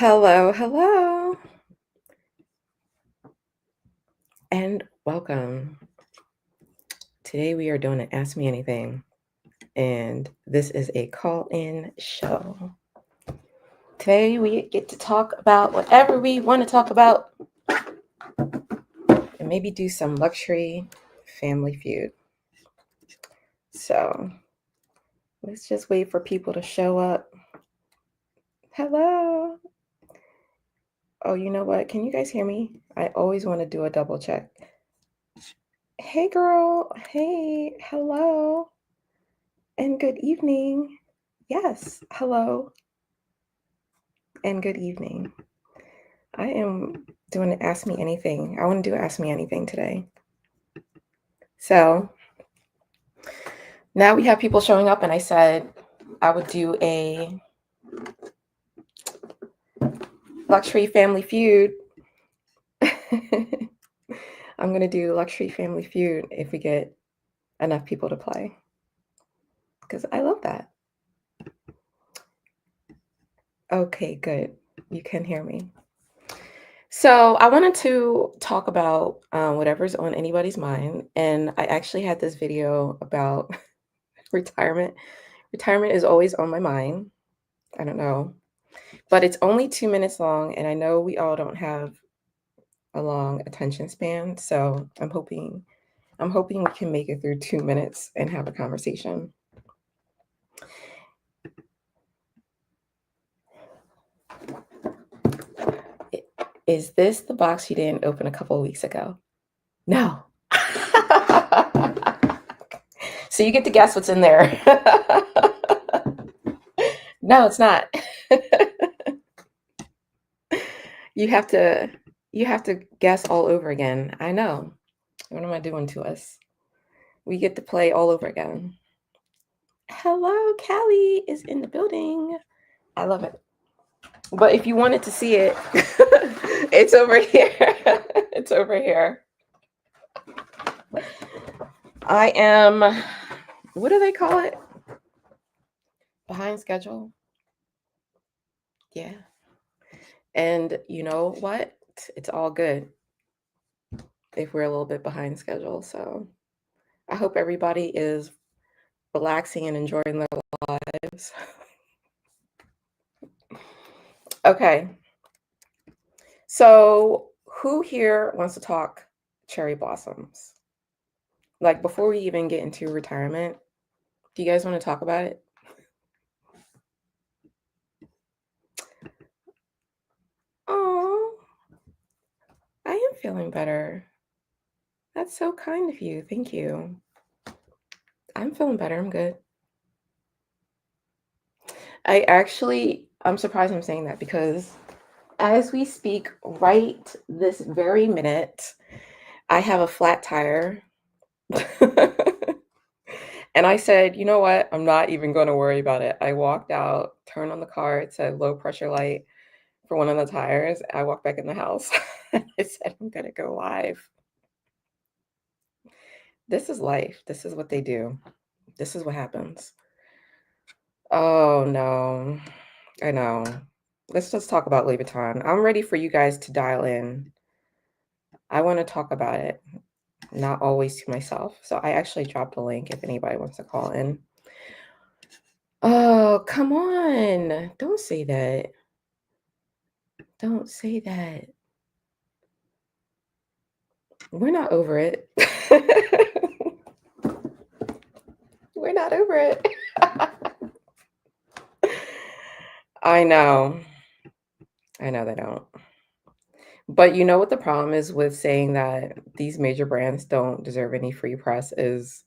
Hello, hello, and welcome. Today we are doing an Ask Me Anything, and this is a call-in show. Today we get to talk about whatever we want to talk about, and maybe do some luxury family feud. So let's just wait for people to show up. Hello. Oh, you know what? Can you guys hear me? I always want to do a double check. Hey, girl. Hey, hello. And good evening. Yes, hello. And good evening. I am doing an Ask Me Anything. I want to do Ask Me Anything today. So now we have people showing up, and I said I would do a luxury family feud. I'm going to do luxury family feud if we get enough people to play, because I love that. Okay, good. You can hear me. So I wanted to talk about whatever's on anybody's mind. And I actually had this video about retirement. Retirement is always on my mind. I don't know. But it's only 2 minutes long, and I know we all don't have a long attention span. So I'm hoping we can make it through 2 minutes and have a conversation. Is this the box you didn't open a couple of weeks ago? No. So you get to guess what's in there. No, it's not. You have to guess all over again. I know. What am I doing to us? We get to play all over again. Hello, Callie is in the building. I love it. But if you wanted to see it, it's over here. It's over here. I am, what do they call it? Behind schedule. Yeah. And you know what? It's all good if we're a little bit behind schedule. So I hope everybody is relaxing and enjoying their lives. Okay. So who here wants to talk cherry blossoms? Like before we even get into retirement, do you guys want to talk about it? Oh, I am feeling better. That's so kind of you. Thank you. I'm feeling better. I'm good. I'm surprised I'm saying that because as we speak right this very minute, I have a flat tire. And I said, you know what? I'm not even going to worry about it. I walked out, turned on the car. It said low pressure light for one of the tires. I walked back in the house. I said, I'm going to go live. This is life. This is what they do. This is what happens. Oh, no. I know. Let's just talk about Louis Vuitton. I'm ready for you guys to dial in. I want to talk about it, not always to myself. So I actually dropped a link if anybody wants to call in. Oh, come on. Don't say that. Don't say that. We're not over it. We're not over it. I know. I know they don't. But you know what the problem is with saying that these major brands don't deserve any free press is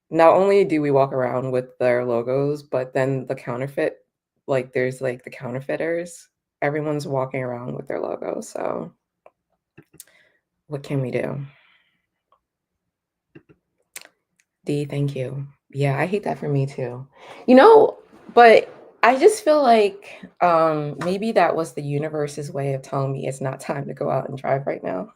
not only do we walk around with their logos, but then the counterfeit, like there's like the counterfeiters, everyone's walking around with their logo. So what can we do? D, thank you. Yeah, I hate that for me too. But I just feel like maybe that was the universe's way of telling me it's not time to go out and drive right now.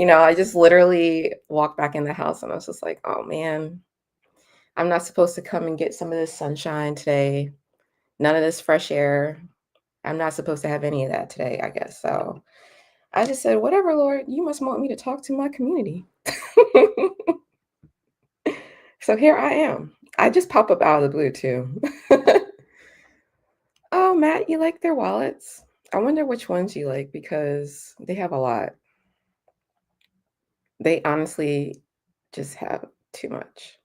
I just literally walked back in the house and I was just like, oh man, I'm not supposed to come and get some of this sunshine today. None of this fresh air. I'm not supposed to have any of that today, I guess. So I just said, whatever, Lord, you must want me to talk to my community. So here I am. I just pop up out of the blue too. Oh, Matt, you like their wallets? I wonder which ones you like because they have a lot. They honestly just have too much.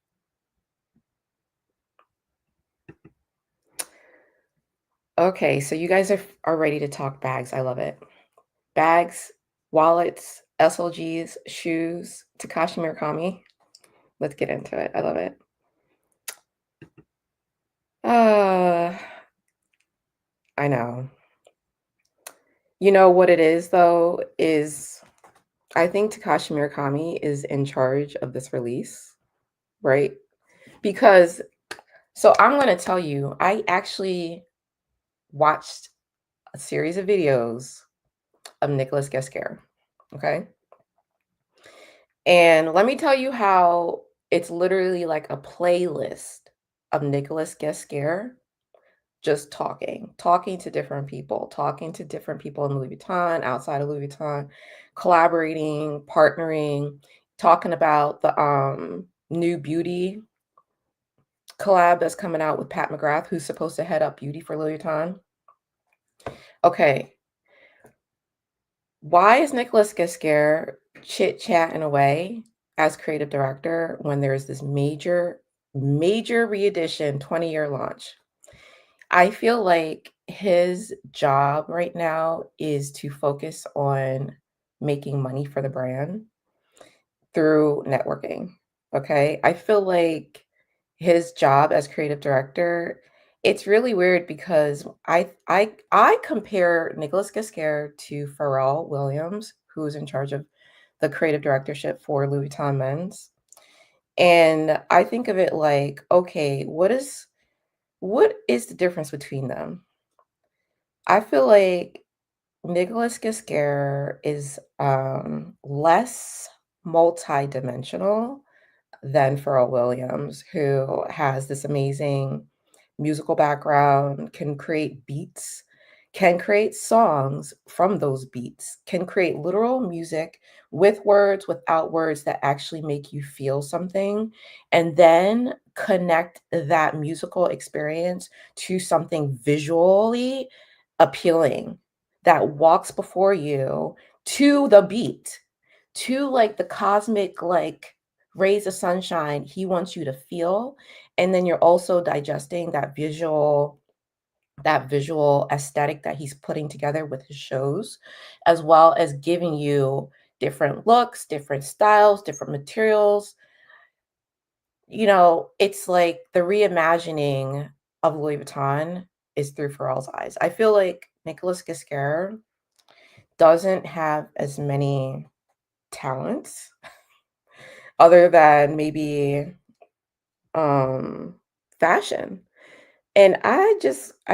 Okay, so you guys are ready to talk bags. I love it. Bags, wallets, SLGs, shoes, Takashi Murakami. Let's get into it. I love it. Uh, I know. You know what it is though is I think Takashi Murakami is in charge of this release, right? Because so I'm going to tell you, I actually watched a series of videos of Nicolas Gesquer, okay? And let me tell you how it's literally like a playlist of Nicolas Gesquer just talking to different people, talking to different people in Louis Vuitton, outside of Louis Vuitton, collaborating, partnering, talking about the new beauty collab that's coming out with Pat McGrath, who's supposed to head up beauty for Louis Vuitton. Okay, why is Nicolas Gesquer chit-chatting away as creative director when there's this major re-edition 20-year launch? I feel like his job right now is to focus on making money for the brand through networking. Okay. I feel like his job as creative director, it's really weird because I compare Nicolas Gesquer to Pharrell Williams, who's in charge of the creative directorship for Louis Vuitton Men's. And I think of it like, okay, what is the difference between them? I feel like Nicolas Gesquer is less multidimensional than Pharrell Williams, who has this amazing musical background, can create beats, can create songs from those beats, can create literal music with words, without words that actually make you feel something, and then connect that musical experience to something visually appealing that walks before you to the beat, to like the cosmic, like rays of sunshine he wants you to feel, and then you're also digesting that visual aesthetic that he's putting together with his shows, as well as giving you different looks, different styles, different materials. It's like the reimagining of Louis Vuitton is through Pharrell's eyes. I feel like Nicolas Gesquer doesn't have as many talents other than maybe um fashion. And I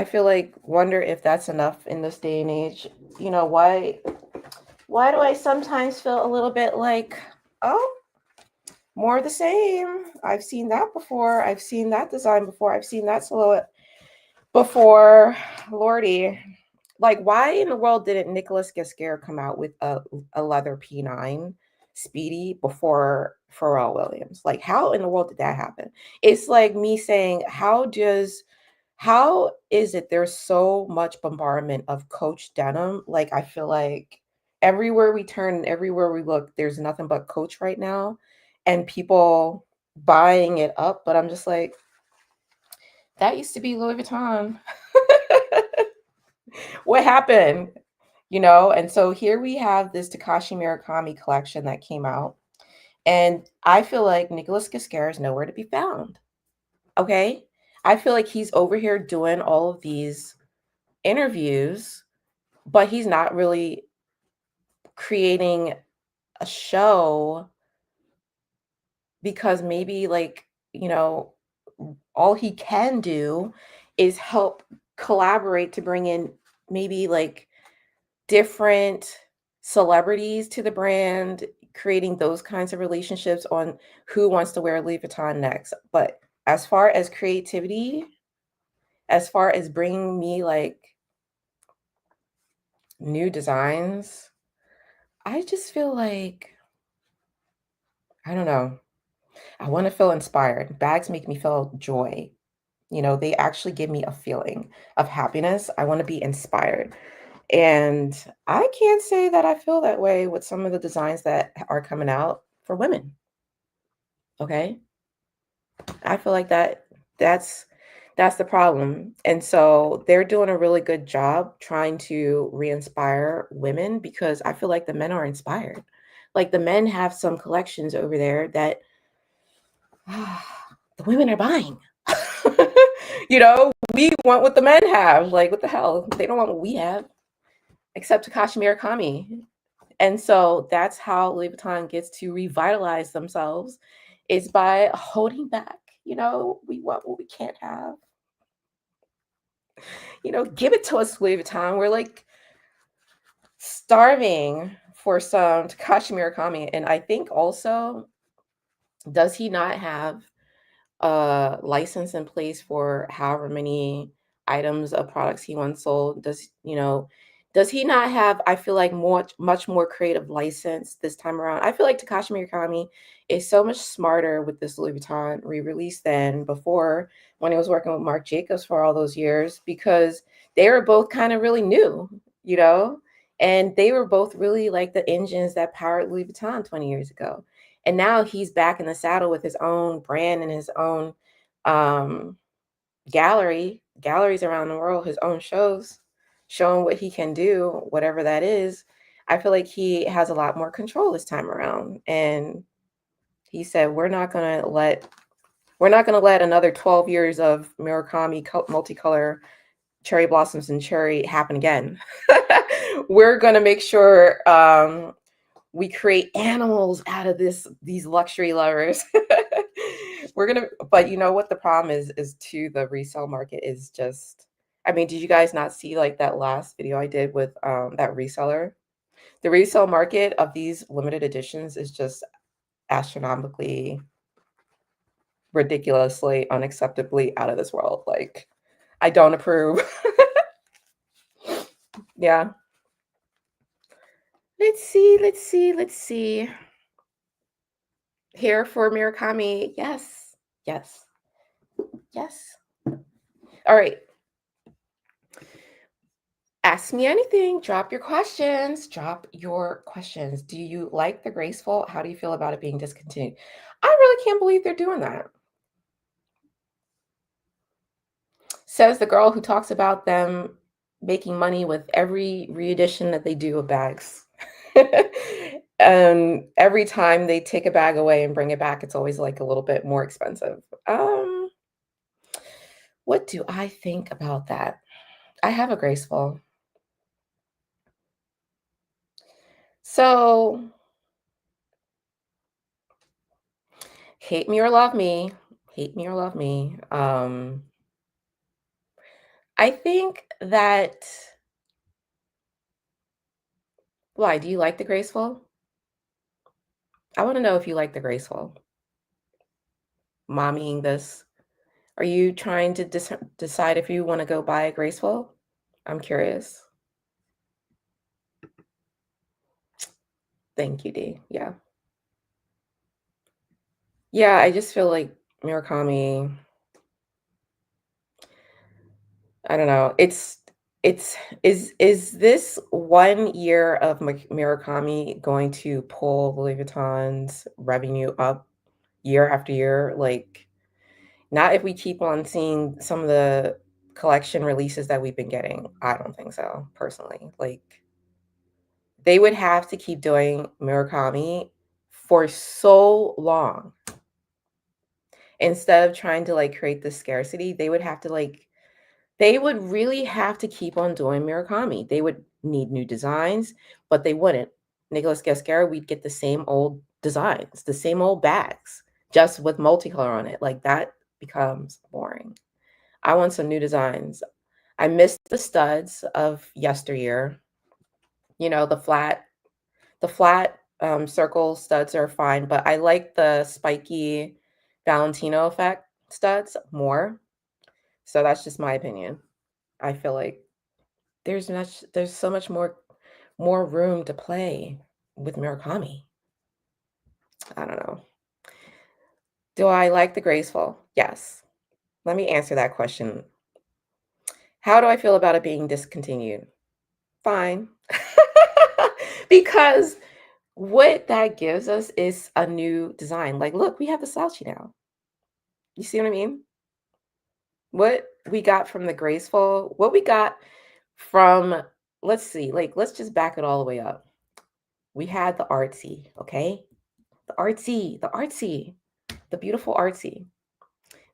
feel like wonder if that's enough in this day and age. Why do I sometimes feel a little bit like, oh, more of the same. I've seen that before. I've seen that design before. I've seen that silhouette before. Lordy. Like, why in the world didn't Nicolas Gesquer come out with a leather P9 Speedy before Pharrell Williams? Like, how in the world did that happen? It's like me saying, how is it there's so much bombardment of Coach denim? Like, I feel like everywhere we turn and everywhere we look, there's nothing but Coach right now, and people buying it up. But I'm just like, that used to be Louis Vuitton. What happened? And so here we have this Takashi Murakami collection that came out, and I feel like Nicolas Gesquer is nowhere to be found. Okay, I feel like he's over here doing all of these interviews, but he's not really creating a show because maybe, like, all he can do is help collaborate to bring in maybe like different celebrities to the brand, creating those kinds of relationships on who wants to wear Louis Vuitton next. But as far as creativity, as far as bringing me like new designs, I just feel like, I don't know. I want to feel inspired. Bags make me feel joy. They actually give me a feeling of happiness. I want to be inspired. And I can't say that I feel that way with some of the designs that are coming out for women. Okay. I feel like that's that's the problem. And so they're doing a really good job trying to re-inspire women because I feel like the men are inspired. Like the men have some collections over there that the women are buying. We want what the men have. Like, what the hell? They don't want what we have, except Takashi Murakami. And so that's how Louis Vuitton gets to revitalize themselves is by holding back. We want what we can't have. Give it to us, Louis Vuitton. We're like starving for some Takashi Murakami. And I think also, does he not have a license in place for however many items of products he once sold? Does he not have, I feel like, much more creative license this time around? I feel like Takashi Murakami is so much smarter with this Louis Vuitton re-release than before when he was working with Marc Jacobs for all those years, because they were both kind of really new, you know, and they were both really like the engines that powered Louis Vuitton 20 years ago. And now he's back in the saddle with his own brand and his own um, galleries around the world, his own shows, showing what he can do, whatever that is. I feel like he has a lot more control this time around. And he said, we're not gonna let another 12 years of Murakami multicolor cherry blossoms and cherry happen again. We're gonna make sure we create animals out of these luxury lovers. But you know what the problem is too, the resale market is just, I mean, did you guys not see like that last video I did with that reseller? The resale market of these limited editions is just astronomically, ridiculously, unacceptably out of this world. Like, I don't approve. Yeah. Let's see. Here for Murakami. Yes. Yes. Yes. All right. Ask me anything. Drop your questions. Drop your questions. Do you like the Graceful? How do you feel about it being discontinued? I really can't believe they're doing that. Says the girl who talks about them making money with every reedition that they do of bags. And every time they take a bag away and bring it back, it's always like a little bit more expensive. What do I think about that? I have a Graceful. So, hate me or love me, hate me or love me. I think that, why, do you like the Graceful? I want to know if you like the Graceful. Mommying this. Are you trying to decide if you want to go buy a Graceful? I'm curious. Thank you, D. Yeah. Yeah, I just feel like Murakami, I don't know. It's is this 1 year of Murakami going to pull Louis Vuitton's revenue up year after year? Like, not if we keep on seeing some of the collection releases that we've been getting. I don't think so, personally. Like, they would have to keep doing Murakami for so long. Instead of trying to like create this scarcity, they would really have to keep on doing Murakami. They would need new designs, but they wouldn't. Nicolas Gasquera, we'd get the same old designs, the same old bags, just with multicolor on it. Like, that becomes boring. I want some new designs. I missed the studs of yesteryear. The flat circle studs are fine, but I like the spiky Valentino effect studs more. So that's just my opinion. I feel like there's so much more. more room to play with Murakami. I don't know. Do I like the Graceful? Yes. Let me answer that question. How do I feel about it being discontinued? Fine. Because what that gives us is a new design. Like, look, we have the slouchy now. You see what I mean? What we got from the Graceful, what we got from, let's see, like, let's just back it all the way up. We had the artsy, okay? The artsy, the beautiful artsy.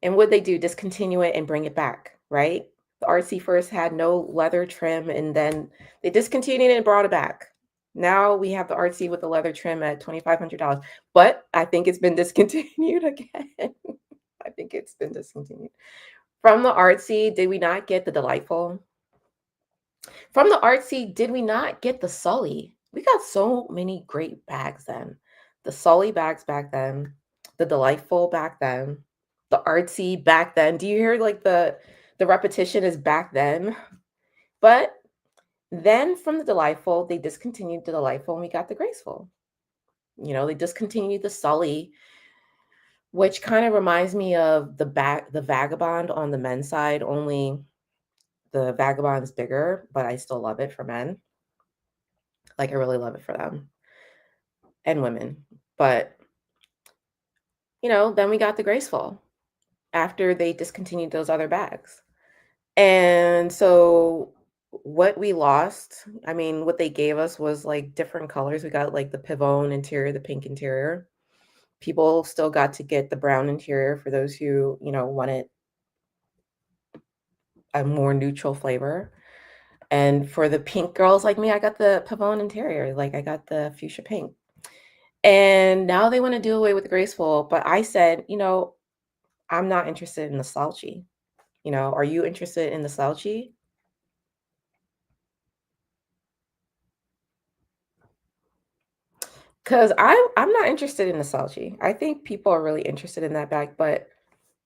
And what they do, discontinue it and bring it back, right? The artsy first had no leather trim and then they discontinued it and brought it back. Now we have the artsy with the leather trim at $2,500, but I think it's been discontinued again. I think it's been discontinued. From the artsy, did we not get the delightful? From the artsy, did we not get the Sully? We got so many great bags then. The Sully bags back then, the delightful back then, the artsy back then. Do you hear like the repetition is back then? But then from the delightful, they discontinued the delightful and we got the graceful. You know, they discontinued the Sully, which kind of reminds me of the vagabond on the men's side, only the vagabond is bigger, but I still love it for men. Like, I really love it for them and women. But, you know, then we got the graceful after they discontinued those other bags. And so what we lost, I mean, what they gave us was like different colors. We got like the pivot interior, the pink interior. People still got to get the brown interior for those who, you know, wanted a more neutral flavor. And for the pink girls like me, I got the pavone interior. Like, I got the fuchsia pink. And now they want to do away with the graceful. But I said, you know, I'm not interested in the slouchy. You know, are you interested in the slouchy? Because I'm not interested in the slouchy. I think people are really interested in that bag, but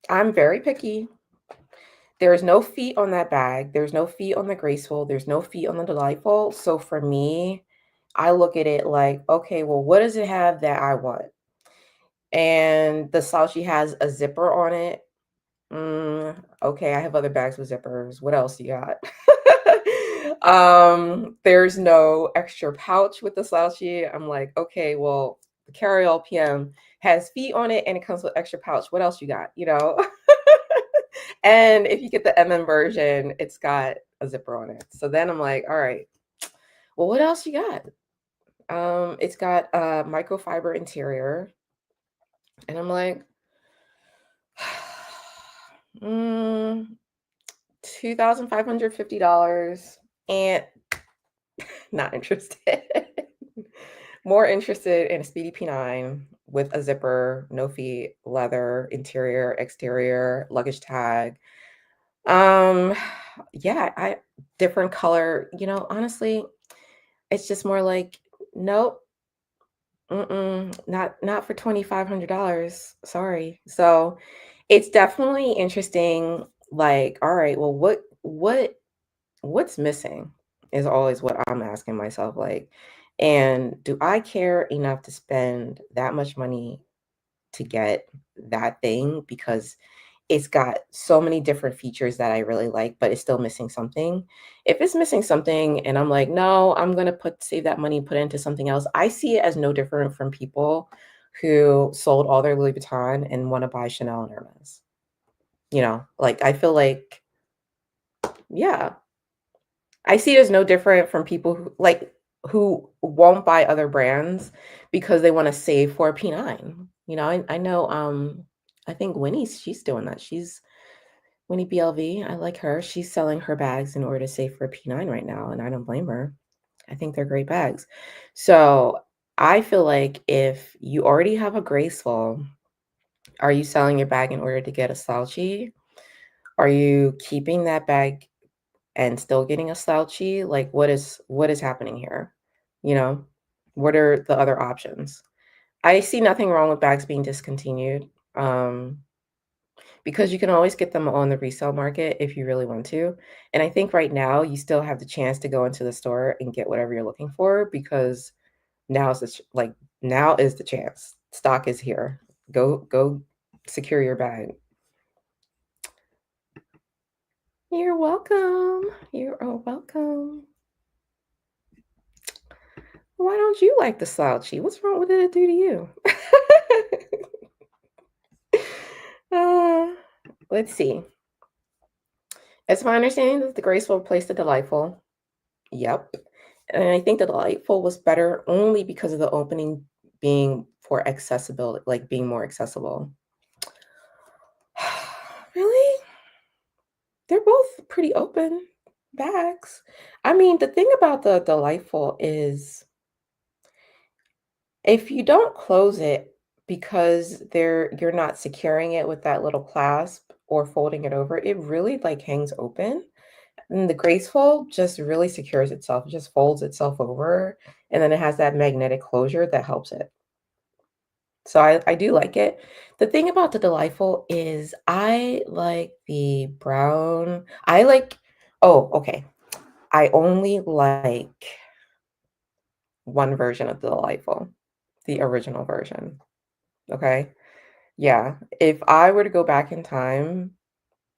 I'm very picky. There's no feet on that bag. There's no feet on the graceful. There's no feet on the delightful. So for me, I look at it like, okay, well, what does it have that I want? And the slouchy has a zipper on it. Okay, I have other bags with zippers. What else you got? There's no extra pouch with the slouchy. I'm like, okay, well, the carry-all PM has feet on it and it comes with extra pouch. What else you got? You know? And if you get the MM version, it's got a zipper on it. So then I'm like, all right, well, what else you got? It's got a microfiber interior. And I'm like, $2,550 and not interested. More interested in a Speedy P9 with a zipper, no feet, leather, interior, exterior, luggage tag. Um, yeah, I different color, you know, honestly, it's just more like, nope, not for $2,500. Sorry. So it's definitely interesting. Like, all right, well, what's missing is always what I'm asking myself. Like, and do I care enough to spend that much money to get that thing? Because it's got so many different features that I really like, but it's still missing something. If it's missing something and I'm like, no, I'm gonna save that money, put it into something else. I see it as no different from people who sold all their Louis Vuitton and want to buy Chanel and Hermes. You know, like, I feel like, yeah, I see it as no different from people who won't buy other brands because they want to save for a P9. You know, I know I think she's doing that. She's Winnie BLV. I like her. She's selling her bags in order to save for a P9 right now, and I don't blame her. I think they're great bags. So I feel like if you already have a graceful, are you selling your bag in order to get a slouchy? Are you keeping that bag and still getting a slouchy? Like, what is happening here? You know, what are the other options? I see nothing wrong with bags being discontinued. because you can always get them on the resale market if you really want to. And I think right now you still have the chance to go into the store and get whatever you're looking for because now is the chance. Stock is here. Go secure your bag. You're welcome. You're welcome. Why don't you like the slouchy? What's wrong with it to do to you? uh, let's see. It's my understanding that the graceful replaced the delightful. Yep. And I think the delightful was better only because of the opening being for accessibility, like being more accessible. Really? They're both pretty open bags. I mean, the thing about the delightful is if you don't close it because you're not securing it with that little clasp or folding it over, it really like hangs open. And the graceful just really secures itself. It just folds itself over and then it has that magnetic closure that helps it. So I do like it. The thing about the delightful is I like the brown. Oh, okay. I only like one version of the delightful, the original version. Okay. Yeah. If I were to go back in time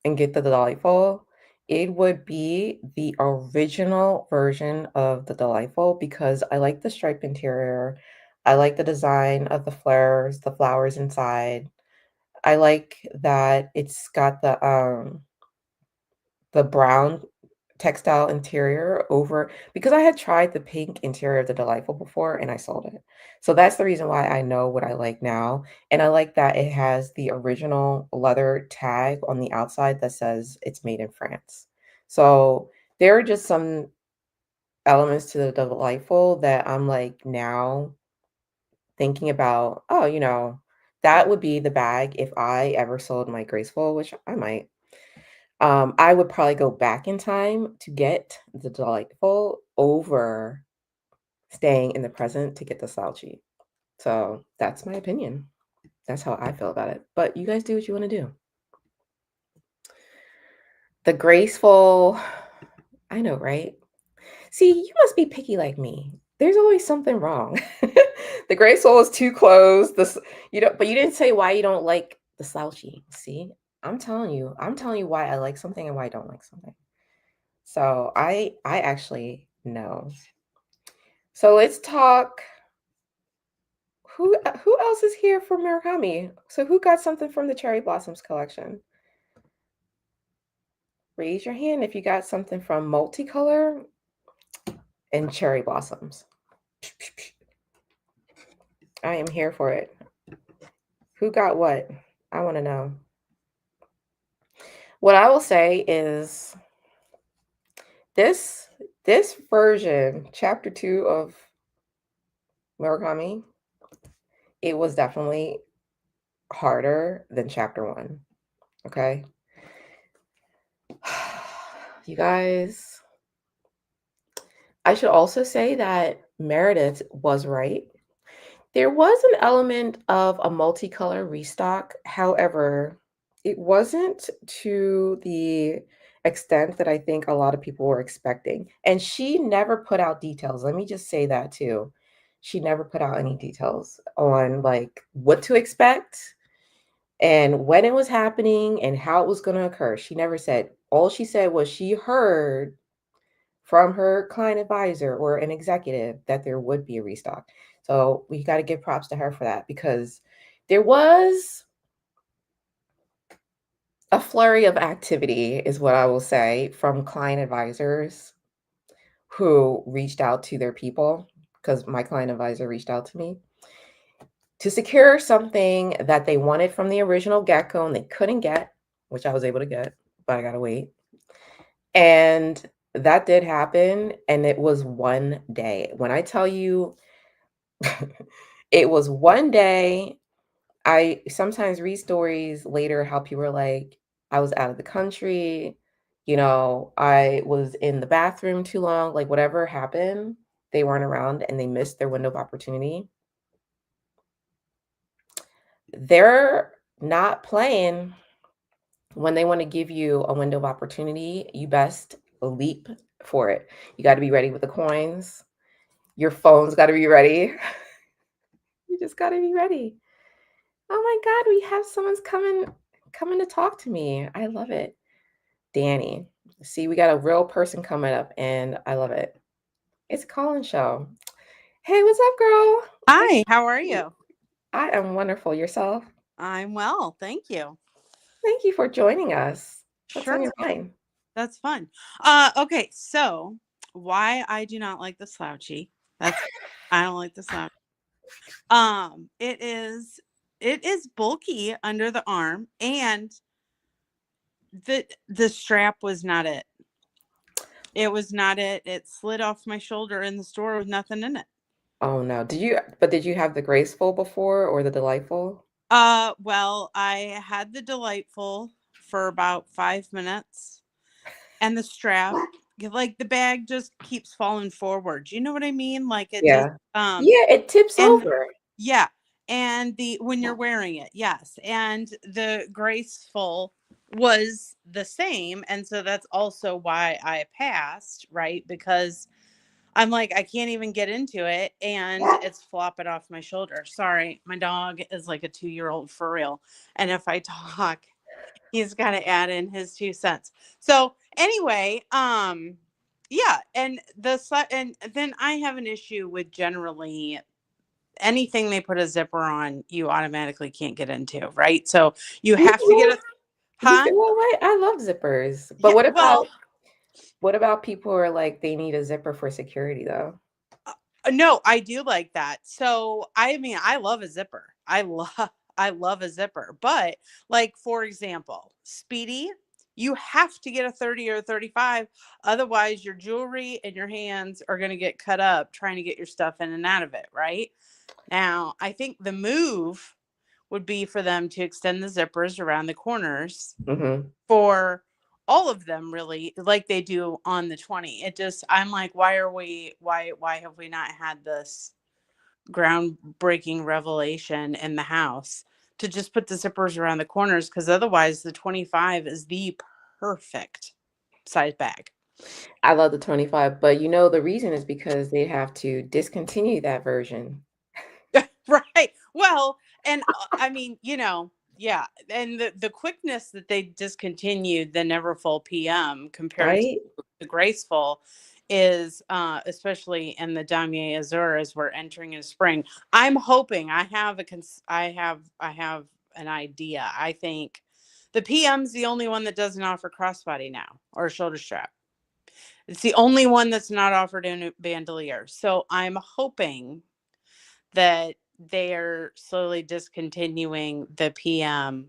and get the delightful, it would be the original version of the delightful because I like the striped interior. I like the design of the flowers inside. I like that it's got the brown textile interior over because I had tried the pink interior of the Delightful before and I sold it. So that's the reason why I know what I like now. And I like that it has the original leather tag on the outside that says it's made in France. So there are just some elements to the Delightful that I'm like now thinking about, oh, that would be the bag if I ever sold my Graceful, which I might. I would probably go back in time to get the delightful over staying in the present to get the slouchy. So that's my opinion. That's how I feel about it. But you guys do what you want to do. The graceful, I know, right? See, you must be picky like me. There's always something wrong. The graceful is too close. But you didn't say why you don't like the slouchy. See, I'm telling you why I like something and why I don't like something. So I actually know. So let's talk. Who else is here from Murakami? So who got something from the Cherry Blossoms collection? Raise your hand if you got something from Multicolor and Cherry Blossoms. I am here for it. Who got what? I want to know. What I will say is this this version, chapter 2 of Murakami, it was definitely harder than chapter 1. Okay? You guys, I should also say that Meredith was right. There was an element of a multicolor restock. However, it wasn't to the extent that I think a lot of people were expecting. And she never put out details. Let me just say that too. She never put out any details on like what to expect and when it was happening and how it was going to occur. She never said. All she said was she heard from her client advisor or an executive that there would be a restock. So we got to give props to her for that because there was a flurry of activity, is what I will say, from client advisors who reached out to their people because my client advisor reached out to me to secure something that they wanted from the original gecko and they couldn't get, which I was able to get, but I got to wait. And that did happen. And it was one day. When I tell you, it was one day. I sometimes read stories later how people are like, I was out of the country, I was in the bathroom too long, like whatever happened, they weren't around and they missed their window of opportunity. They're not playing. when they want to give you a window of opportunity, you best leap for it. You got to be ready with the coins. Your phone's got to be ready. You just got to be ready. Oh my God, we have someone's coming to talk to me. I love it. Danny. See, we got a real person coming up and I love it. It's Colin show. Hey, what's up, girl? Nice Hi, how to are meet you. you? I am wonderful. Yourself? I'm well, thank you. Thank you for joining us. What's on Sure, your mind? that's fun. Okay, so why I do not like the slouchy. That's I don't like the slouch. It is bulky under the arm and the strap was not it. It was not it. It slid off my shoulder in the store with nothing in it. Oh no. Did you have the graceful before or the delightful? Well, I had the delightful for about 5 minutes. And the strap, like the bag just keeps falling forward. You know what I mean? Like it just Yeah. Yeah, it tips and over. yeah, and the when you're wearing it, yes. And the graceful was the same, and so that's also why I passed, right? Because I'm like I can't even get into it and it's flopping off my shoulder. Sorry, my dog is like a 2-year-old for real. And if I talk, he's got to add in his 2 cents. So anyway, yeah, and then I have an issue with generally anything they put a zipper on, you automatically can't get into, right? So you You have to get a you huh? feel that way? I love zippers. But Yeah, well, what about people who are like they need a zipper for security though? no, I do like that. So, I mean, I love a zipper. I love a zipper. But like for example, Speedy, you have to get a 30 or a 35, otherwise your jewelry and your hands are going to get cut up trying to get your stuff in and out of it, right? Now, I think the move would be for them to extend the zippers around the corners Mhm. for all of them really like they do on the 20. It just I'm like why have we not had this groundbreaking revelation in the house to just put the zippers around the corners, because otherwise the 25 is the perfect size bag. I love the 25, but the reason is because they have to discontinue that version, Right. Well, and I mean, yeah, and the quickness that they discontinued the Neverfull PM compared to right? the Graceful is especially in the Damier Azur as we're entering into spring. I'm hoping I have an idea. I think the PM's the only one that doesn't offer crossbody now or shoulder strap. It's the only one that's not offered in a bandolier. So I'm hoping that they're slowly discontinuing the PM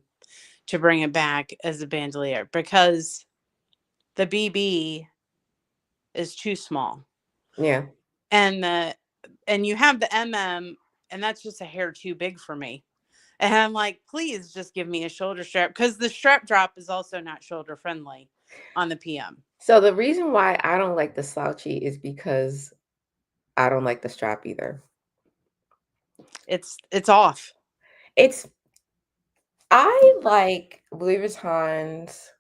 to bring it back as a bandolier because the BB is too small. Yeah. And you have the MM and that's just a hair too big for me. And I'm like, please just give me a shoulder strap because the strap drop is also not shoulder friendly on the PM. So the reason why I don't like the slouchy is because I don't like the strap either. It's off. It's I like Louis Vuitton's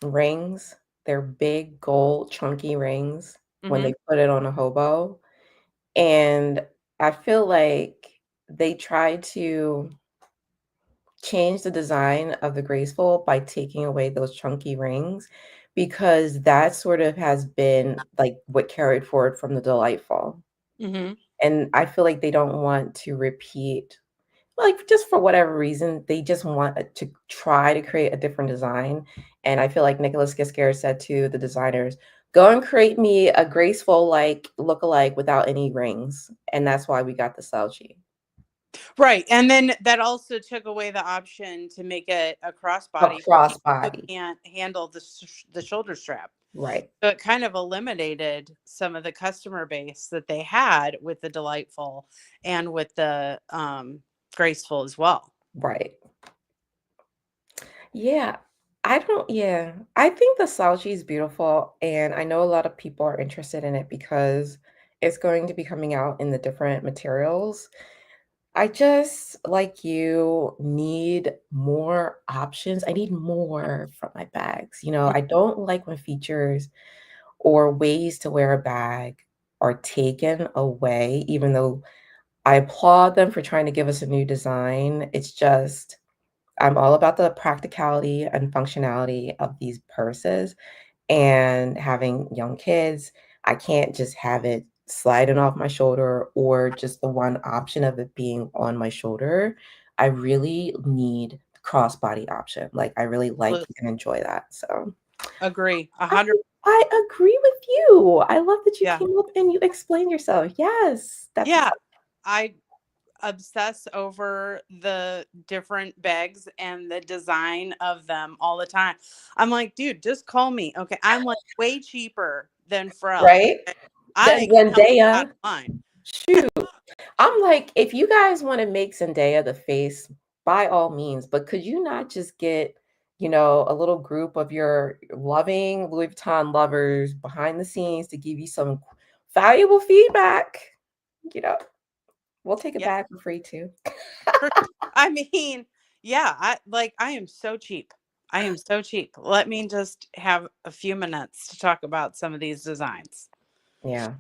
rings. They're big gold chunky rings when Hmm. they put it on a hobo, and I feel like they try to change the design of the Graceful by taking away those chunky rings because that sort of has been, like, what carried forward from the Delightful, Hmm. and I feel like they don't want to repeat like, just for whatever reason, they just want to try to create a different design, and I feel like Nicolas said to the designers, "Go and create me a Graceful, like, look-alike without any rings," and that's why we got the slouchy. Right. And then that also took away the option to make it a A crossbody for people who crossbody. can't handle the shoulder strap. Right, So it kind of eliminated some of the customer base that they had with the Delightful and with the Graceful as well. right. Yeah, I think the slouchy is beautiful, and I know a lot of people are interested in it because it's going to be coming out in the different materials. I just, like you, need more options. I need more from my bags. I don't like when features or ways to wear a bag are taken away, even though I applaud them for trying to give us a new design. It's just, I'm all about the practicality and functionality of these purses. And having young kids, I can't just have it sliding off my shoulder or just the one option of it being on my shoulder. I really need the crossbody option. Like, I really like Absolutely. and enjoy that. So Agree. A I hundred. I agree with you. I love that you Yeah. came up and you explained yourself. Yes, that's Yeah. what's up. I obsess over the different bags and the design of them all the time. I'm like, dude, just call me. Okay. I'm like way cheaper than Pharrell. Right? I Then ain't gonna help you out Zendaya. of mine. Shoot. I'm like, if you guys wanna make Zendaya the face, by all means, but could you not just get, a little group of your loving Louis Vuitton lovers behind the scenes to give you some valuable feedback? You know, we'll take it Yeah. back for free too. For sure. I mean, yeah, I am so cheap. I am so cheap. Let me just have a few minutes to talk about some of these designs. Yeah,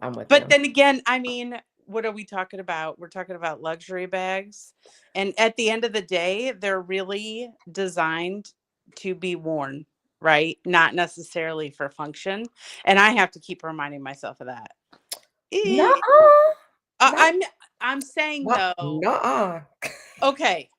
I'm with But you. then again, I mean, what are we talking about? We're talking about luxury bags. And at the end of the day, they're really designed to be worn, right? Not necessarily for function. And I have to keep reminding myself of that. Eh, Nuh-uh. I- Not I'm I'm saying not though, nuh-uh. okay,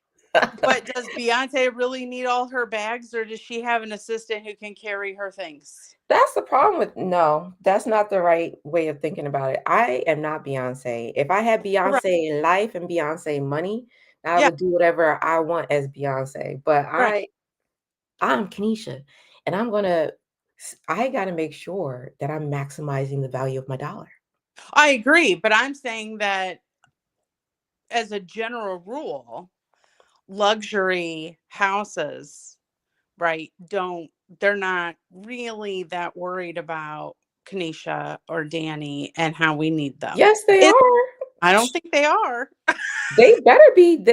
but does Beyonce really need all her bags, or does she have an assistant who can carry her things? That's the problem with no, that's not the right way of thinking about it. I am not Beyonce. If I had Right. Beyonce life and Beyonce money, I Yeah. would do whatever I want as Beyonce. But Right. I'm Kenysha, and I gotta make sure that I'm maximizing the value of my dollar. I agree, but I'm saying that as a general rule, luxury houses, right, don't they're not really that worried about Kanisha or Danny and how we need them. Yes, they It, are. I don't think they are. They better be. You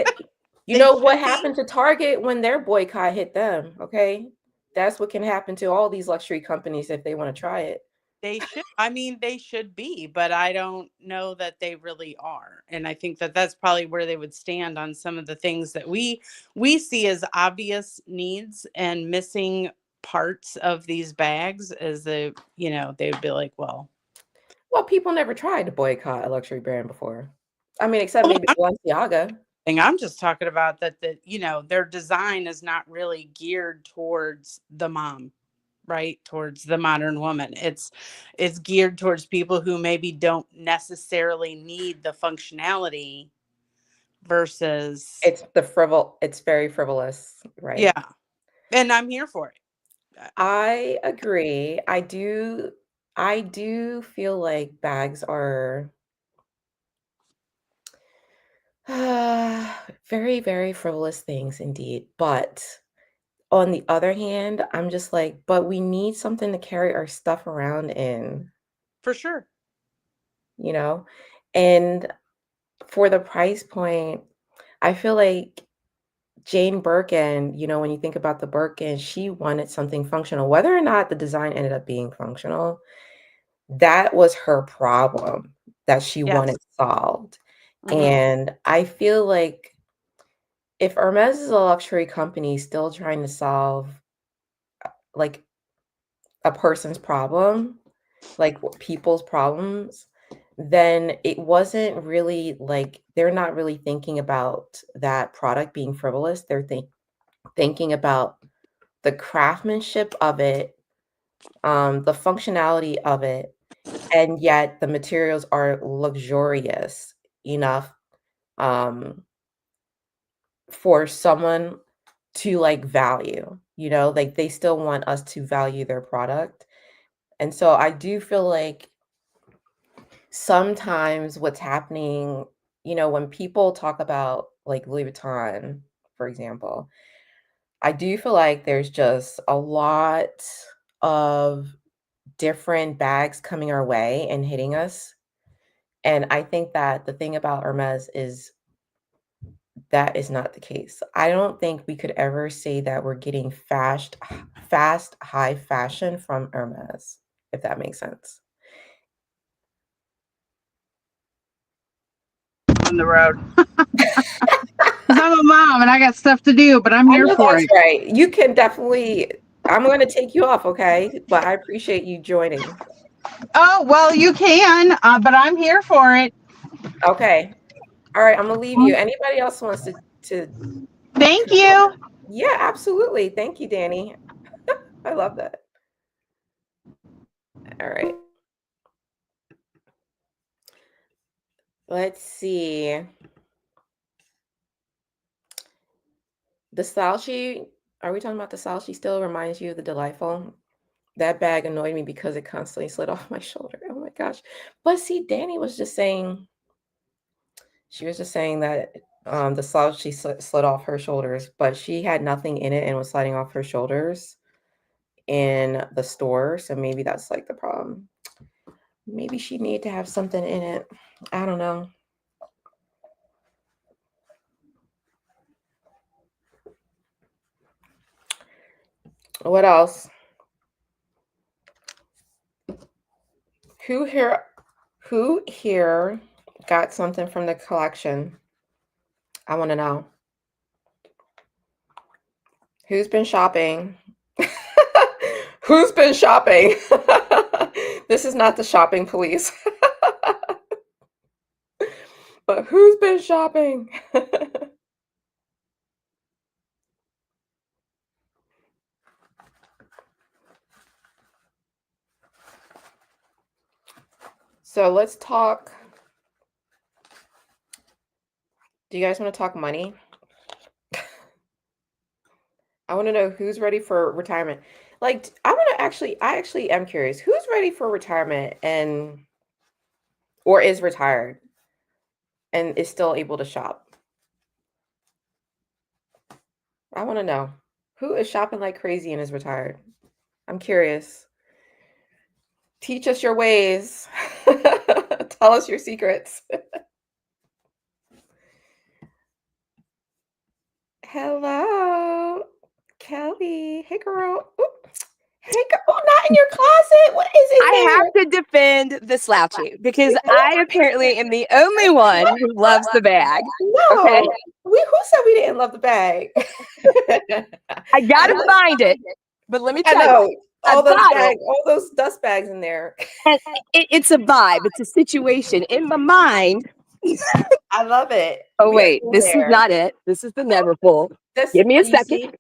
They know should what be. happened to Target when their boycott hit them, okay? That's what can happen to all these luxury companies if they wanna try it. They should. I mean, they should be, but I don't know that they really are. And I think that that's probably where they would stand on some of the things that we see as obvious needs and missing parts of these bags as they would be like, well, Well, people never tried to boycott a luxury brand before. I mean, except oh, maybe Balenciaga. I'm just talking about that their design is not really geared towards the mom, right? Towards the modern woman. It's geared towards people who maybe don't necessarily need the functionality versus It's very frivolous, right? yeah. And I'm here for it. I agree. I do feel like bags are very, very frivolous things indeed. But on the other hand, I'm just like, but we need something to carry our stuff around in, For sure. you know? And for the price point, I feel like Jane Birkin, when you think about the Birkin, she wanted something functional. Whether or not the design ended up being functional, that was her problem that she Yes. wanted solved. Hmm. And I feel like if Hermès is a luxury company still trying to solve like a person's problem, like people's problems, then it wasn't really like they're not really thinking about that product being frivolous. They're thinking about the craftsmanship of it, the functionality of it, and yet the materials are luxurious enough, um, for someone to, like, value, like, they still want us to value their product, and so I do feel like sometimes what's happening, when people talk about, like, Louis Vuitton, for example, I do feel like there's just a lot of different bags coming our way and hitting us. And I think that the thing about Hermes is that is not the case. I don't think we could ever say that we're getting fast, high fashion from Hermes, if that makes sense. On the road. I'm a mom and I got stuff to do, but I'm I here know for that's it. right. You can definitely, I'm going to take you off, okay? But I appreciate you joining. Oh, well, you can, but I'm here for it. Okay. All right, I'm gonna leave you. Anybody else wants to Thank you. Yeah, absolutely. Thank you, Danny. I love that. All right. Let's see. The slouchy, are we talking about the slouchy still reminds you of the delightful? That bag annoyed me because it constantly slid off my shoulder. Oh my gosh. But see, Danny was just saying, she was just saying that the slouchy slid off her shoulders, but she had nothing in it and was sliding off her shoulders in the store. So maybe that's like the problem. Maybe she needed to have something in it. I don't know. What else? Who here got something from the collection? I want to know. Who's been shopping? Who's been shopping? This is not the shopping police. But who's been shopping? So let's talk. Do you guys want to talk money? I want to know who's ready for retirement. Like, I actually am curious. Who's ready for retirement and or is retired and is still able to shop? I want to know. Who is shopping like crazy and is retired? I'm curious. Teach us your ways. Tell us your secrets. Hello, Kelly. Hey, girl. Ooh. Hey, girl. Oh, not in your closet. What is in I there? have to defend the slouchy because I apparently am the only one who loves the bag. No, Okay. who said we didn't love the bag? I gotta find it, but let me I tell you, know all those bought bags, all those dust bags in there. and it's a vibe. It's a situation in my mind. I love it. Oh We are wait, in this is there. not it. This is the never full. This, Give me a you second. see,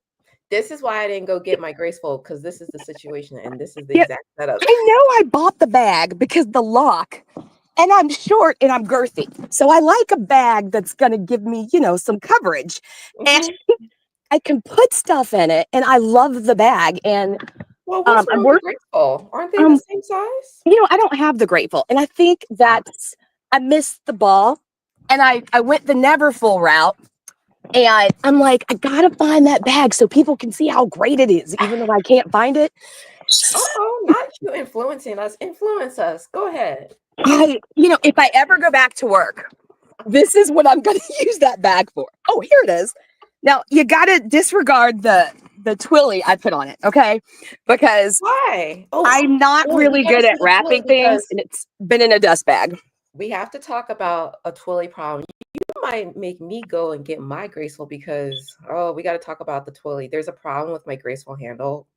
this is why I didn't go get my Graceful, because this is the situation and this is the Yeah, exact setup. I know I bought the bag because the lock, and I'm short and I'm girthy, so I like a bag that's gonna give me, some coverage, and I can put stuff in it, and I love the bag. And Well, what's I'm wrong with the Graceful? Aren't they the same size? I don't have the Grateful, and I think that I missed the ball, and I went the never full route, and I'm like, I gotta find that bag so people can see how great it is, even though I can't find it. Oh, not you influencing us. Influence us. Go ahead. If I ever go back to work, this is what I'm gonna use that bag for. Oh, here it is. Now you gotta disregard the twilly I put on it, okay? Because Why? I'm not really You gotta good see at the twilly wrapping things, because and it's been in a dust bag. we have to talk about a twilly problem. You might make me go and get my Graceful because we got to talk about the twilly. There's a problem with my Graceful handle.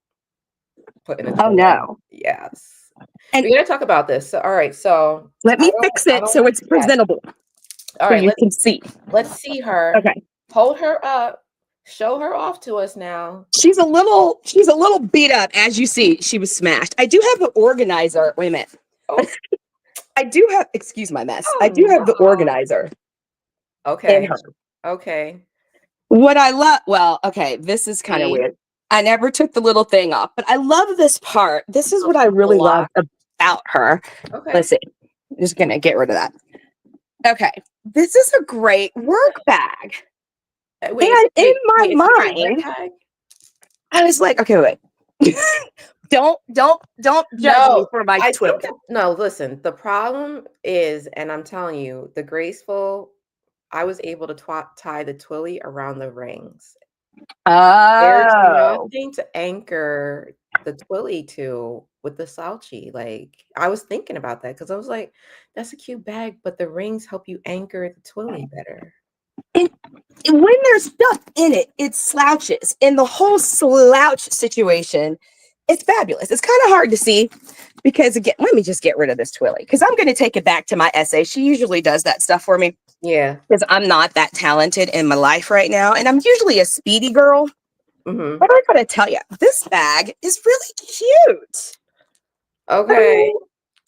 Putting a Oh twilly. no. Yes. And We got to talk about this. So, all right. So let me fix it so it's presentable. All so right. you can see. Let's see her. Okay. Hold her up. Show her off to us now. She's a little beat up, as you see. She was smashed. I do have the organizer. Wait a minute. Oh. I do have, excuse my mess. I do have the organizer. Okay. In her. Okay. What I love, well, okay, this is kind of weird. I never took the little thing off, but I love this part. This is what I really love about her. Okay. Let's see. I'm just gonna get rid of that. Okay. This is a great work bag. Wait, and in my it's a mind, bag? I was like, okay, wait. don't judge me for my twilly. No, listen, the problem is, and I'm telling you, the Graceful, I was able to tie the twilly around the rings. There's Oh, nothing to anchor the twilly to with the slouchy. Like, I was thinking about that because I was like, that's a cute bag, but the rings help you anchor the twilly better. and when there's stuff in it, it slouches. And the whole slouch situation is fabulous. It's kind of hard to see because, again, let me just get rid of this twilly because I'm going to take it back to my essay. She usually does that stuff for me Yeah. because I'm not that talented in my life right now. And I'm usually a speedy girl. Mm-hmm. But I gotta tell you, this bag is really cute. Okay.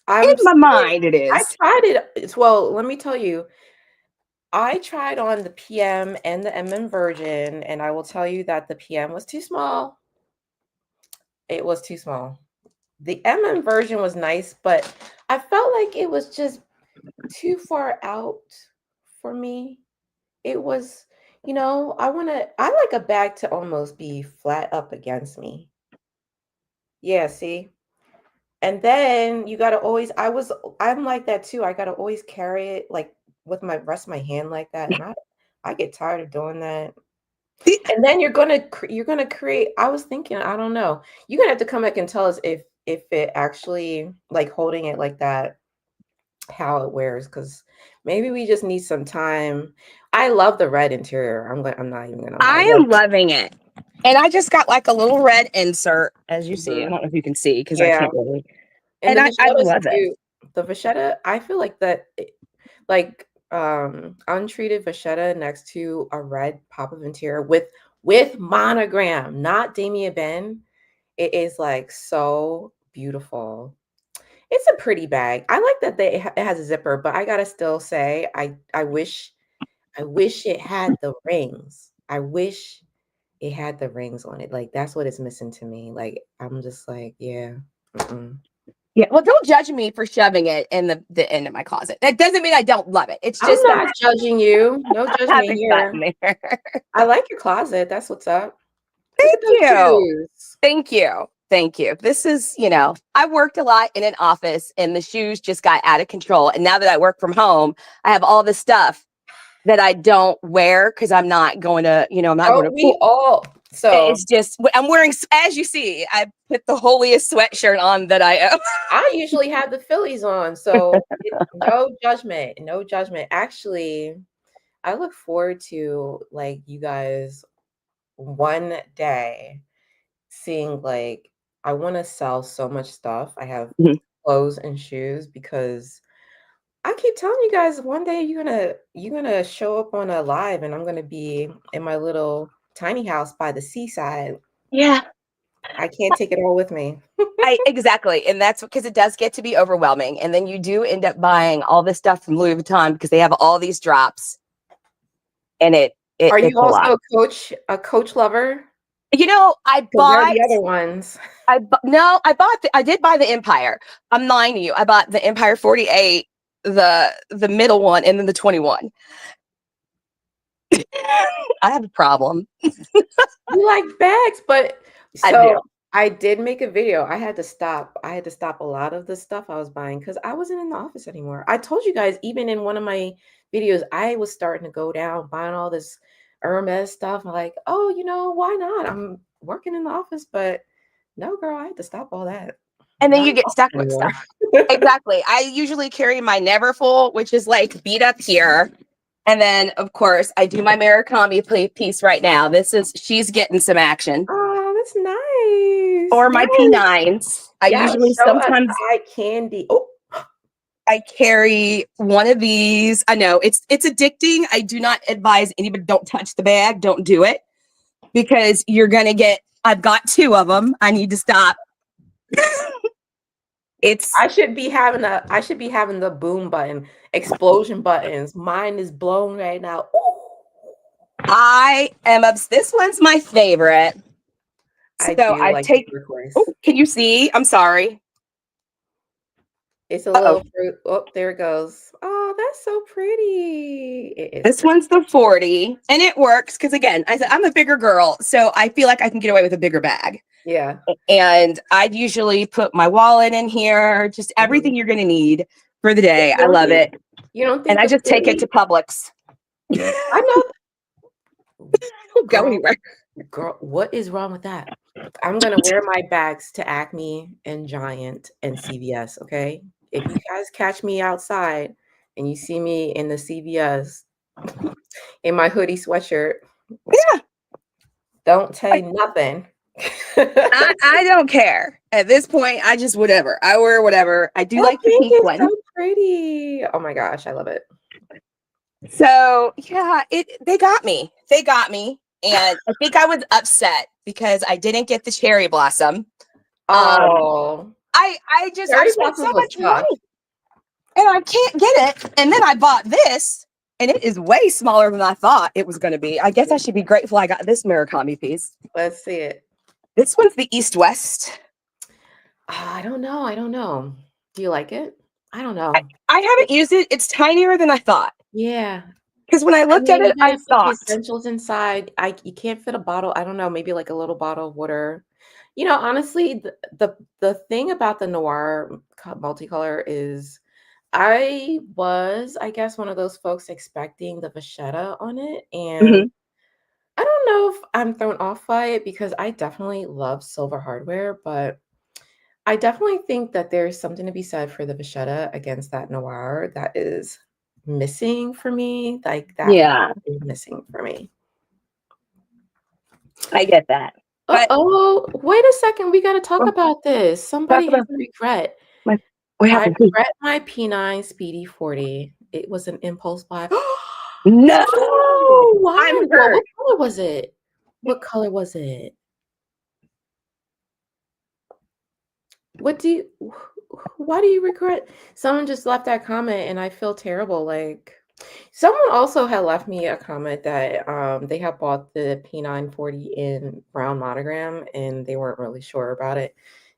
In my mind, it I is. tried it. Well, let me tell you, I tried on the PM and the MM version, and I will tell you that the PM was too small. It was too small. The MM version was nice, but I felt like it was just too far out for me. It was, I like a bag to almost be flat up against me. Yeah, see? And then you gotta always, I'm like that too. I gotta always carry it like with my rest of my hand like that. And I get tired of doing that. And then you're gonna create, I was thinking, I don't know. You're gonna have to come back and tell us if it actually, like, holding it like that, how it wears, because maybe we just need some time. I love the red interior. I'm not even gonna lie. I am loving it. And I just got like a little red insert, as you see. I Mhm. don't know if you can see because I Yeah. can't really. And And the I Vachetta's love it. cute. The Vachetta, I feel like that, like, untreated Vachetta next to a red pop of interior with monogram, not Damien Ben. It is like so beautiful. It's a pretty bag. I like that it has a zipper, but I gotta still say, I wish it had the rings. I wish it had the rings on it. Like, that's what it's missing to me. Like, I'm just like, yeah. Mm-mm. Yeah. Well, don't judge me for shoving it in the end of my closet. That doesn't mean I don't love it. It's I'm just that not judging you. No I judgment haven't gotten here. there. I like your closet. That's what's up. Look Thank at those you. shoes. Thank you. Thank you. This is, I worked a lot in an office and the shoes just got out of control. And now that I work from home, I have all this stuff that I don't wear because I'm not going to, I'm not going Oh, to we all. So It's just, I'm wearing, as you see, I put the holiest sweatshirt on that I own. I usually have the Phillies on. So no judgment. No judgment. Actually, I look forward to, like, you guys one day seeing, like, I want to sell so much stuff. I have Mhm. clothes and shoes because I keep telling you guys one day you're gonna show up on a live and I'm gonna be in my little tiny house by the seaside. Yeah. I can't take it all with me. Exactly. And that's because it does get to be overwhelming. And then you do end up buying all this stuff from Louis Vuitton because they have all these drops and Are it's you a lot. also a coach lover? I Because they're bought, the other ones. no, I did buy the Empire. I'm lying to you. I bought the Empire 48, the middle one, and then the 21. I have a problem. You like bags, but I do. so I did make a video. I had to stop. I had to stop a lot of the stuff I was buying because I wasn't in the office anymore. I told you guys, even in one of my videos, I was starting to go down buying all this Hermes stuff. I'm like, oh, why not? I'm working in the office, but no, girl, I had to stop all that. And then Not you in the get office stuck with anymore. stuff. Exactly. I usually carry my Neverfull, which is like beat up here. And then, of course, I do my Murakami piece right now. She's getting some action. Oh, that's nice. Or my Yes. P9s. I Yes. usually Show us sometimes eye candy. Oh, I carry one of these. I know it's addicting. I do not advise anybody, don't touch the bag. Don't do it because you're going to I've got two of them. I need to stop. I should be having the boom button, explosion buttons. Mine is blown right now. Ooh, I am this one's my favorite. I So do I like the take, turquoise. can you see? I'm sorry. It's a Uh-oh. little fruit. Oh, there it goes. Oh, that's so pretty. It is This pretty. one's the 40 and it works because again, I said I'm a bigger girl, so I feel like I can get away with a bigger bag. Yeah. And I'd usually put my wallet in here, just everything you're going to need for the day. I love it. You don't And think I the just take it to 40? Publix. I know. Don't go Girl, anywhere. girl, what is wrong with that? I'm gonna wear my bags to Acme and Giant and CVS, okay? If you guys catch me outside and you see me in the CVS in my hoodie sweatshirt, Yeah. don't say nothing. I don't care. At this point, I just whatever. I wear whatever. I do That like the pink pink is one. so pretty. Oh my gosh, I love it. So yeah, they got me. They got me. And I think I was upset because I didn't get the cherry blossom. Oh, I cherry spent so blossoms was much tough. money and I can't get it. And then I bought this and it is way smaller than I thought it was going to be. I guess I should be grateful I got this Murakami piece. Let's see it. This one's the East West. I don't know. I don't know. Do you like it? I don't know. I haven't used it. It's tinier than I thought. Yeah. Because when I looked at You it, I gotta put the thought, essentials inside. You can't fit a bottle. I don't know, maybe like a little bottle of water. You know, honestly, the thing about the noir multicolor is I guess, one of those folks expecting the vachetta on it, and mhm, I don't know if I'm thrown off by it because I definitely love silver hardware, but I definitely think that there's something to be said for the vachetta against that noir that is missing for me. Like that yeah, is missing for me. I get that. But Oh, wait a second. We got to talk well, about this. talk Somebody has about a regret. my what I happened? regret my P9 Speedy 40. It was an impulse buy. No, Oh, why? I'm What hurt. color was it? What color was it? What do you, why do you regret? Someone just left that comment and I feel terrible. Like, someone also had left me a comment that they had bought the P940 in brown monogram and they weren't really sure about it.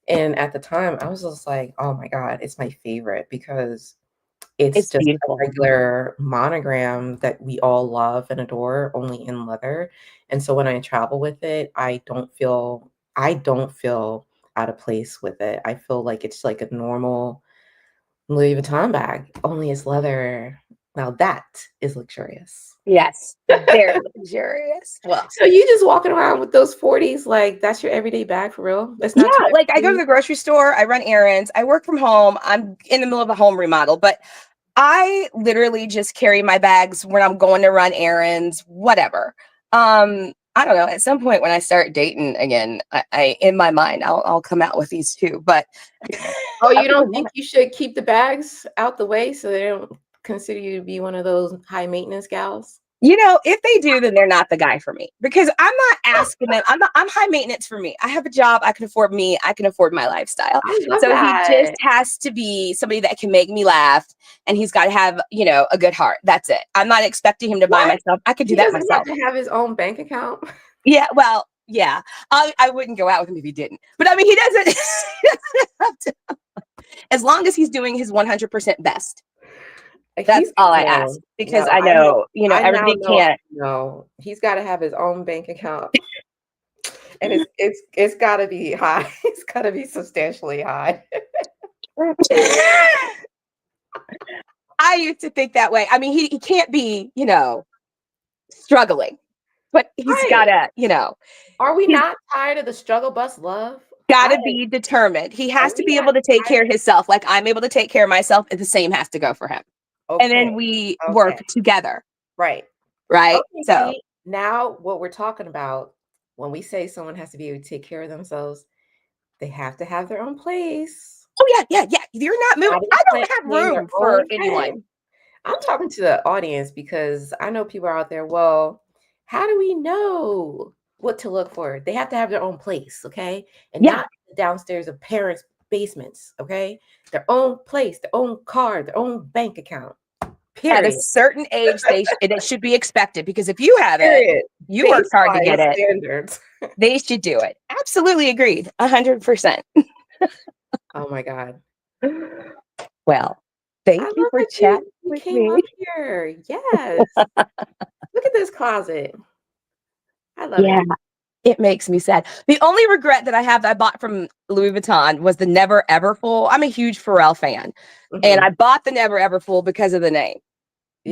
And at the time, I was just like, oh my God, it's my favorite because it's It's just a beautiful. regular monogram that we all love and adore, only in leather. And so when I travel with it, I don't feel out of place with it. I feel like it's like a normal Louis Vuitton bag, only it's leather. Now that is luxurious. Yes, very luxurious. Well, So you just walking around with those 40s, like that's your everyday bag for real? It's yeah, not too like I go to heavy? the grocery store, I run errands, I work from home. I'm in the middle of a home remodel, but I literally just carry my bags when I'm going to run errands, whatever. I don't know. At some point when I start dating again, I in my mind I'll come out with these two. But Oh, you other don't than think that, you should keep the bags out the way so they don't consider you to be one of those high maintenance gals? if they do, then they're not the guy for me because I'm not asking them. I'm high maintenance for me. I have a job. I can afford me. I can afford my lifestyle. I love So he just that. has to be somebody that can make me laugh, and he's got to have a good heart. That's it. I'm not expecting him to buy What? myself. I could do He that doesn't have myself. to have his own bank account? Yeah. Well. Yeah. I wouldn't go out with him if he didn't. But I mean, he doesn't. He doesn't have to, as long as he's doing his 100% best. That's He's all I ask no, because no. I know I now everybody know. can't. No, he's got to have his own bank account, and it's got to be high. It's got to be substantially high. I used to think that way. I mean, he can't be, struggling, but he's Right? gotta, Are we he's not tired of the struggle bus love? gotta be determined. He Are has to we be not able to take care tired? of himself. Like I'm able to take care of myself, and the same has to go for him. And Okay, then we work okay, together, right. right? Okay, So, see, now what we're talking about when we say someone has to be able to take care of themselves, they have to have their own place. oh yeah, yeah, yeah. You're not moving. Body I plan don't have paying their room for own rent. anyone. I'm talking to the audience because I know people are out there. Well, how do we know what to look for? They have to have their own place, okay? And Yeah. not the downstairs of parents' basements, okay? Their own place, their own car, their own bank account. At a Period. certain age, it should be expected because if you have it, Period. you worked hard to Baseline get it. standards. They should do it. Absolutely agreed. 100%. Oh my God. Well, I thank you love for that chatting you with came me. up here. Yes. Look at this closet. I love Yeah, it. it makes me sad. The only regret that I have that I bought from Louis Vuitton was the Never Ever Full. I'm a huge Pharrell fan, and Mhm. I bought the Never Ever Full because of the name.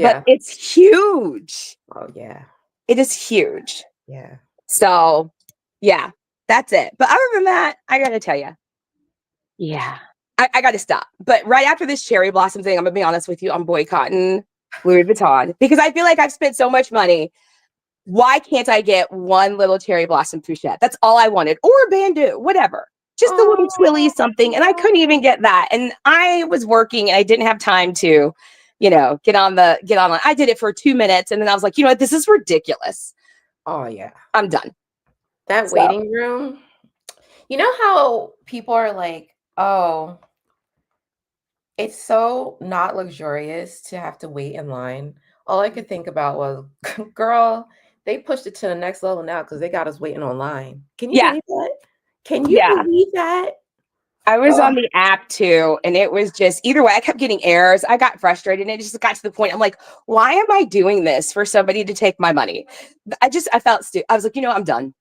but Yeah. it's huge. Oh, yeah. It is huge. Yeah. So, yeah, that's it. But other than that, I got to tell you, yeah, I got to stop. But right after this cherry blossom thing, I'm going to be honest with you, I'm boycotting Louis Vuitton because I feel like I've spent so much money. Why can't I get one little cherry blossom Touchette? That's all I wanted. Or a bandeau, whatever. Just a little twilly something. And I couldn't even get that. And I was working and I didn't have time to, get online. I did it for 2 minutes and then I was like, you know what? This is ridiculous. Oh, yeah. I'm done. That So, waiting room. You know how people are like, oh, it's so not luxurious to have to wait in line. All I could think about was, girl, they pushed it to the next level now because they got us waiting online. Can you yeah, believe that? Can you yeah. believe that? I was Oh, on the app too, and it was just either way. I kept getting errors. I got frustrated, and it just got to the point. I'm like, why am I doing this for somebody to take my money? I felt stupid. I was like, I'm done.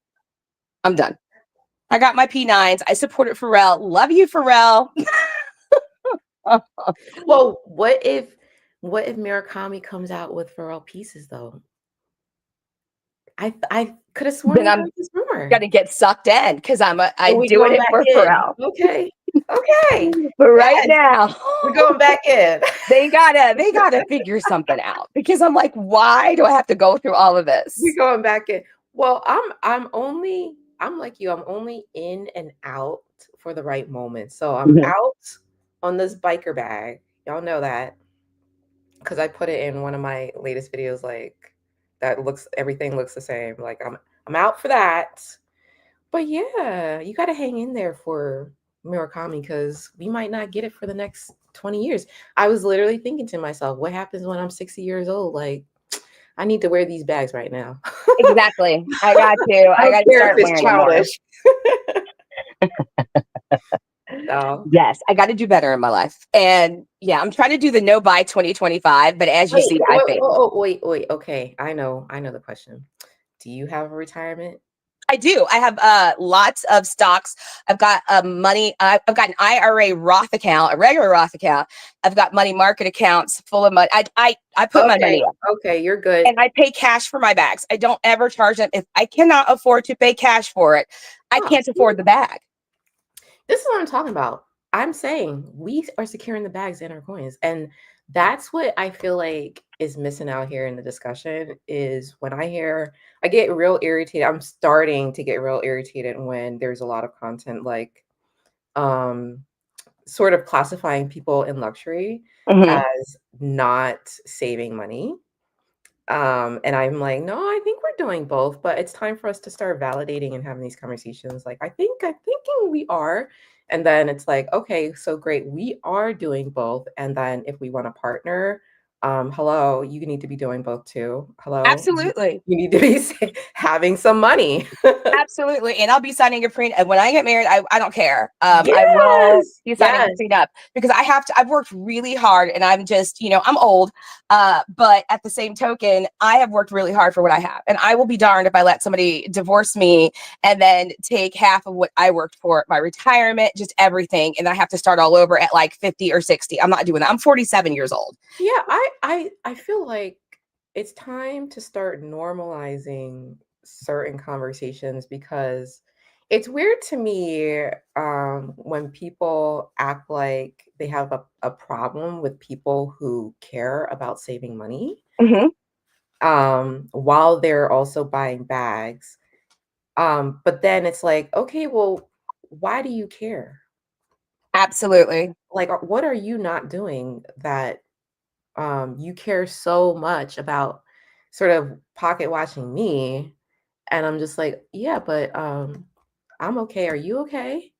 I'm done. I got my P9s. I supported Pharrell. Love you, Pharrell. well, what if Murakami comes out with Pharrell pieces though? I could have sworn Then we I'm heard this rumor. gonna get sucked in because I'm Oh, we doing going it back for in. Pharrell. Okay. Okay. But right Yes, now, we're going back in. they gotta figure something out because I'm like, why do I have to go through all of We're this? going back in. Well, I'm like you. I'm only in and out for the right moment. So I'm Mhm. out on this biker bag. Y'all know that because I put it in one of my latest videos. Like everything looks the same. Like I'm out for that. But yeah, you got to hang in there for Murakami because we might not get it for the next 20 years. I was literally thinking to myself, what happens when I'm 60 years old? Like, I need to wear these bags right now. Exactly. I got to. I I don't got to care if start it's wearing them more. childish. So, Yes, I got to do better in my life. And yeah, I'm trying to do the no buy 2025, but as you wait, see, I wait, failed. oh, wait, wait. Okay, I know the question. Do you have a retirement? I do. I have lots of stocks. I've got money. I've got an IRA Roth account, a regular Roth account. I've got money market accounts full of money. I put my money Okay, in, okay, you're good. and I pay cash for my bags. I don't ever charge them. If I cannot afford to pay cash for it, I Oh, can't afford the bag. this is what I'm talking about. I'm saying we are securing the bags and our coins. And that's what I feel like is missing out here in the discussion is when I get real irritated. I'm starting to get real irritated when there's a lot of content like um sort of classifying people in luxury Mhm. as not saving money. And I'm like, no, I think we're doing both, but it's time for us to start validating and having these conversations. Like, I'm thinking we are. And then it's like, okay, so great, we are doing both. And then if we want to partner, hello, you need to be doing both too. Hello, Absolutely. you need to be having some money. Absolutely. And I'll be signing a prenup. When I get married, I don't care. I will Yes, be signing a yes. prenup because I've worked really hard and I'm just, I'm old. But at the same token, I have worked really hard for what I have. And I will be darned if I let somebody divorce me and then take half of what I worked for, my retirement, just everything. And I have to start all over at like 50 or 60. I'm not doing that. I'm 47 years old. Yeah, I feel like it's time to start normalizing certain conversations because it's weird to me when people act like they have a problem with people who care about saving money Hmm. while they're also buying bags. But then it's like, okay, well, why do you care? Absolutely. Like, what are you not doing that you care so much about sort of pocket watching me? And I'm just like, yeah, but I'm okay. Are you okay?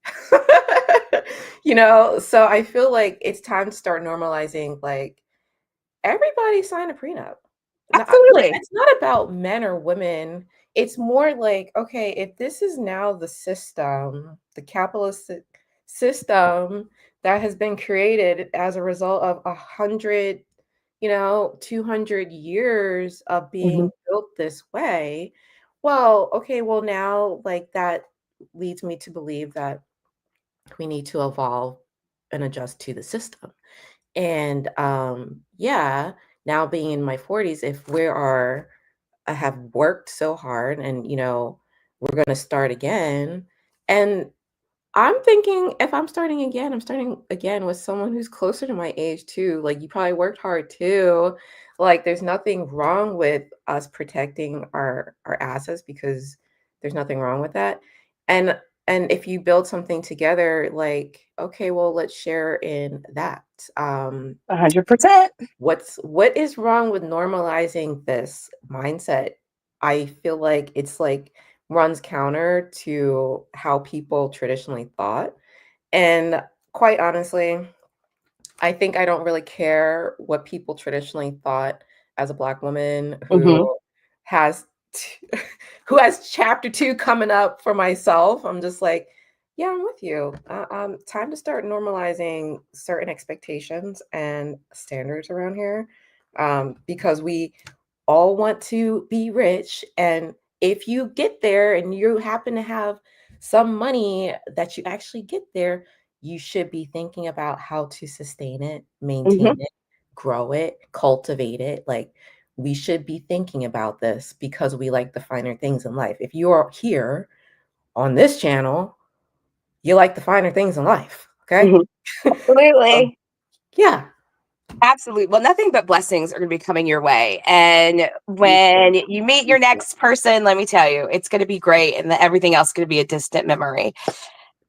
So I feel like it's time to start normalizing like everybody sign a prenup. Like Absolutely. it's not about men or women. It's more like, okay, if this is now the system, the capitalist system that has been created as a result of 100, 200 years of Hmm. being built this way. Well, okay, well now like that leads me to believe that we need to evolve and adjust to the system. And yeah, now being in my 40s, if I have worked so hard and, we're going to start again. And I'm thinking if I'm starting again with someone who's closer to my age too. Like, you probably worked hard too. Like, there's nothing wrong with us protecting our assets, because there's nothing wrong with that. And if you build something together, like, okay, well, let's share in that. 100%. What is wrong with normalizing this mindset? I feel like it's like runs counter to how people traditionally thought. And quite honestly, I think I don't really care what people traditionally thought as a Black woman Mhm. has who has chapter 2 coming up for myself. I'm just like, yeah, I'm with you. Time to start normalizing certain expectations and standards around here, because we all want to be rich. And if you get there and you happen to have some money that you actually get there, you should be thinking about how to sustain it, maintain Mhm. it, grow it, cultivate it. Like, we should be thinking about this because we like the finer things in life. If you are here on this channel, you like the finer things in life. Okay. Mhm. So, Absolutely. yeah. Absolutely. Well, nothing but blessings are going to be coming your way. And You when too. you meet You your too. next person, let me tell you, it's going to be great. And everything else is going to be a distant memory.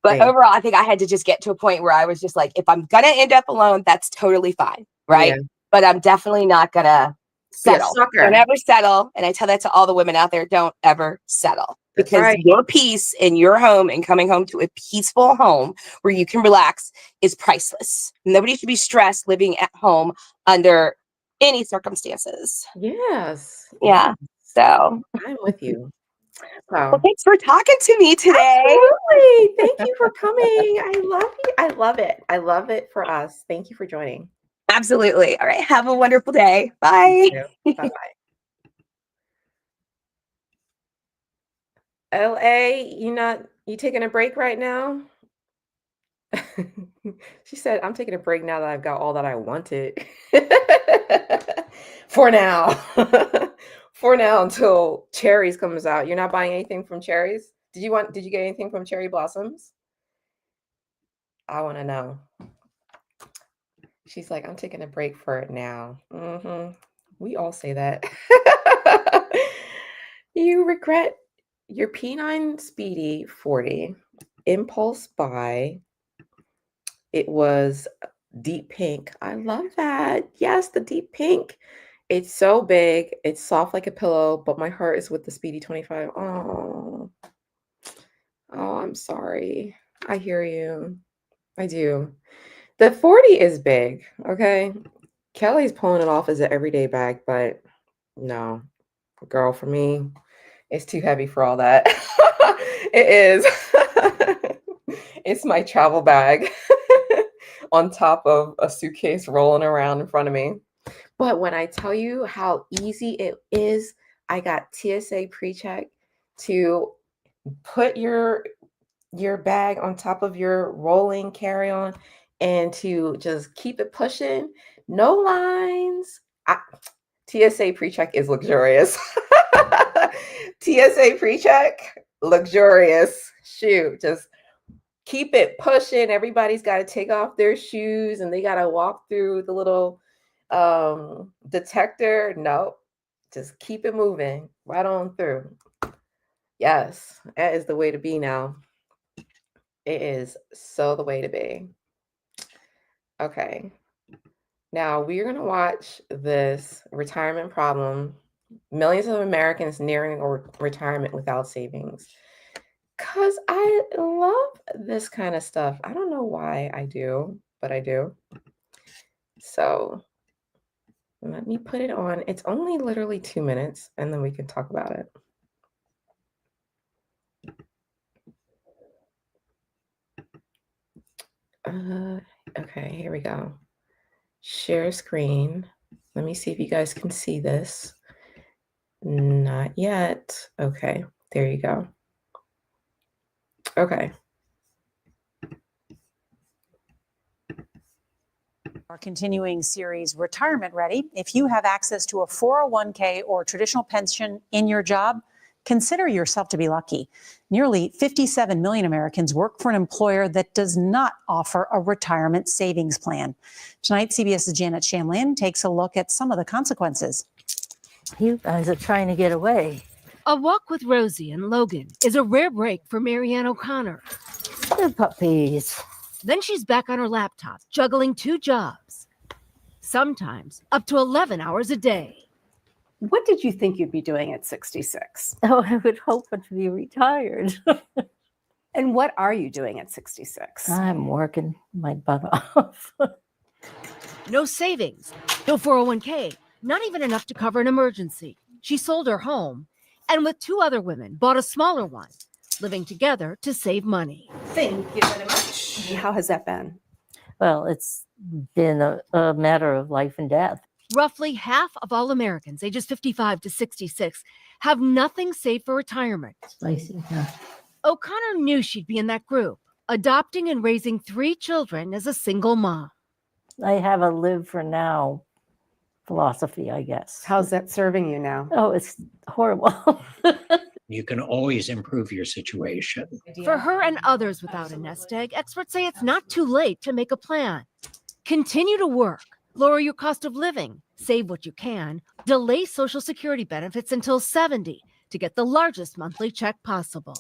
But Thank overall, I think I had to just get to a point where I was just like, if I'm going to end up alone, that's totally fine. Yeah. Right. But I'm definitely not going to Be a settle. Don't sucker. ever settle. And I tell that to all the women out there, don't ever settle. That's Because right. your peace in your home and coming home to a peaceful home where you can relax is priceless. Nobody should be stressed living at home under any circumstances. Yes. Yeah. Yes. So, I'm with you. well, So, thanks for talking to me today. absolutely. Thank you for coming. I love you. I love it. I love it for us. Thank you for joining. Absolutely. All right. Have a wonderful day. You Bye. too. Bye-bye. LA, you taking a break right now? She said, I'm taking a break now that I've got all that I wanted. For now. For now, until Cherries comes out. You're not buying anything from Cherries? Did you get anything from Cherry Blossoms? I want to know. She's like, I'm taking a break for it now. We all say that. You regret your P9 Speedy 40 impulse buy. It was deep pink. I love that. Yes, the deep pink. It's so big. It's soft like a pillow, but my heart is with the Speedy 25. Oh, I'm sorry. I hear you. I do. The 40 is big, okay? Kelly's pulling it off as an everyday bag, but no, girl, for me, it's too heavy for all that. It is. It's my travel bag on top of a suitcase rolling around in front of me. But when I tell you how easy it is, I got TSA pre-check to put your bag on top of your rolling carry-on and to just keep it pushing. No lines. TSA pre-check is luxurious. TSA pre-check, luxurious. Shoot, just keep it pushing. Everybody's got to take off their shoes and they got to walk through the little detector. Nope. Just keep it moving right on through. Yes, that is the way to be now. It is so the way to be. Okay. Now we're going to watch this retirement problem. Millions of Americans nearing retirement without savings. Because I love this kind of stuff. I don't know why I do, but I do. So let me put it on. It's only literally 2 minutes, and then we can talk about it. Okay, here we go. Share screen. Let me see if you guys can see this. Not yet. Okay, there you go. Okay. Our continuing series, Retirement Ready. If you have access to a 401k or traditional pension in your job, consider yourself to be lucky. Nearly 57 million Americans work for an employer that does not offer a retirement savings plan. Tonight, CBS's Janet Shamlian takes a look at some of the consequences. You guys are trying to get away. A walk with Rosie and Logan is a rare break for Marianne O'Connor. The puppies. Then she's back on her laptop, juggling 2 jobs, sometimes up to 11 hours a day. What did you think you'd be doing at 66? Oh, I would hope to be retired. And what are you doing at 66? I'm working my butt off. No savings, no 401k, not even enough to cover an emergency. She sold her home and with 2 other women bought a smaller one, living together to save money. Thank you very much. How has that been? Well, it's been a matter of life and death. Roughly half of all Americans ages 55 to 66 have nothing saved for retirement. Spicy, huh? O'Connor knew she'd be in that group, adopting and raising 3 children as a single mom. I have a live for now philosophy, I guess. How's that serving you now? Oh, it's horrible. You can always improve your situation. For her and others without a nest egg, experts say it's not too late to make a plan. Continue to work, lower your cost of living, save what you can, delay Social Security benefits until 70 to get the largest monthly check possible,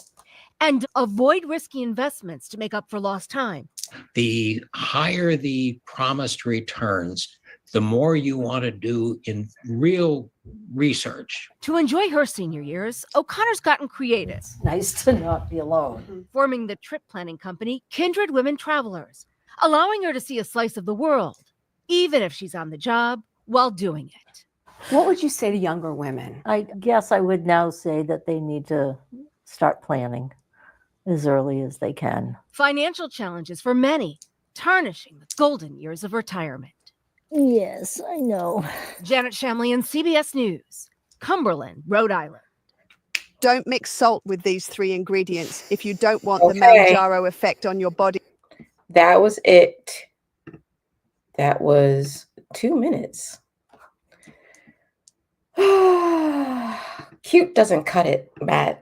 and avoid risky investments to make up for lost time. The higher the promised returns, the more you want to do in real research. To enjoy her senior years, O'Connor's gotten creative, Nice to not be alone. forming the trip planning company Kindred Women Travelers, allowing her to see a slice of the world, even if she's on the job while doing it. What would you say to younger women? I guess I would now say that they need to start planning as early as they can. Financial challenges for many, tarnishing the golden years of retirement. Yes, I know. Janet Shamlian, CBS News, Cumberland, Rhode Island. Don't mix salt with these 3 ingredients if you don't want the Okay. Manjaro effect on your body. That was it. That was 2 minutes. Cute doesn't cut it, Matt.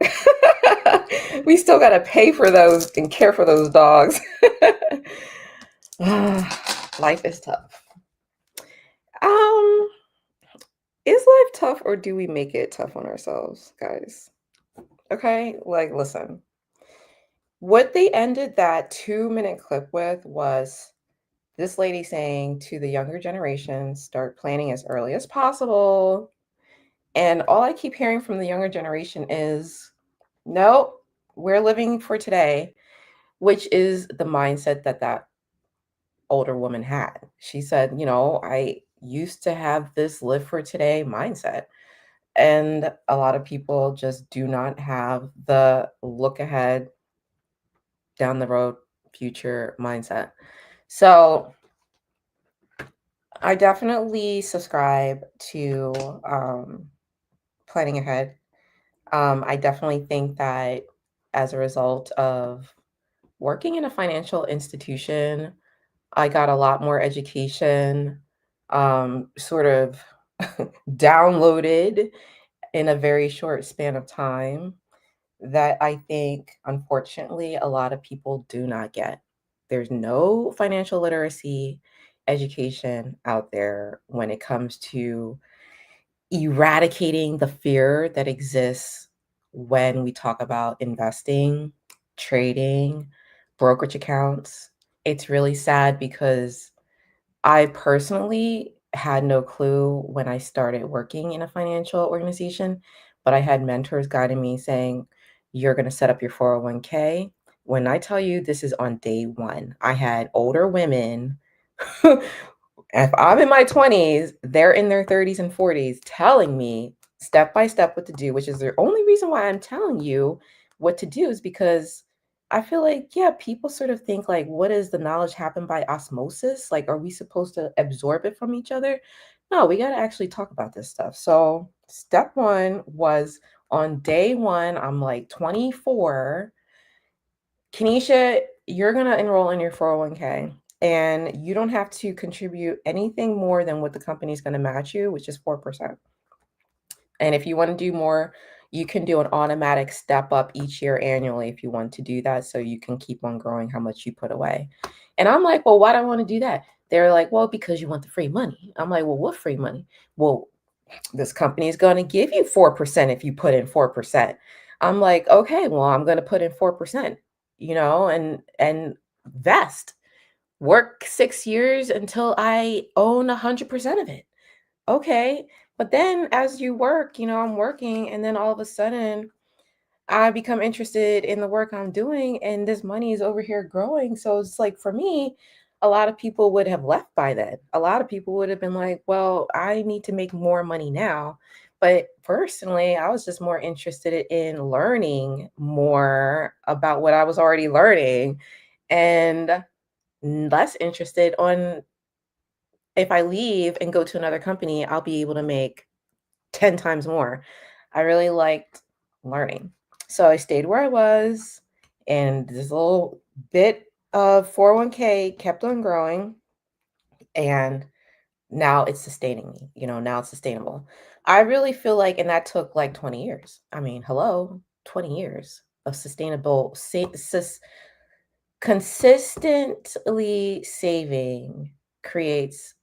We still got to pay for those and care for those dogs. Life is tough. Is life tough or do we make it tough on ourselves, guys? Okay, like listen. What they ended that 2-minute clip with was this lady saying to the younger generation, start planning as early as possible. And all I keep hearing from the younger generation is, no, we're living for today, which is the mindset that that older woman had. She said, I used to have this live for today mindset. And a lot of people just do not have the look ahead, down the road, future mindset. So I definitely subscribe to planning ahead. I definitely think that as a result of working in a financial institution, I got a lot more education, sort of downloaded in a very short span of time that I think, unfortunately, a lot of people do not get. There's no financial literacy education out there when it comes to eradicating the fear that exists when we talk about investing, trading, brokerage accounts. It's really sad because I personally had no clue when I started working in a financial organization, but I had mentors guiding me saying, you're going to set up your 401k. When I tell you this is on day 1, I had older women. If I'm in my 20s, they're in their 30s and 40s telling me step by step what to do, which is the only reason why I'm telling you what to do is because I feel like, yeah, people sort of think like, what is the knowledge happen by osmosis? Like, are we supposed to absorb it from each other? No, we got to actually talk about this stuff. So step 1 was on day 1, I'm like 24. Kenysha, you're going to enroll in your 401k. and you don't have to contribute anything more than what the company is going to match you, which is 4%. And if you want to do more, you can do an automatic step up each year annually if you want to do that, so you can keep on growing how much you put away. And I'm like, well, why do I want to do that? They're like, well, because you want the free money. I'm like, well, what free money? Well, this company is going to give you 4% if you put in 4%. I'm like, okay, well, I'm going to put in 4%, and vest, work 6 years until I own 100% of it. Okay. But then as you work, I'm working, and then all of a sudden I become interested in the work I'm doing, and this money is over here growing. So it's like, for me, a lot of people would have left by then. A lot of people would have been like, well, I need to make more money now. But personally, I was just more interested in learning more about what I was already learning, and less interested on, if I leave and go to another company, I'll be able to make 10 times more. I really liked learning. So I stayed where I was, and this little bit of 401k kept on growing, and now it's sustaining me. Now it's sustainable. I really feel like, and that took like 20 years. I mean, hello, 20 years of sustainable, consistently saving creates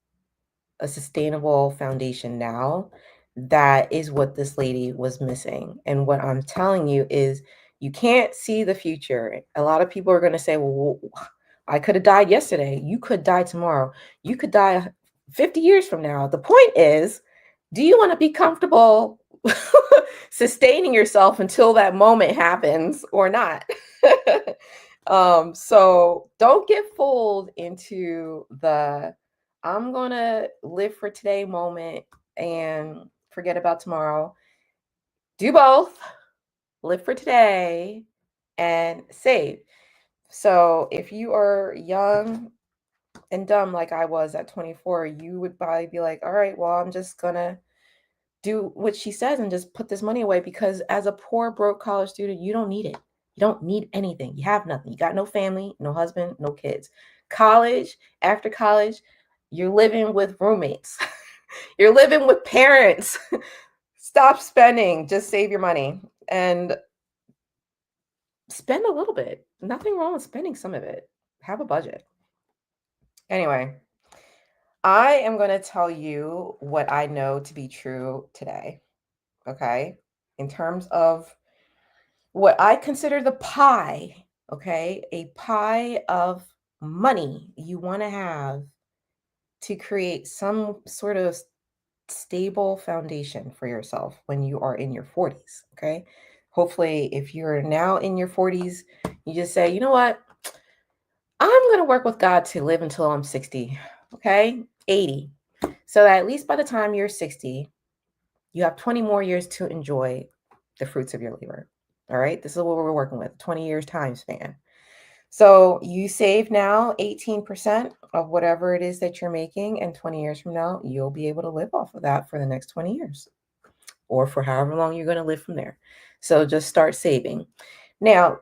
a sustainable foundation now. That is what this lady was missing. And what I'm telling you is, you can't see the future. A lot of people are going to say, well, I could have died yesterday. You could die tomorrow. You could die 50 years from now. The point is, do you want to be comfortable sustaining yourself until that moment happens or not? So don't get fooled into the I'm going to live for today moment and forget about tomorrow. Do both. Live for today and save. So if you are young and dumb like I was at 24, you would probably be like, all right, well, I'm just going to do what she says and just put this money away, because as a poor, broke college student, you don't need it. You don't need anything. You have nothing. You got no family, no husband, no kids. College, after college, you're living with roommates. You're living with parents. Stop spending. Just save your money and spend a little bit. Nothing wrong with spending some of it. Have a budget. Anyway, I am going to tell you what I know to be true today. Okay? In terms of what I consider the pie, okay? A pie of money you want to have to create some sort of stable foundation for yourself when you are in your 40s, okay? Hopefully, if you're now in your 40s, you just say, you know what? I'm going to work with God to live until I'm 60, okay? 80. So that at least by the time you're 60, you have 20 more years to enjoy the fruits of your labor. All right. This is what we're working with, 20 years time span. So you save now 18% of whatever it is that you're making. And 20 years from now, you'll be able to live off of that for the next 20 years or for however long you're going to live from there. So just start saving. Now,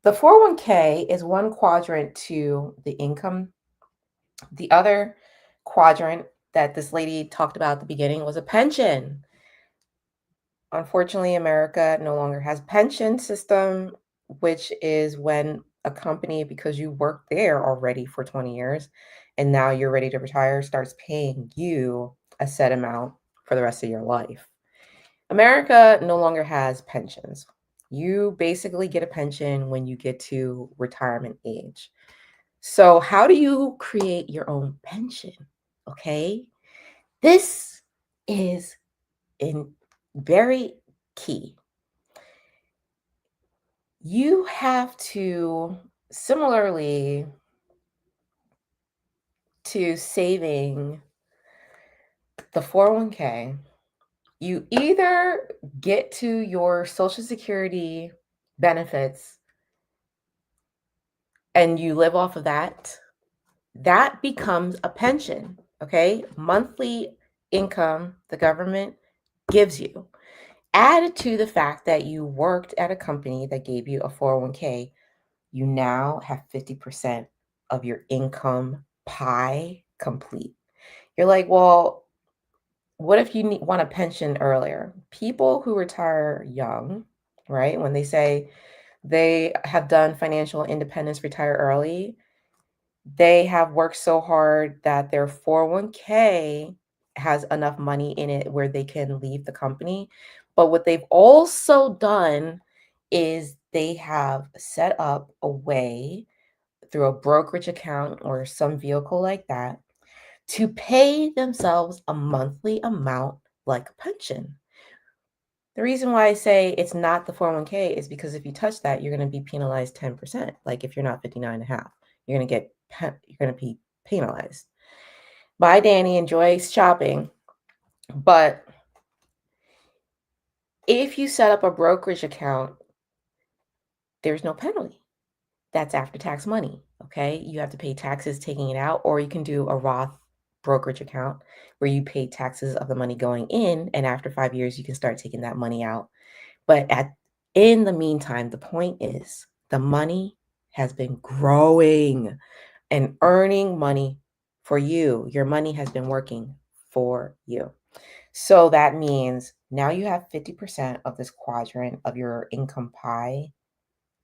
the 401k is one quadrant to the income. The other quadrant that this lady talked about at the beginning was a pension. Unfortunately, America no longer has pension system, which is when a company, because you worked there already for 20 years and now you're ready to retire, starts paying you a set amount for the rest of your life. America no longer has pensions. You basically get a pension when you get to retirement age. So how do you create your own pension? Okay. This is very key. You have to, similarly to saving the 401k, you either get to your Social Security benefits and you live off of that. That becomes a pension, okay? Monthly income the government gives you. Added to the fact that you worked at a company that gave you a 401k, you now have 50% of your income pie complete. You're like, well, what if you want a pension earlier? People who retire young, right? When they say they have done financial independence, retire early, they have worked so hard that their 401k has enough money in it where they can leave the company. But what they've also done is they have set up a way through a brokerage account or some vehicle like that to pay themselves a monthly amount like a pension. The reason why I say it's not the 401k is because if you touch that, you're going to be penalized 10%. Like if you're not 59 and a half, you're going to be penalized. Bye, Danny. Enjoy shopping. But if you set up a brokerage account, there's no penalty. That's after tax money. Okay. You have to pay taxes taking it out, or you can do a Roth brokerage account where you pay taxes of the money going in. And after 5 years, you can start taking that money out. But in the meantime, the point is the money has been growing and earning money for you. Your money has been working for you. So that means now you have 50% of this quadrant of your income pie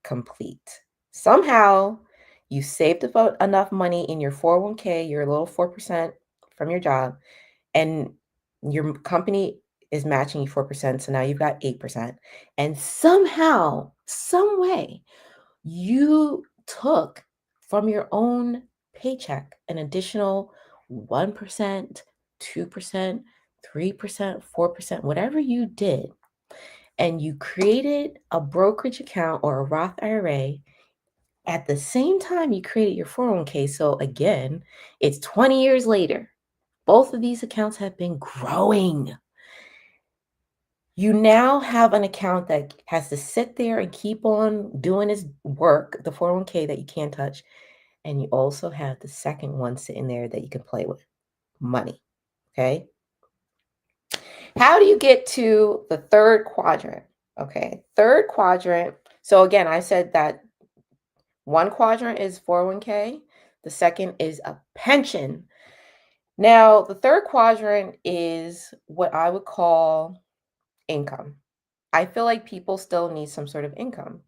complete. Somehow you saved enough money in your 401k, your little 4% from your job, and your company is matching you 4%. So now you've got 8%. And somehow, some way, you took from your own paycheck an additional 1%, 2%, 3%, 4%, whatever you did. And you created a brokerage account or a Roth IRA at the same time you created your 401k. So again, it's 20 years later. Both of these accounts have been growing. You now have an account that has to sit there and keep on doing its work, the 401k that you can't touch. And you also have the second one sitting there that you can play with, money. Okay. How do you get to the third quadrant? Okay. Third quadrant. So again, I said that one quadrant is 401k. The second is a pension. Now, the third quadrant is what I would call income. I feel like people still need some sort of income.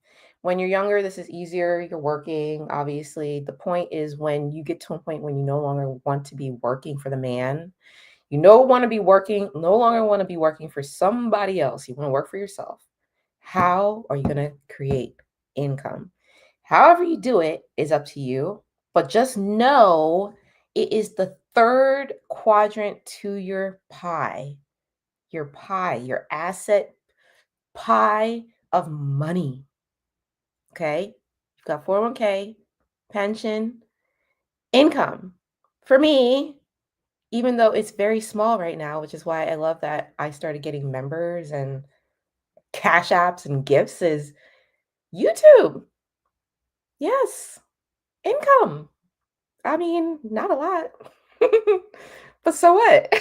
When you're younger, this is easier. You're working, obviously. The point is when you get to a point when you no longer want to be working for the man, you no longer want to be working for somebody else. You want to work for yourself. How are you going to create income? However you do it is up to you, but just know it is the third quadrant to your pie, your asset pie of money. Okay. You've got 401k, pension, income. For me, even though it's very small right now, which is why I love that I started getting members and cash apps and gifts, is YouTube. Yes. Income. I mean, not a lot. But so what?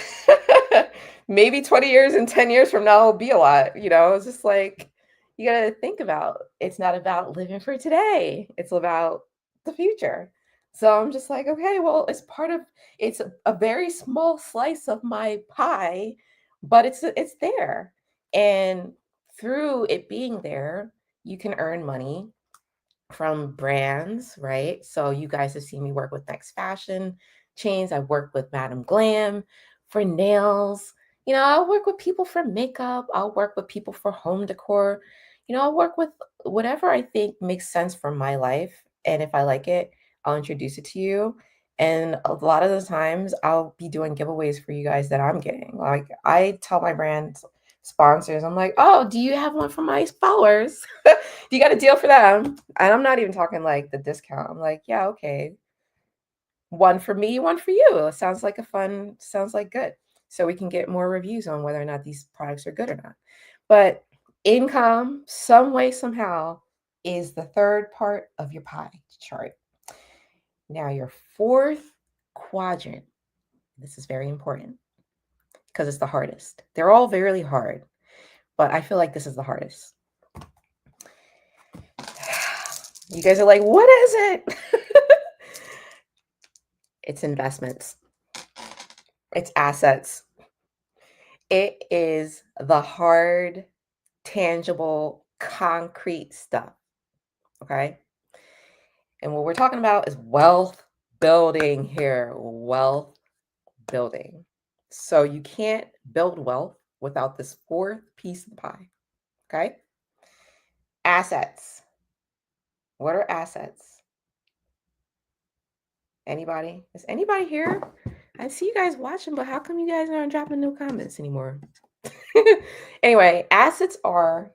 Maybe 20 years and 10 years from now will be a lot. It's just like you got to think about it's not about living for today. It's about the future. So I'm just like, okay, well, it's a very small slice of my pie, but it's there. And through it being there, you can earn money from brands, right? So you guys have seen me work with Next Fashion Chains. I work with Madam Glam for nails. I'll work with people for makeup. I'll work with people for home decor. I'll work with whatever I think makes sense for my life. And if I like it, I'll introduce it to you. And a lot of the times I'll be doing giveaways for you guys that I'm getting. Like I tell my brand sponsors, I'm like, oh, do you have one for my followers? Do you got a deal for them? And I'm not even talking like the discount. I'm like, yeah, okay. One for me, one for you. It sounds like good. So we can get more reviews on whether or not these products are good or not. But income, some way, somehow, is the third part of your pie chart. Now, your fourth quadrant, this is very important because it's the hardest. They're all very hard, but I feel like this is the hardest. You guys are like, what is it? It's investments. It's assets. It is the hard, tangible, concrete stuff. Okay. And what we're talking about is wealth building here. Wealth building. So you can't build wealth without this fourth piece of the pie. Okay. Assets. What are assets? Anybody? Is anybody here? I see you guys watching, but how come you guys aren't dropping no comments anymore? Anyway, assets are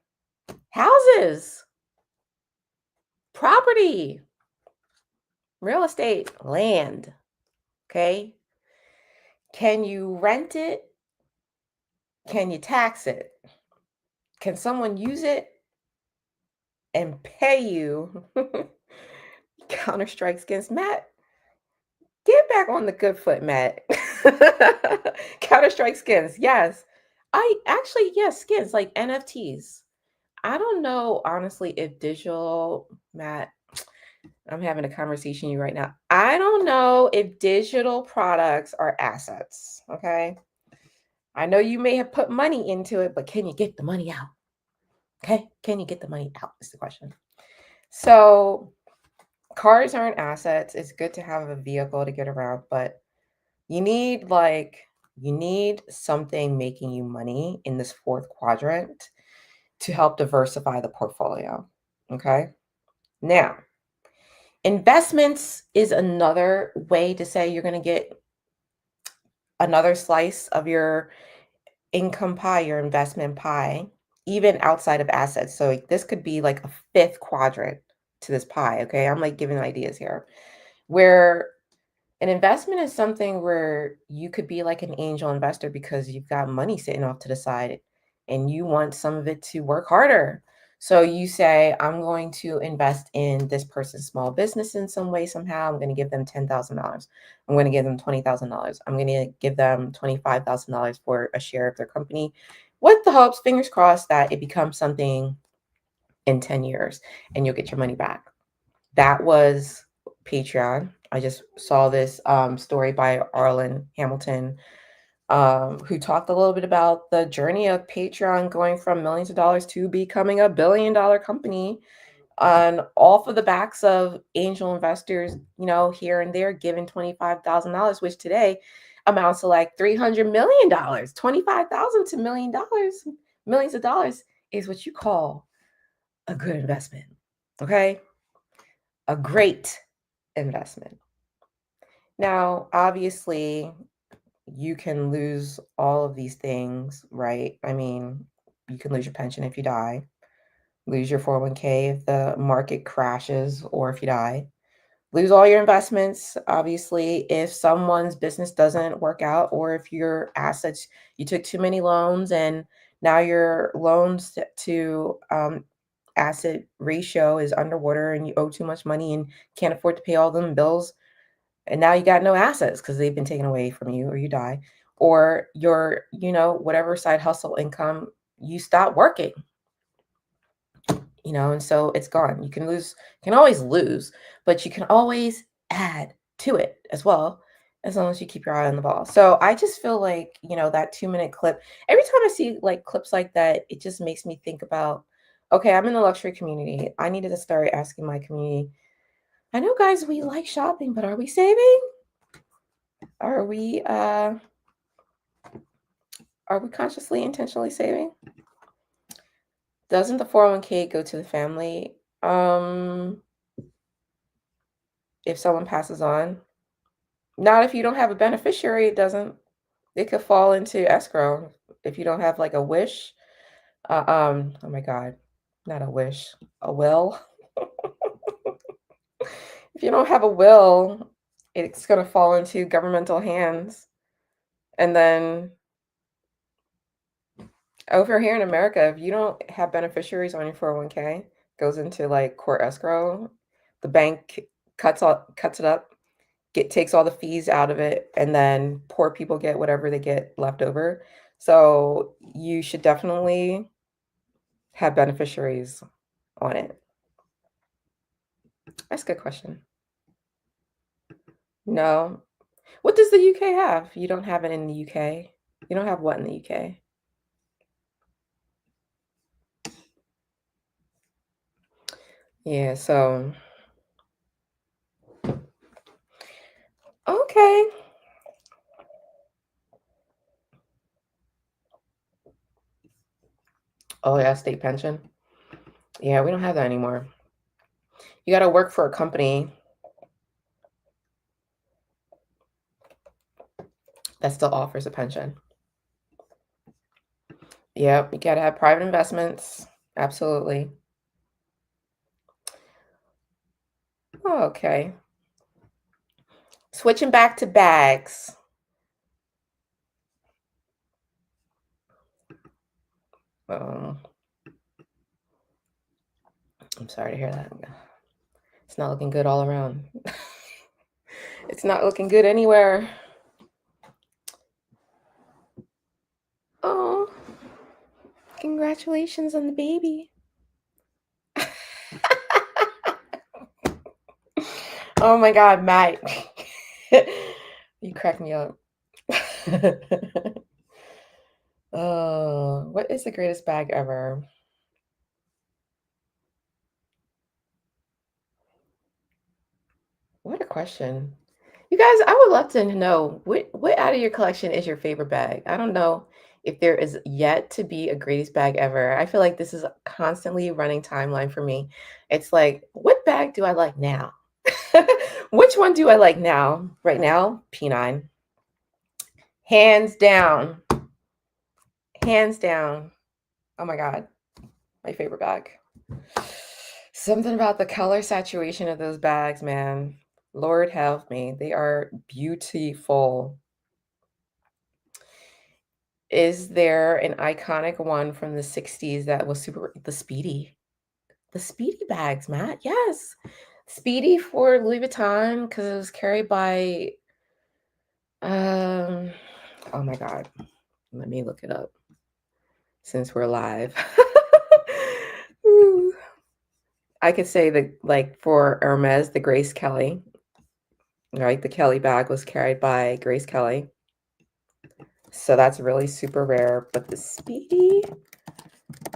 houses, property, real estate, land. Okay. Can you rent it? Can you tax it? Can someone use it and pay you? Counter-Strike skins. Matt, get back on the good foot, Matt. Counter-Strike skins. Yes. Yes, skins like NFTs. I don't know, honestly, if digital, Matt, I'm having a conversation with you right now. I don't know if digital products are assets. Okay. I know you may have put money into it, but can you get the money out? Okay. Can you get the money out? Is the question. So, cars aren't assets. It's good to have a vehicle to get around, but you need something making you money in this fourth quadrant to help diversify the portfolio. Okay. Now, investments is another way to say you're going to get another slice of your income pie, your investment pie, even outside of assets. So this could be like a fifth quadrant to this pie. Okay. I'm like giving ideas here where an investment is something where you could be like an angel investor because you've got money sitting off to the side and you want some of it to work harder. So you say, I'm going to invest in this person's small business in some way, somehow. I'm going to give them $10,000. I'm going to give them $20,000. I'm going to give them $25,000 for a share of their company with the hopes, fingers crossed, that it becomes something in 10 years and you'll get your money back. That was Patreon. I just saw this story by Arlen Hamilton, who talked a little bit about the journey of Patreon going from millions of dollars to becoming a billion-dollar company on off of the backs of angel investors, here and there giving $25,000, which today amounts to like $300 million. $25,000 to $1 million, millions of dollars is what you call a good investment. Okay. A great investment. Now, obviously, you can lose all of these things, right? I mean, you can lose your pension if you die, lose your 401k if the market crashes or if you die, lose all your investments, obviously, if someone's business doesn't work out or if your assets, you took too many loans and now your loans to asset ratio is underwater and you owe too much money and can't afford to pay all them bills. And now you got no assets because they've been taken away from you or you die. Or your, whatever side hustle income, you stop working, and so it's gone. You can always lose, but you can always add to it as well, as long as you keep your eye on the ball. So I just feel like, that 2-minute clip, every time I see like clips like that, it just makes me think about, okay, I'm in the luxury community. I needed to start asking my community. I know, guys, we like shopping, but are we saving? Are we consciously, intentionally saving? Doesn't the 401k go to the family if someone passes on? Not if you don't have a beneficiary, it doesn't. It could fall into escrow if you don't have like a wish. Oh my God, not a wish, a will. If you don't have a will, it's going to fall into governmental hands. And then over here in America, if you don't have beneficiaries on your 401k, goes into like court escrow, the bank cuts it up, takes all the fees out of it, and then poor people get whatever they get left over. So you should definitely have beneficiaries on it. That's a good question. No, What does the UK have? You don't have it in the UK. You don't have what in the UK? Yeah, so okay. Oh yeah, state pension. Yeah, we don't have that anymore. You got to work for a company that still offers a pension. Yep, you got to have private investments. Absolutely. Okay. Switching back to bags. I'm sorry to hear that. It's not looking good all around. It's not looking good anywhere. Oh, congratulations on the baby. Oh my God, Matt. You crack me up. Oh, what is the greatest bag ever? What a question. You guys, I would love to know what out of your collection is your favorite bag? I don't know if there is yet to be a greatest bag ever. I feel like this is a constantly running timeline for me. It's like, what bag do I like now? Which one do I like now? Right now, P9. Hands down. Hands down. Oh my God. My favorite bag. Something about the color saturation of those bags, man. Lord help me. They are beautiful. Is there an iconic one from the 60s that was super, the Speedy? The Speedy bags, Matt. Yes. Speedy for Louis Vuitton because it was carried by oh my God. Let me look it up since we're live. Ooh. I could say that, like, for Hermes, the Grace Kelly, right? The Kelly bag was carried by Grace Kelly. So that's really super rare. But the Speedy,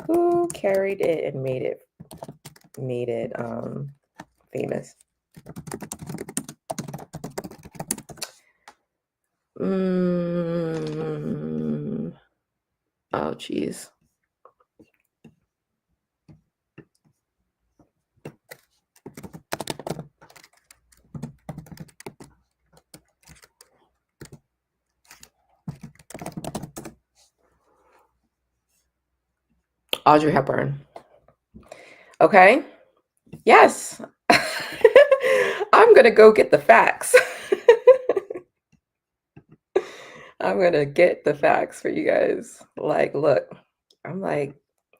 who carried it and made it famous? Oh, geez. Audrey Hepburn. Okay. Yes. I'm going to go get the facts. I'm going to get the facts for you guys. Like, look, I'm like,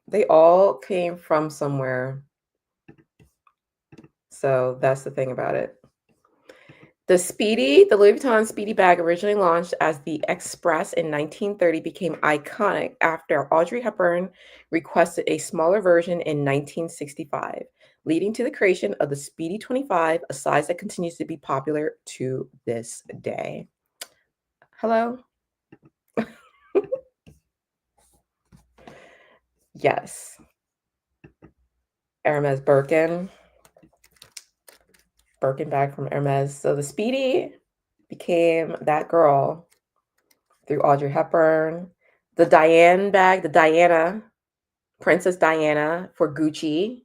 they all came from somewhere. So that's the thing about it. The Louis Vuitton Speedy bag, originally launched as the Express in 1930, became iconic after Audrey Hepburn requested a smaller version in 1965, leading to the creation of the Speedy 25, a size that continues to be popular to this day. Hello? Yes. Hermes Birkin bag from Hermes. So the Speedy became that girl through Audrey Hepburn. The Diane bag, the Diana, Princess Diana for Gucci.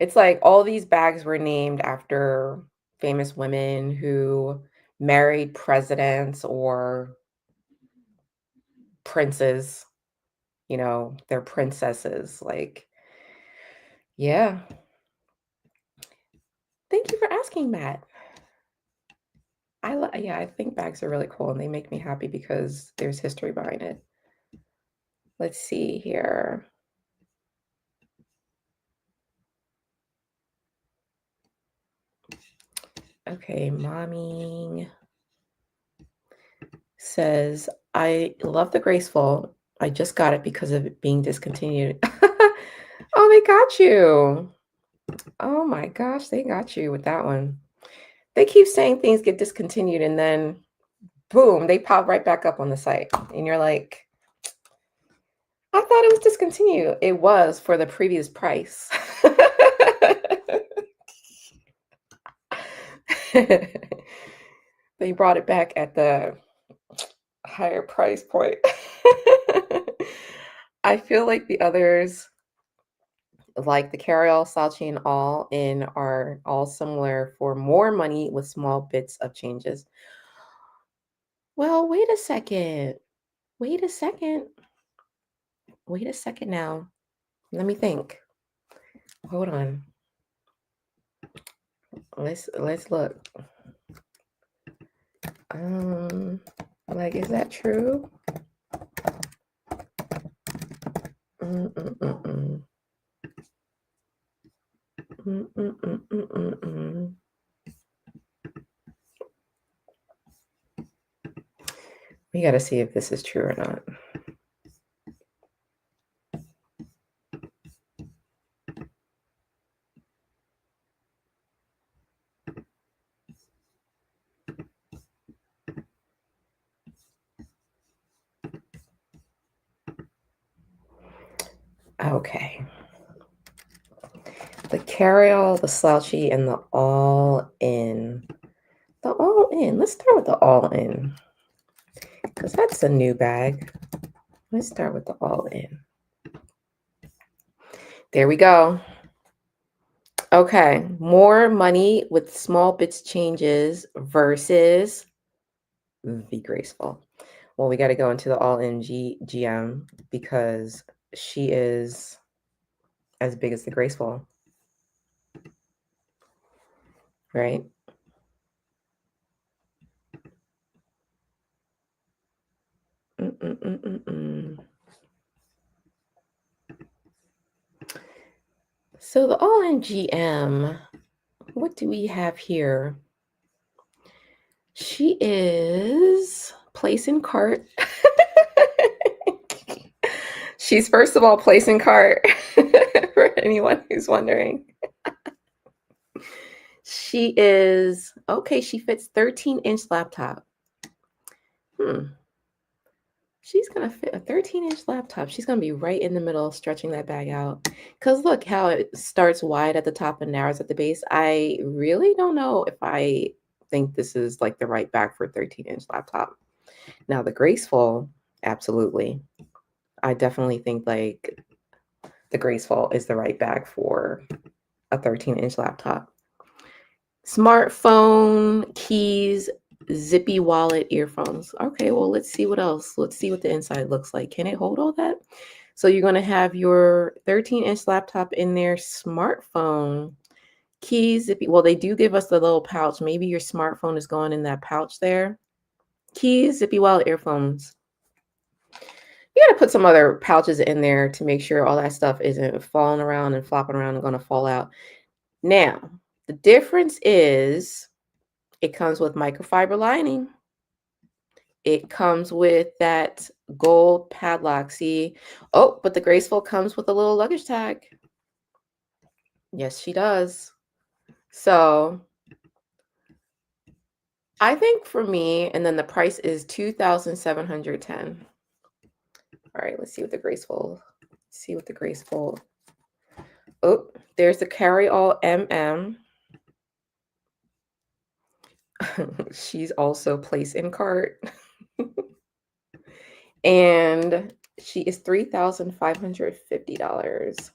It's like all these bags were named after famous women who married presidents or princes. You know, they're princesses. Like, yeah. Thank you for asking, Matt. I think bags are really cool and they make me happy because there's history behind it. Let's see here. Okay, mommy says, I love the Graceful. I just got it because of it being discontinued. Oh, they got you. Oh my gosh, they got you with that one. They keep saying things get discontinued and then boom, they pop right back up on the site. And you're like, I thought it was discontinued. It was for the previous price. They brought it back at the higher price point. I feel like the others, like the carry-all, slouchy, and all in, are all similar for more money with small bits of changes. Well, wait a second. Wait a second. Wait a second now. Let me think. Hold on. Let's look. Like, is that true? We got to see if this is true or not. Okay. The carry-all, the slouchy, and the all-in. The all-in. Let's start with the all-in, because that's a new bag. Let's start with the all-in. There we go. Okay. More money with small bits changes versus the Graceful. Well, we got to go into the all-in GM because she is as big as the Graceful. Right? So the all-in GM, what do we have here? She is placing cart. She's first of all placing cart for anyone who's wondering. She is, okay, she fits 13-inch laptop. She's going to fit a 13-inch laptop. She's going to be right in the middle, stretching that bag out. Because look how it starts wide at the top and narrows at the base. I really don't know if I think this is like the right bag for a 13-inch laptop. Now, the Graceful, absolutely. I definitely think like the Graceful is the right bag for a 13-inch laptop. Smartphone, keys, zippy wallet, earphones. Okay, well, let's see what else. Let's see what the inside looks like. Can it hold all that? So you're going to have your 13-inch laptop in there, smartphone, keys, zippy. Well, they do give us the little pouch. Maybe your smartphone is going in that pouch there. Keys, zippy wallet, earphones. You got to put some other pouches in there to make sure all that stuff isn't falling around and flopping around and going to fall out. Now, the difference is it comes with microfiber lining. It comes with that gold padlock. See? Oh, but the Graceful comes with a little luggage tag. Yes, she does. So I think for me, and then the price is $2,710. All right, let's see what the Graceful. See what the Graceful. Oh, there's the carry-all MM. She's also placed in cart. And she is $3,550.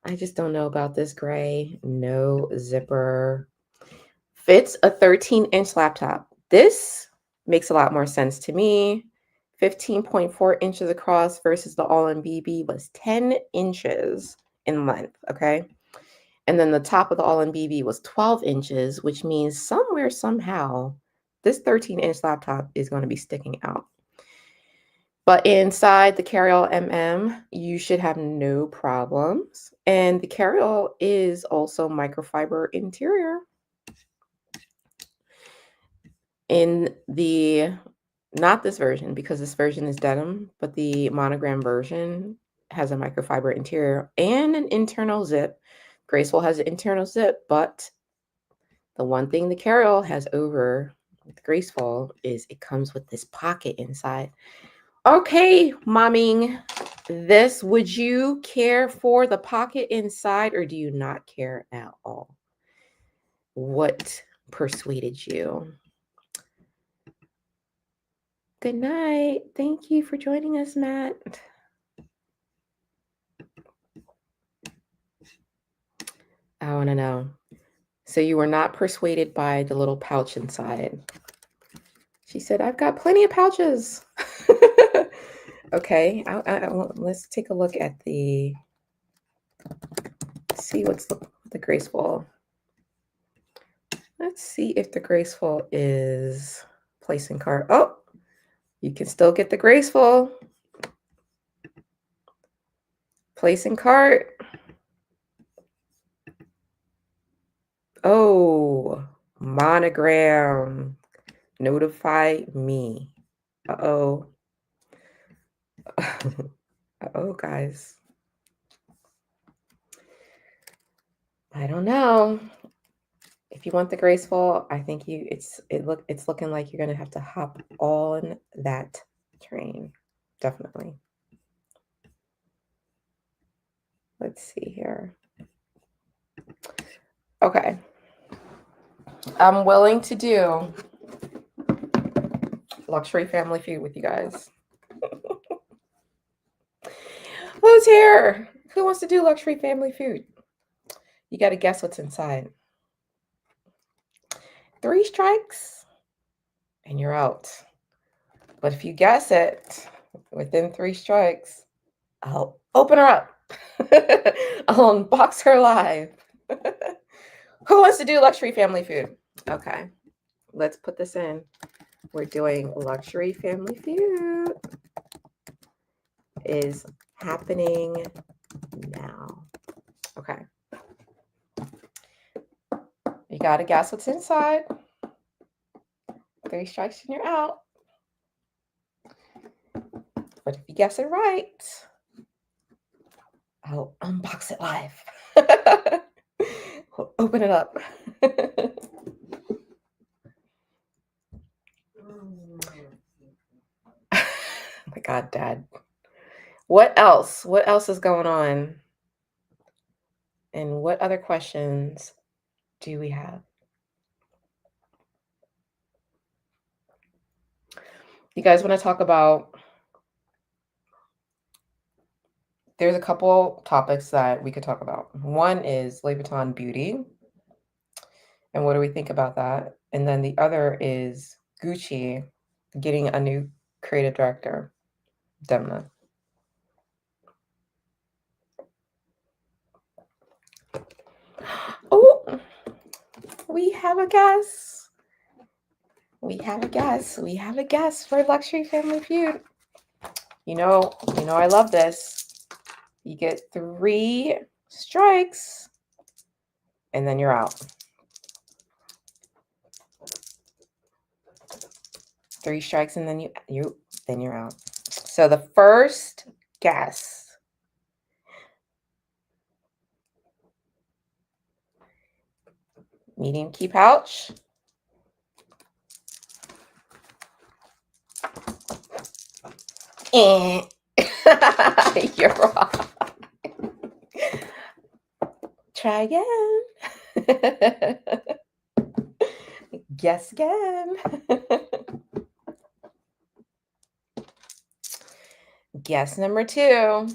I just don't know about this gray. No zipper. Fits a 13-inch laptop. This makes a lot more sense to me. 15.4 inches across versus the all-in BB was 10 inches in length, okay? And then the top of the all-in BB was 12 inches, which means somewhere, somehow, this 13-inch laptop is going to be sticking out. But inside the carry-all MM, you should have no problems. And the carry-all is also microfiber interior. In the, not this version, because this version is denim, but the monogram version has a microfiber interior and an internal zip. Graceful has an internal zip, but The one thing the Carol has over with Graceful is it comes with this pocket inside. Okay, momming, this, would you care for the pocket inside or do you not care at all? What persuaded you? Good night. Thank you for joining us, Matt. I want to know. So you were not persuaded by the little pouch inside. She said, I've got plenty of pouches. Okay, let's take a look at the, see what's the Graceful. Let's see if the Graceful is placing cart. Oh, you can still get the Graceful. Placing cart. Oh, monogram. Notify me. Uh-oh. Uh-oh, guys. I don't know. If you want the Graceful, I think it's looking like you're gonna have to hop on that train. Definitely. Let's see here. Okay. I'm willing to do luxury family feud with you guys. Who's here? Who wants to do luxury family feud? You got to guess what's inside. 3 strikes and you're out. But if you guess it within 3 strikes, I'll open her up. I'll unbox her live. Who wants to do luxury family feud? Okay, let's put this in. We're doing luxury family feud. Is happening now. Okay. You got to guess what's inside. 3 strikes and you're out. But if you guess it right, I'll unbox it live. We'll open it up. Oh my God, Dad. What else? What else is going on? And what other questions do we have? You guys want to talk about, there's a couple topics that we could talk about. One is Louis Vuitton beauty. And what do we think about that? And then the other is Gucci getting a new creative director, Demna. Oh, we have a guest. We have a guest. We have a guest for Luxury Family Feud. You know, I love this. You get 3 strikes, and then you're out. 3 strikes, and then you're out. So the first guess. Medium key pouch. And you're wrong. Try again. Guess again. Guess number 2.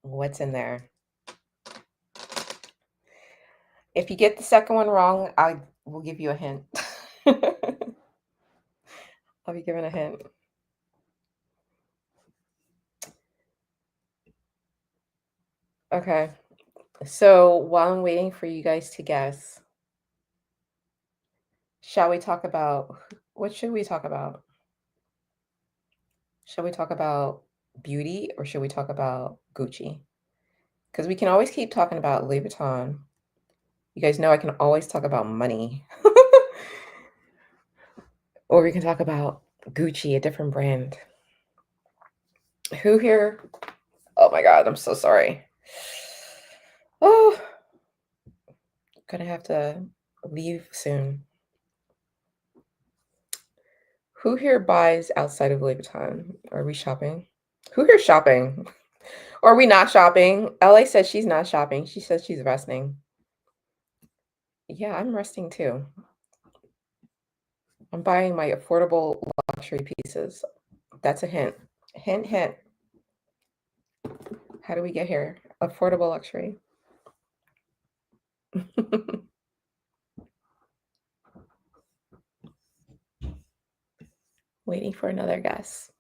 What's in there? If you get the second one wrong, I will give you a hint. I'll be giving a hint. Okay. So while I'm waiting for you guys to guess, shall we talk about, what should we talk about? Shall we talk about beauty or should we talk about Gucci? Because we can always keep talking about Louis Vuitton. You guys know I can always talk about money. Or we can talk about Gucci, a different brand. Who here? Oh my God, I'm so sorry. Oh, gonna have to leave soon. Who here buys outside of Louis Vuitton? Are we shopping? Who here shopping? Or are we not shopping? LA says she's not shopping. She says she's resting. Yeah, I'm resting too. I'm buying my affordable luxury pieces. That's a hint. Hint, hint. How do we get here? Affordable luxury. Waiting for another guess.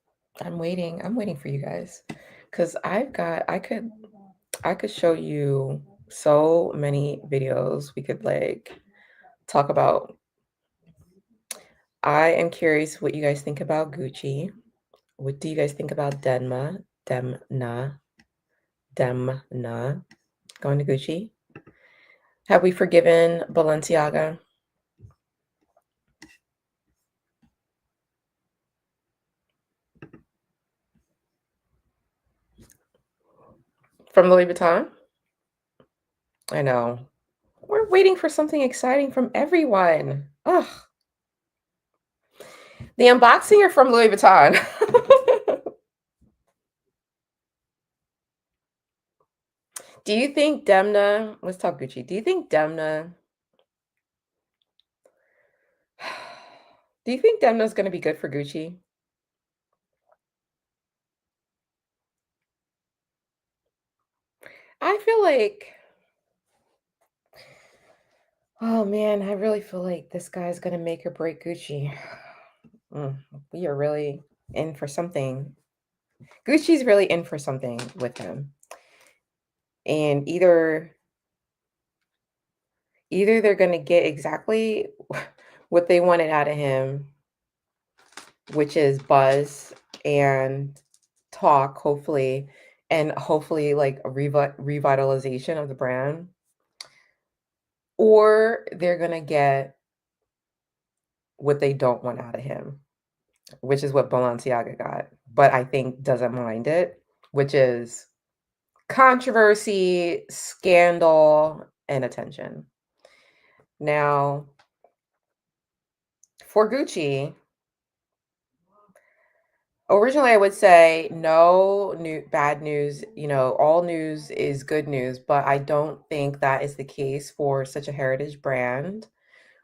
I'm waiting for you guys. Cause I could show you so many videos we could like talk about. I am curious what you guys think about Gucci. What do you guys think about Demna? Going to Gucci. Have we forgiven Balenciaga? From Louis Vuitton? I know. We're waiting for something exciting from everyone. Ugh. The unboxing are from Louis Vuitton. Do you think Demna, let's talk Gucci. Do you think Demna's going to be good for Gucci? I feel like, oh man, I really feel like this guy's going to make or break Gucci. We are really in for something. Gucci's really in for something with him. And either they're going to get exactly what they wanted out of him, which is buzz and talk, hopefully, and hopefully like a revitalization of the brand, or they're going to get what they don't want out of him, which is what Balenciaga got, but I think doesn't mind it, which is controversy, scandal, and attention. Now, for Gucci, originally I would say no bad news, all news is good news, but I don't think that is the case for such a heritage brand.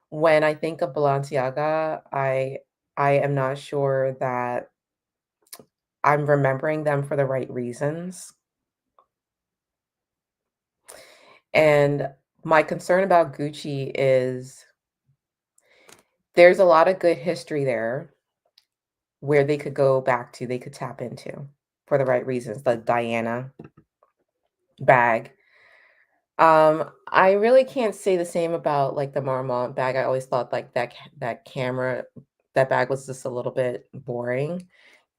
When I think of Balenciaga, I am not sure that I'm remembering them for the right reasons. And my concern about Gucci is there's a lot of good history there where they could go back to, they could tap into for the right reasons. The Diana bag. I really can't say the same about like the Marmont bag. I always thought like that bag was just a little bit boring.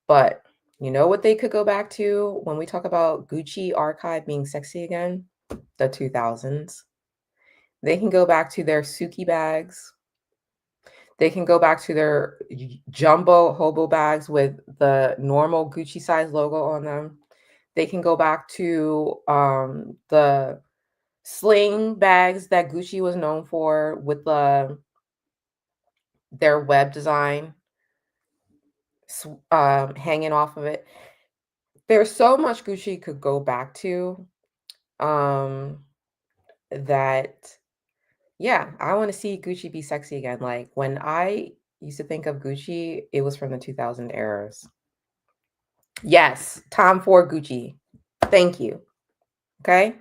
But you know what they could go back to when we talk about Gucci archive being sexy again? The 2000s. They can go back to their Suki bags. They can go back to their jumbo hobo bags with the normal Gucci size logo on them. They can go back to the sling bags that Gucci was known for with their web design hanging off of it. There's so much Gucci could go back to that, yeah, I want to see Gucci be sexy again. Like when I used to think of Gucci, it was from the 2000 eras. Yes, Tom Ford Gucci. Thank you. Okay.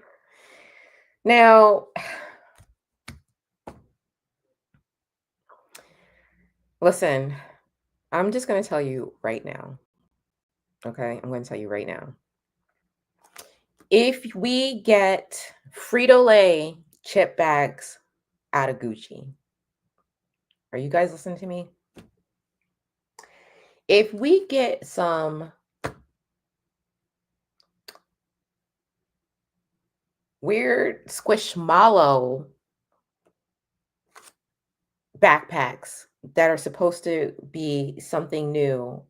Now, listen, I'm just going to tell you right now. Okay. I'm going to tell you right now. If we get Frito-Lay chip bags out of Gucci, are you guys listening to me? If we get some weird squishmallow backpacks that are supposed to be something new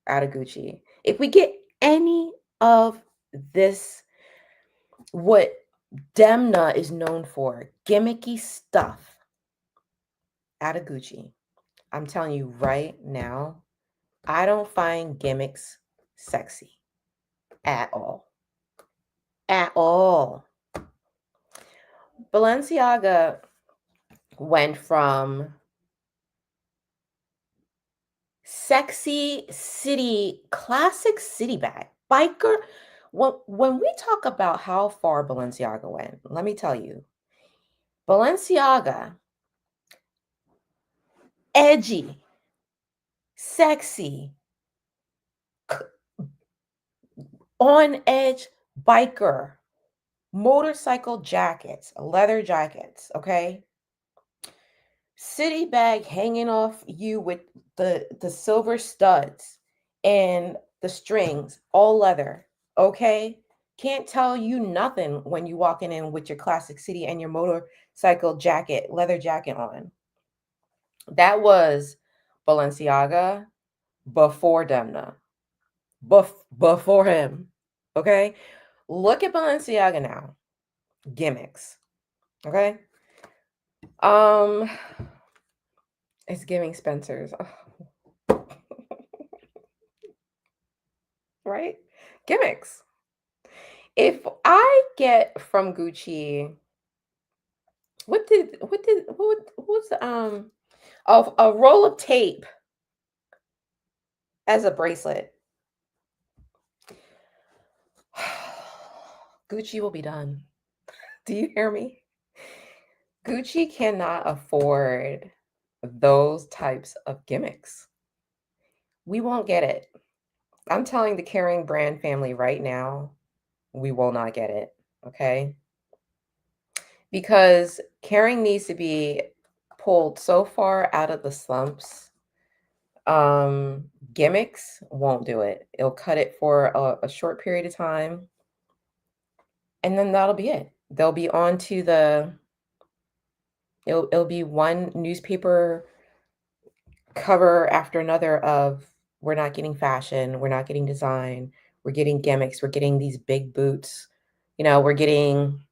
out of Gucci, if we get any of this, what Demna is known for, gimmicky stuff, out of Gucci. I'm telling you right now, I don't find gimmicks sexy at all. At all. Balenciaga went from sexy city, classic city bag, biker. When we talk about how far Balenciaga went, let me tell you, Balenciaga, edgy, sexy, on edge biker, motorcycle jackets, leather jackets, okay? City bag hanging off you with the silver studs and the strings, all leather, okay? Can't tell you nothing when you walking in with your classic city and your motorcycle jacket, leather jacket on. That was Balenciaga before Demna, before him, okay? Look at Balenciaga now. Gimmicks, okay? It's giving Spencer's. Oh. Right? Gimmicks. If I get from Gucci, what was a roll of tape as a bracelet, Gucci will be done. Do you hear me? Gucci cannot afford those types of gimmicks. We won't get it. I'm telling the Kering brand family right now, we will not get it, okay? Because Kering needs to be pulled so far out of the slumps. Gimmicks won't do it. It'll cut it for a short period of time, and then that'll be it. They'll be on to it'll be one newspaper cover after another of, we're not getting fashion, we're not getting design, we're getting gimmicks, we're getting these big boots, we're getting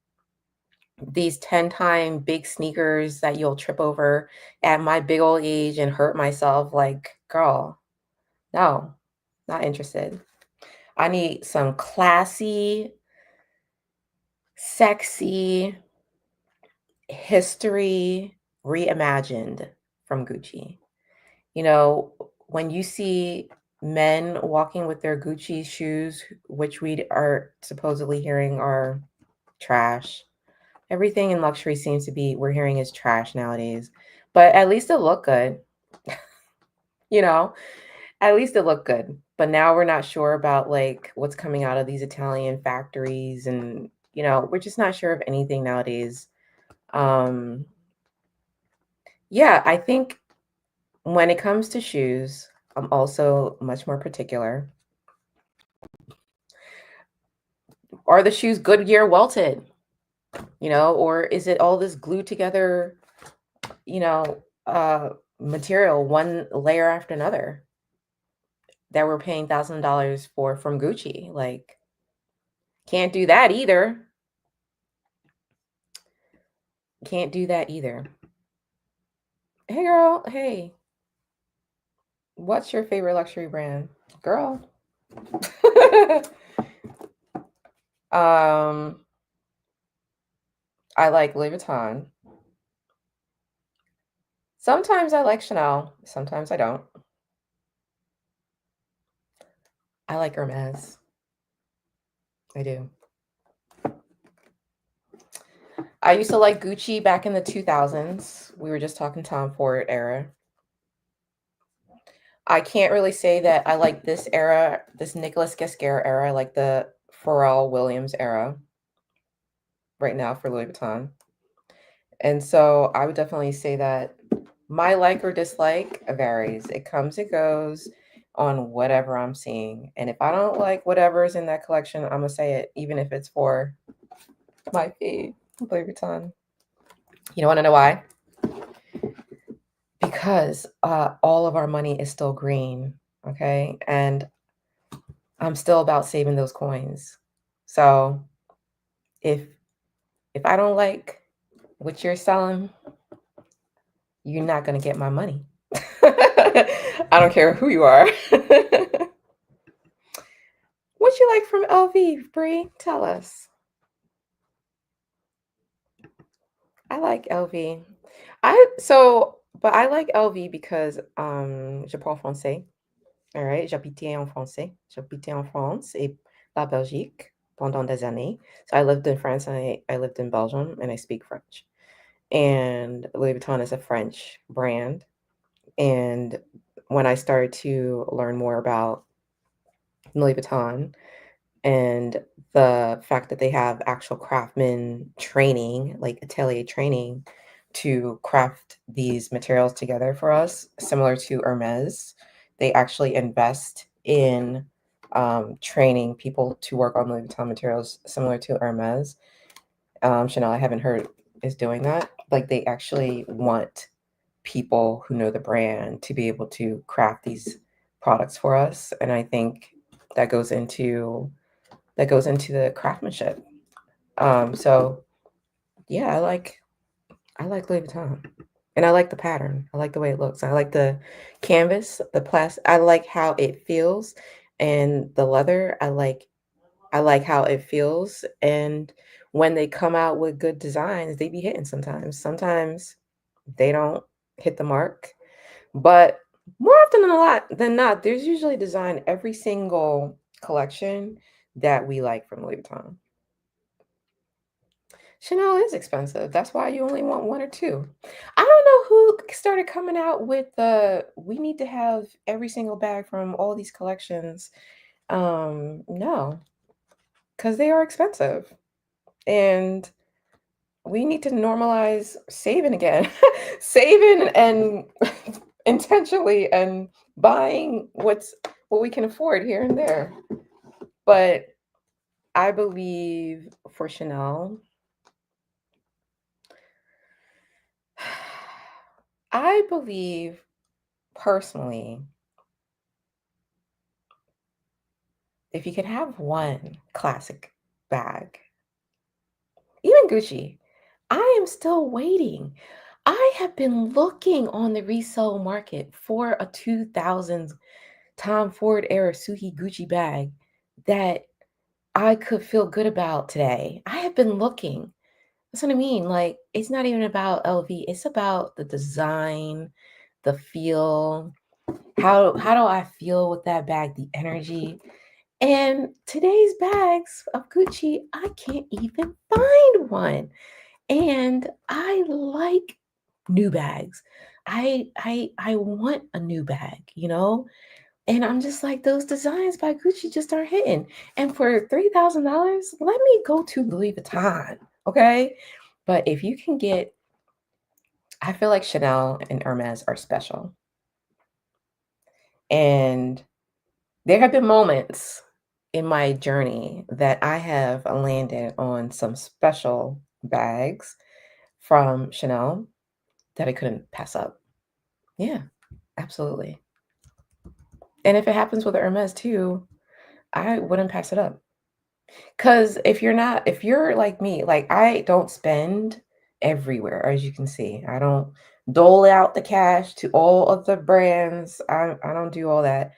these 10-time big sneakers that you'll trip over at my big old age and hurt myself. Like, girl, no, not interested. I need some classy, sexy history reimagined from Gucci. When you see men walking with their Gucci shoes, which we are supposedly hearing are trash. Everything in luxury seems to be, we're hearing is trash nowadays. But at least it looked good. At least it looked good. But now we're not sure about like what's coming out of these Italian factories, and we're just not sure of anything nowadays. Yeah, I think when it comes to shoes, I'm also much more particular. Are the shoes Goodyear welted? Or is it all this glued together, material, one layer after another, that we're paying $1,000 for from Gucci? Like, can't do that either. Can't do that either. Hey, girl. Hey, what's your favorite luxury brand, girl? I like Louis Vuitton. Sometimes I like Chanel. Sometimes I don't. I like Hermes. I do. I used to like Gucci back in the 2000s. We were just talking Tom Ford era. I can't really say that I like this era, this Nicolas era. I like the Pharrell Williams era right now for Louis Vuitton. And so I would definitely say that my like or dislike varies. It comes and goes on whatever I'm seeing. And if I don't like whatever is in that collection, I'm going to say it, even if it's for my fee, Louis Vuitton. You want to know why? Because all of our money is still green, okay? And I'm still about saving those coins. So if I don't like what you're selling, you're not going to get my money. I don't care who you are. What you like from LV, Bree? Tell us. I like LV. But I like LV because je parle français. All right, j'habitais en français. J'habitais en France et la Belgique pendant des années. So I lived in France and I lived in Belgium and I speak French. And Louis Vuitton is a French brand. And when I started to learn more about Louis Vuitton and the fact that they have actual craftsman training, like atelier training, to craft these materials together for us, similar to Hermes. They actually invest in training people to work on Louis Vuitton materials, similar to Hermes. Chanel, I haven't heard, is doing that. Like they actually want people who know the brand to be able to craft these products for us, and I think that goes into the craftsmanship. So yeah, I like Louis Vuitton. And I like the pattern. I like the way it looks. I like the canvas, the plastic. I like how it feels. And the leather, I like how it feels. And when they come out with good designs, they be hitting sometimes. Sometimes they don't hit the mark. But more often than not, there's usually design every single collection that we like from Louis Vuitton. Chanel is expensive. That's why you only want one or two. I don't know who started coming out with we need to have every single bag from all these collections. No, because they are expensive. And we need to normalize saving again. Saving and intentionally and buying what we can afford here and there. But I believe for Chanel, I believe personally, if you could have one classic bag, even Gucci, I am still waiting. I have been looking on the resale market for a 2000s Tom Ford era Suhi Gucci bag that I could feel good about today. I have been looking. That's what I mean. Like, it's not even about LV, it's about the design, the feel. How do I feel with that bag, the energy? And today's bags of Gucci, I can't even find one. And I like new bags. I want a new bag, you know? And I'm just like, those designs by Gucci just aren't hitting. And for $3,000, let me go to Louis Vuitton, okay? But if you can get, I feel like Chanel and Hermes are special. And there have been moments in my journey that I have landed on some special bags from Chanel that I couldn't pass up. Yeah, absolutely. And if it happens with Hermes too, I wouldn't pass it up. Because if you're like me, like I don't spend everywhere, as you can see. I don't dole out the cash to all of the brands. I don't do all that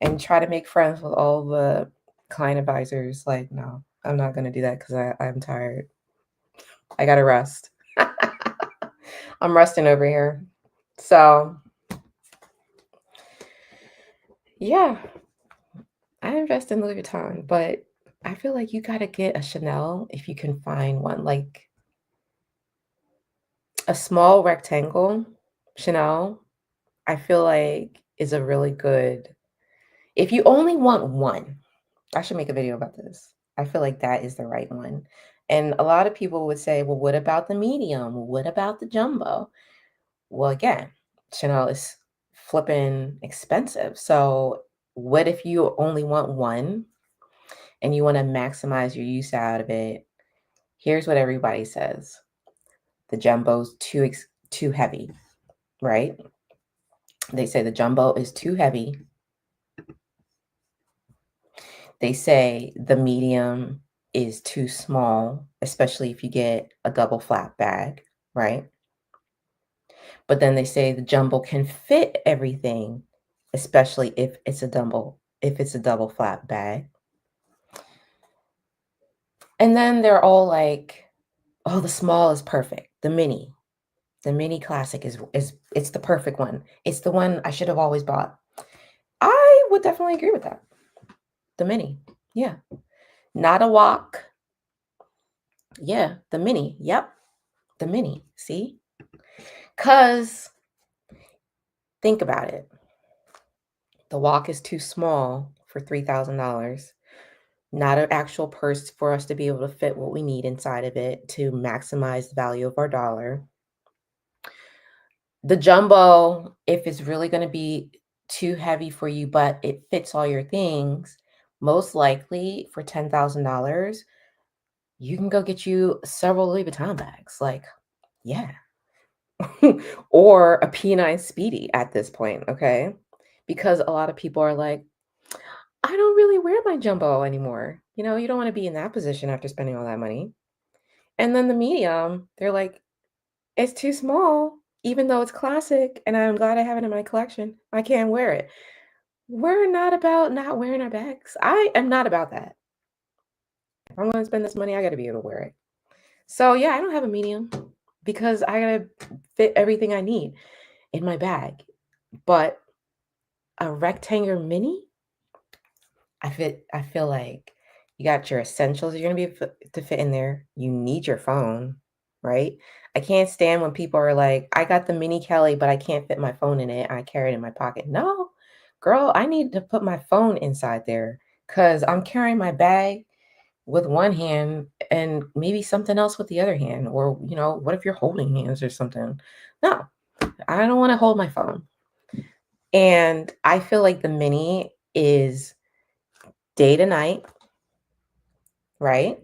and try to make friends with all the client advisors. Like, no, I'm not gonna do that because I'm tired. I gotta rest. I'm resting over here. So yeah, I invest in Louis Vuitton, but I feel like you gotta get a Chanel if you can find one. Like a small rectangle Chanel, I feel like is a really good. If you only want one, I should make a video about this. I feel like that is the right one. And a lot of people would say, well, what about the medium? What about the jumbo? Well, again, Chanel is flipping expensive. So what if you only want one and you want to maximize your use out of it? Here's what everybody says. The jumbo's too heavy, right? They say the jumbo is too heavy. They say the medium is too small, especially if you get a double flap bag, right? But then they say the jumbo can fit everything, especially if it's a double flap bag. And then they're all like, oh, the small is perfect. The mini classic is it's the perfect one. It's the one I should have always bought. I would definitely agree with that. The mini. Yeah. Not a walk. Yeah, the mini. Yep. The mini. See? Cuz think about it. The walk is too small for $3,000. Not an actual purse for us to be able to fit what we need inside of it to maximize the value of our dollar. The jumbo, if it's really going to be too heavy for you, but it fits all your things, most likely for $10,000, you can go get you several Louis Vuitton bags. Like, yeah. Or a P9 Speedy at this point, okay? Because a lot of people are like, I don't really wear my jumbo anymore. You know, you don't want to be in that position after spending all that money. And then the medium, they're like, it's too small, even though it's classic, and I'm glad I have it in my collection. I can't wear it. We're not about not wearing our bags. I am not about that. If I'm going to spend this money, I got to be able to wear it. So yeah, I don't have a medium because I got to fit everything I need in my bag. But a rectangular mini, I feel like you got your essentials you're going to be to fit in there. You need your phone, right? I can't stand when people are like, I got the mini Kelly, but I can't fit my phone in it. I carry it in my pocket. No, girl, I need to put my phone inside there because I'm carrying my bag with one hand and maybe something else with the other hand. Or, you know, what if you're holding hands or something? No, I don't want to hold my phone. And I feel like the mini is day to night, right?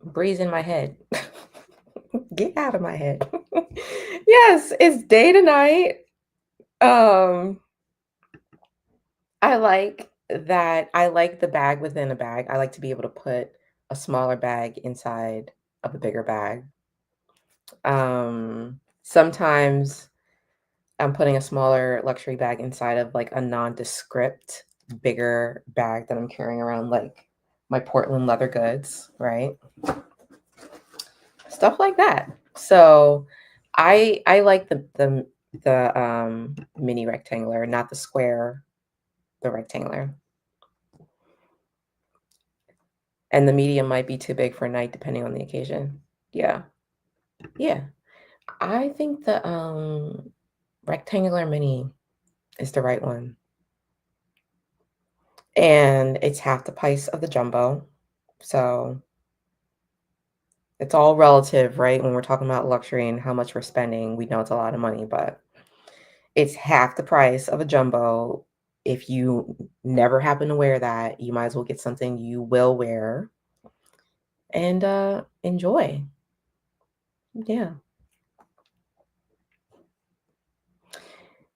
Breeze in my head. Get out of my head. Yes, it's day to night. I like that. I like the bag within a bag. I like to be able to put a smaller bag inside of a bigger bag. Sometimes I'm putting a smaller luxury bag inside of like a nondescript bigger bag that I'm carrying around, like my Portland leather goods, right? Stuff like that. So I like the mini rectangular, not the square, the rectangular. And the medium might be too big for a night depending on the occasion. Yeah. Yeah. I think the rectangular mini is the right one. And it's half the price of the jumbo. So it's all relative, right? When we're talking about luxury and how much we're spending, we know it's a lot of money, but it's half the price of a jumbo. If you never happen to wear that, you might as well get something you will wear and enjoy. Yeah.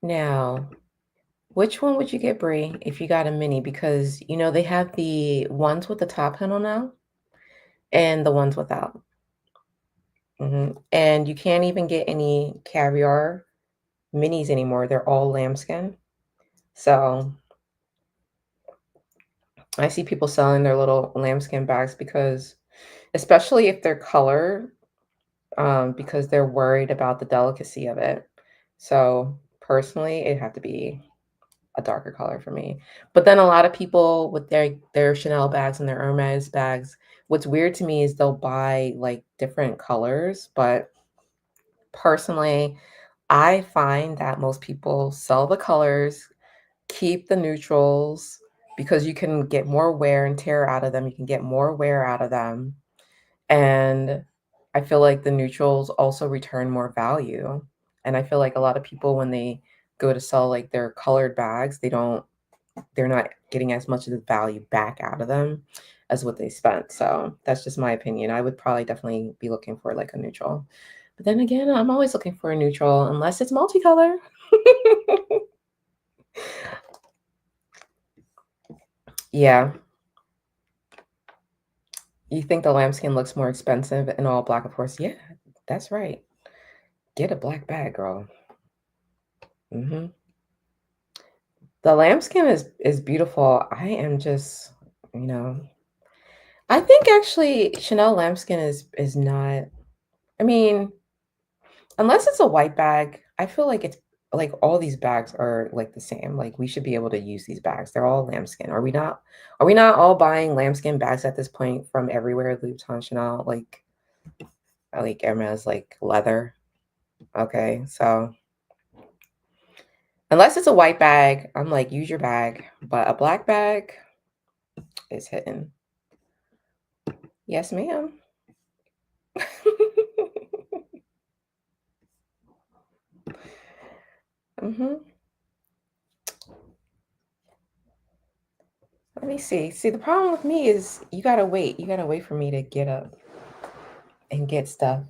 Now, which one would you get, Brie, if you got a mini? Because, you know, they have the ones with the top handle now and the ones without. And you can't even get any caviar minis anymore. They're all lambskin. So I see people selling their little lambskin bags because, especially if they're color, because they're worried about the delicacy of it. So personally, it'd have to be a darker color for me. But then a lot of people with their Chanel bags and their Hermes bags, what's weird to me is they'll buy like different colors. But personally, I find that most people sell the colors, keep the neutrals because you can get more wear and tear out of them. You can get more wear out of them. And I feel like the neutrals also return more value. And I feel like a lot of people, when they go to sell like their colored bags, they're not getting as much of the value back out of them as what they spent. So that's just my opinion. I would probably definitely be looking for like a neutral. But then again, I'm always looking for a neutral unless it's multicolor. Yeah. You think the lambskin looks more expensive in all black, of course. Yeah, that's right. Get a black bag, girl. The lambskin is beautiful. I am just, I think actually Chanel lambskin is not. I mean, unless it's a white bag, I feel like it's like all these bags are like the same. Like we should be able to use these bags. They're all lambskin. Are we not? Are we not all buying lambskin bags at this point from everywhere? Louis Vuitton, Chanel, like Hermes, like leather. Okay, so unless it's a white bag, I'm like, use your bag. But a black bag is hitting. Yes, ma'am. Let me see. See, the problem with me is you gotta wait. You gotta wait for me to get up and get stuff.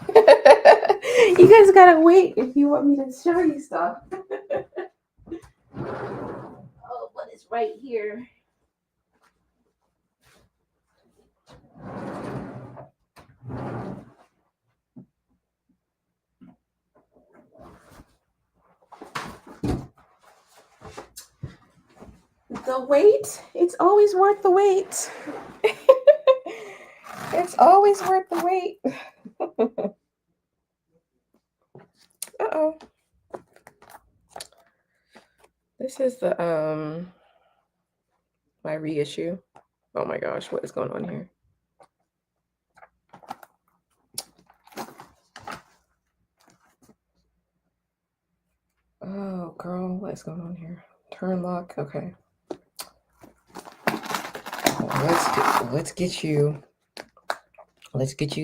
You guys gotta wait if you want me to show you stuff. Oh, what is right here? The wait, it's always worth the wait. It's always worth the wait. Uh-oh. This is the my reissue. Oh my gosh, what is going on here? Oh girl, what is going on here? Turn lock, okay. Let's get you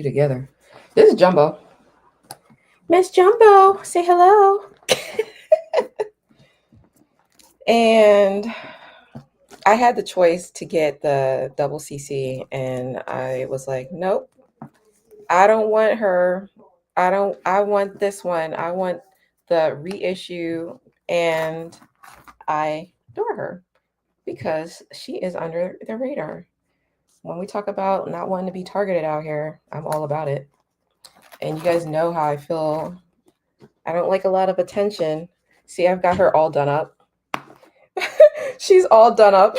together. This is Jumbo. Miss Jumbo, say hello. And I had the choice to get the double CC, and I was like, nope, I don't want her. I want this one. I want the reissue, and I adore her because she is under the radar. When we talk about not wanting to be targeted out here, I'm all about it. And you guys know how I feel. I don't like a lot of attention. See, I've got her all done up. She's all done up.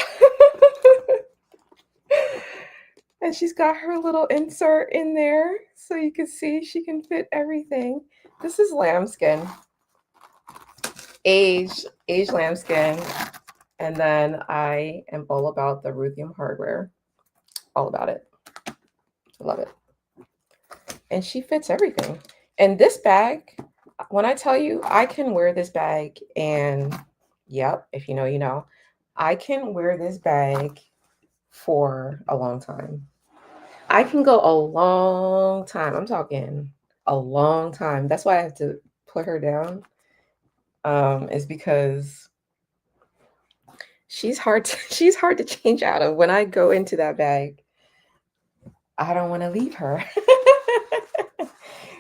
And she's got her little insert in there so you can see she can fit everything. This is lambskin. Aged lambskin. And then I am all about the Ruthium hardware. All about it. I love it. And she fits everything. And this bag, when I tell you, I can wear this bag and, yep, if you know, you know. I can wear this bag for a long time. I can go a long time. I'm talking a long time. That's why I have to put her down. Is because she's hard to change out of. When I go into that bag, I don't want to leave her.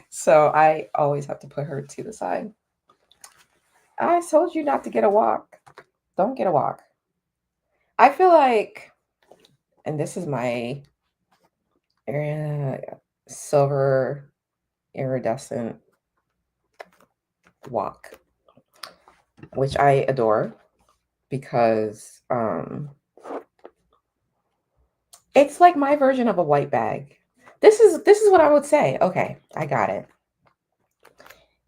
So I always have to put her to the side. I told you not to get a walk. Don't get a walk. I feel like, and this is my silver iridescent walk, which I adore because it's like my version of a white bag. This is what I would say. Okay, I got it.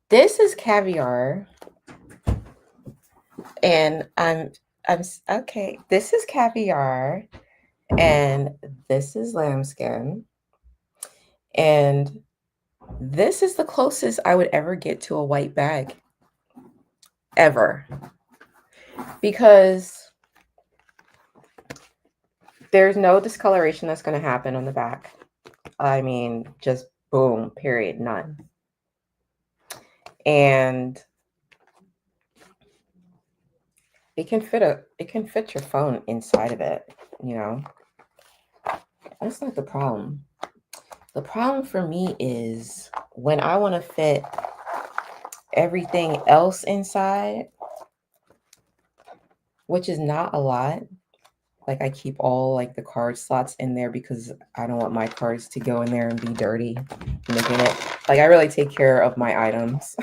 This is caviar, and I'm okay. This is caviar, and this is lambskin, and this is the closest I would ever get to a white bag, ever, because there's no discoloration that's going to happen on the back. I mean, just boom, period, none. And it can fit your phone inside of it, you know. That's not the problem. The problem for me is when I want to fit everything else inside, which is not a lot. Like I keep all like the card slots in there because I don't want my cards to go in there and be dirty. making it. Like, I really take care of my items.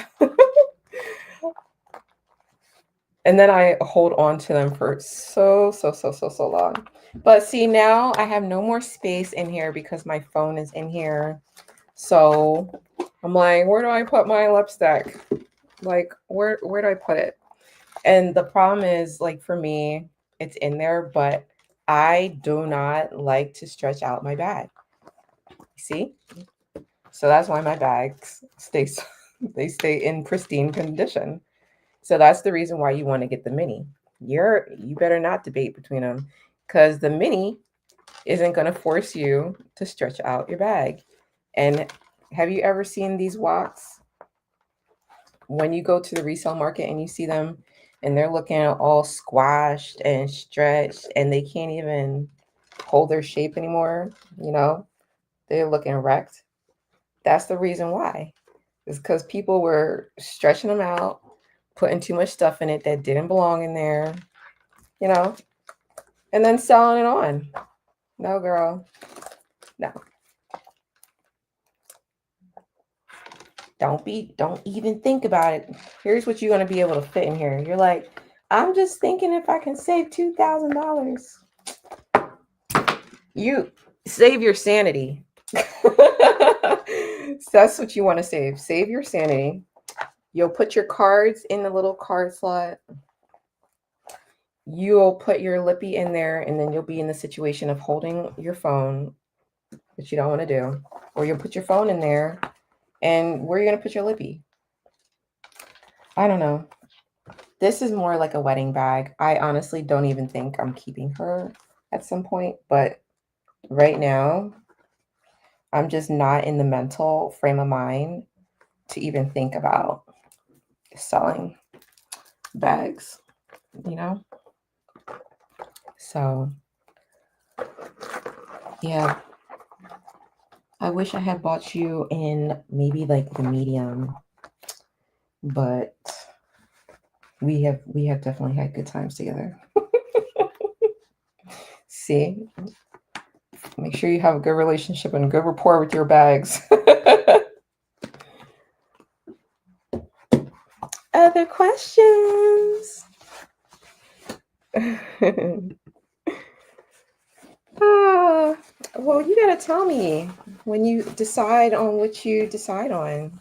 And then I hold on to them for so long. But see, now I have no more space in here because my phone is in here. So I'm like, where do I put my lipstick? Like, where do I put it? And the problem is, like, for me, it's in there, but I do not like to stretch out my bag. See? So that's why my bags they stay in pristine condition. So that's the reason why you want to get the mini. You better not debate between them, because the mini isn't going to force you to stretch out your bag. And have you ever seen these walks when you go to the resale market and you see them and they're looking all squashed and stretched and they can't even hold their shape anymore? You know, they're looking wrecked. That's the reason why. It's because people were stretching them out, putting too much stuff in it that didn't belong in there, you know, and then selling it on. No, girl. No. Don't even think about it. Here's what you're going to be able to fit in here. You're like, I'm just thinking if I can save $2,000. You save your sanity. So that's what you want to save. Save your sanity. You'll put your cards in the little card slot. You'll put your lippy in there, and then you'll be in the situation of holding your phone, which you don't want to do. Or you'll put your phone in there, and where are you going to put your lippy? I don't know. This is more like a wedding bag. I honestly don't even think I'm keeping her at some point, but right now, I'm just not in the mental frame of mind to even think about selling bags, you know? So, yeah. I wish I had bought you in maybe like the medium, but we have definitely had good times together. See? Make sure you have a good relationship and a good rapport with your bags. Other questions? Well, you gotta tell me when you decide on what you decide on.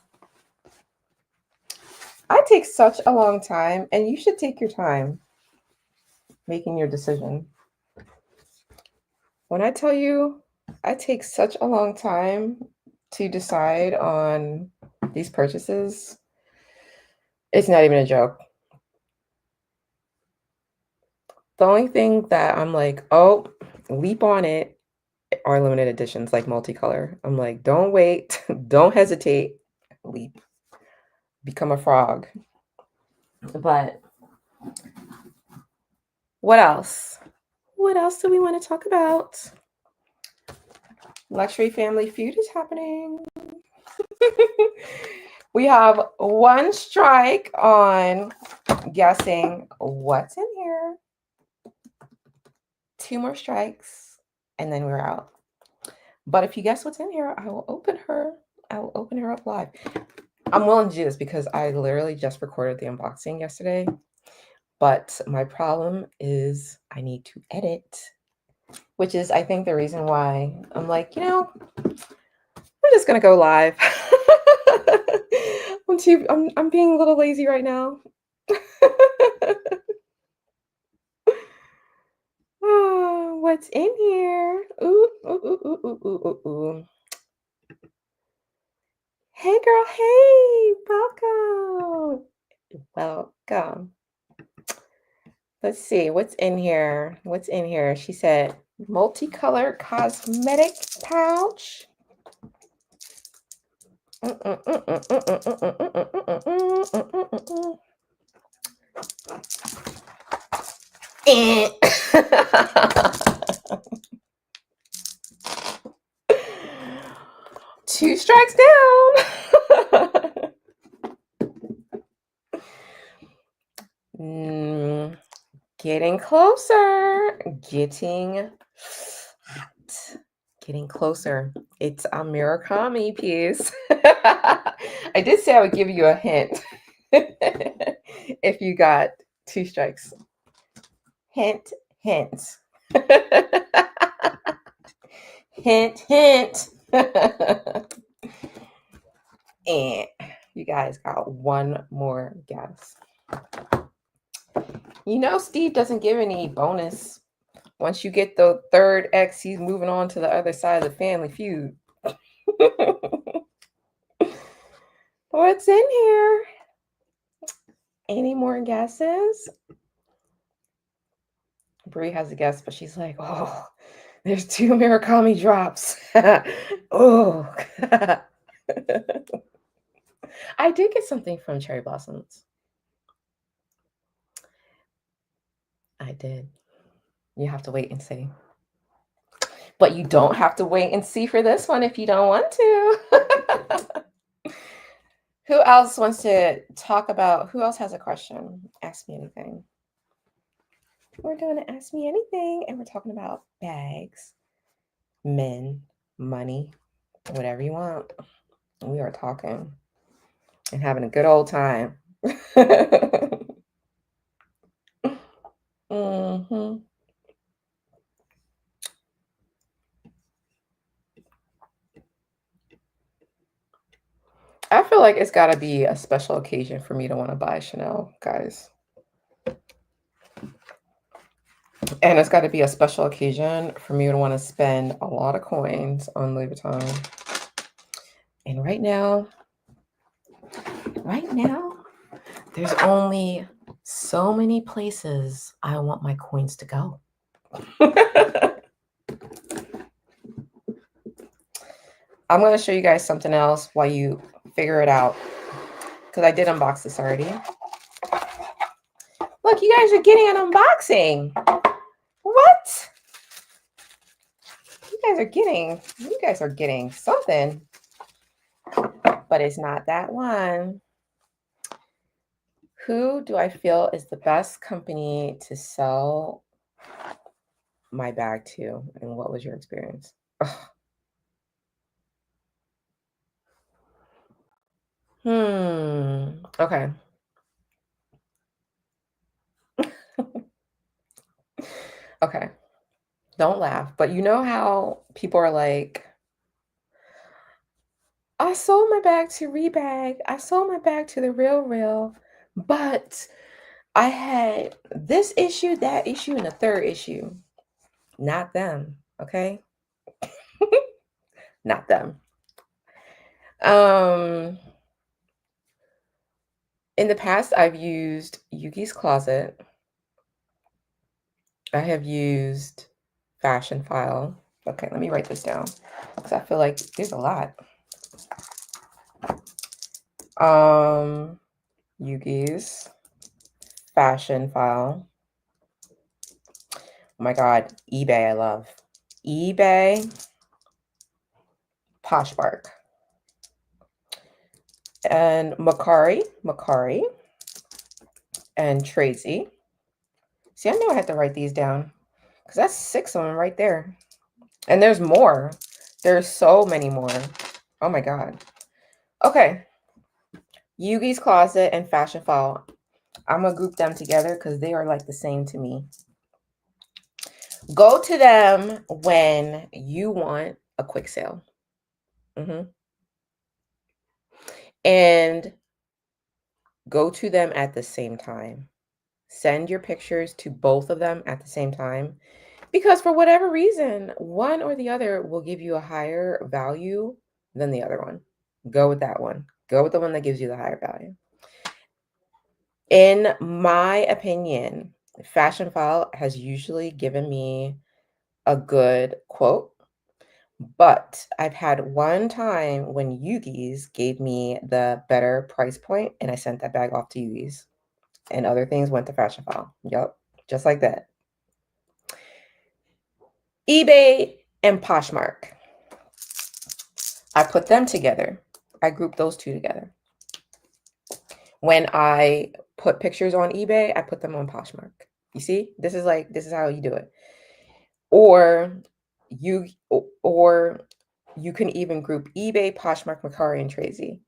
I take such a long time, and you should take your time making your decision. When I tell you I take such a long time to decide on these purchases, it's not even a joke. The only thing that I'm like, oh, leap on it, are limited editions like multicolor. I'm like, don't wait, don't hesitate, leap, become a frog. But what else? What else do we want to talk about? Luxury Family Feud is happening. We have one strike on guessing what's in here. 2 more strikes, and then we're out. But if you guess what's in here, I will open her. I will open her up live. I'm willing to do this because I literally just recorded the unboxing yesterday. But my problem is I need to edit, which is, I think, the reason why I'm like, you know, I'm just gonna go live. I'm being a little lazy right now. Oh, what's in here? Ooh, ooh, ooh, ooh, ooh, ooh, ooh, ooh. Hey, girl. Hey, welcome. Welcome. Let's see what's in here. What's in here? She said multicolored cosmetic pouch. Two strikes down. Getting closer. Getting hot. getting closer. It's a Murakami piece. I did say I would give you a hint if you got 2 strikes. Hint, hint. Hint, hint. And you guys got one more guess. You know, Steve doesn't give any bonus. Once you get the third X, he's moving on to the other side of the family feud. What's in here? Any more guesses? Brie has a guess, but she's like, oh, there's 2 Murakami drops. Oh. I did get something from Cherry Blossoms. I did. You have to wait and see. But you don't have to wait and see for this one if you don't want to. Who else wants to talk about, who else has a question? Ask me anything. We're doing an Ask Me Anything, and we're talking about bags, men, money, whatever you want. We are talking and having a good old time. Mm-hmm. I feel like it's got to be a special occasion for me to want to buy Chanel, guys. And it's got to be a special occasion for me to want to spend a lot of coins on Louis Vuitton. And right now, there's only so many places I want my coins to go. I'm going to show you guys something else while you figure it out, because I did unbox this already. Look, you guys are getting an unboxing. What? You guys are getting something, but it's not that one. Who do I feel is the best company to sell my bag to, and what was your experience? Ugh. Okay. Okay. Don't laugh, but you know how people are like, I sold my bag to Rebag. I sold my bag to the Real, but I had this issue, that issue, and the third issue. Not them, okay? Not them. In the past, I've used Yuki's Closet. I have used Fashion File. Okay, let me write this down because I feel like there's a lot. Yuki's Fashion File. Oh my God, eBay, I love. eBay, Poshmark, and Macari, and Tracy. See, I knew I had to write these down because that's 6 of them right there. And there's more. There's so many more. Oh my God. Okay. Yugi's Closet and Fashion File. I'm going to group them together because they are like the same to me. Go to them when you want a quick sale. And go to them at the same time. Send your pictures to both of them at the same time. Because for whatever reason, one or the other will give you a higher value than the other one. Go with that one. Go with the one that gives you the higher value. In my opinion, Fashion File has usually given me a good quote, but I've had one time when Yugi's gave me the better price point and I sent that bag off to Yugi's and other things went to Fashion File. Yep, just like that. eBay and Poshmark. I put them together. I grouped those two together. When I put pictures on eBay, I put them on Poshmark. You see, this is how you do it. Or or you can even group eBay, Poshmark, Mercari, and Tradesy.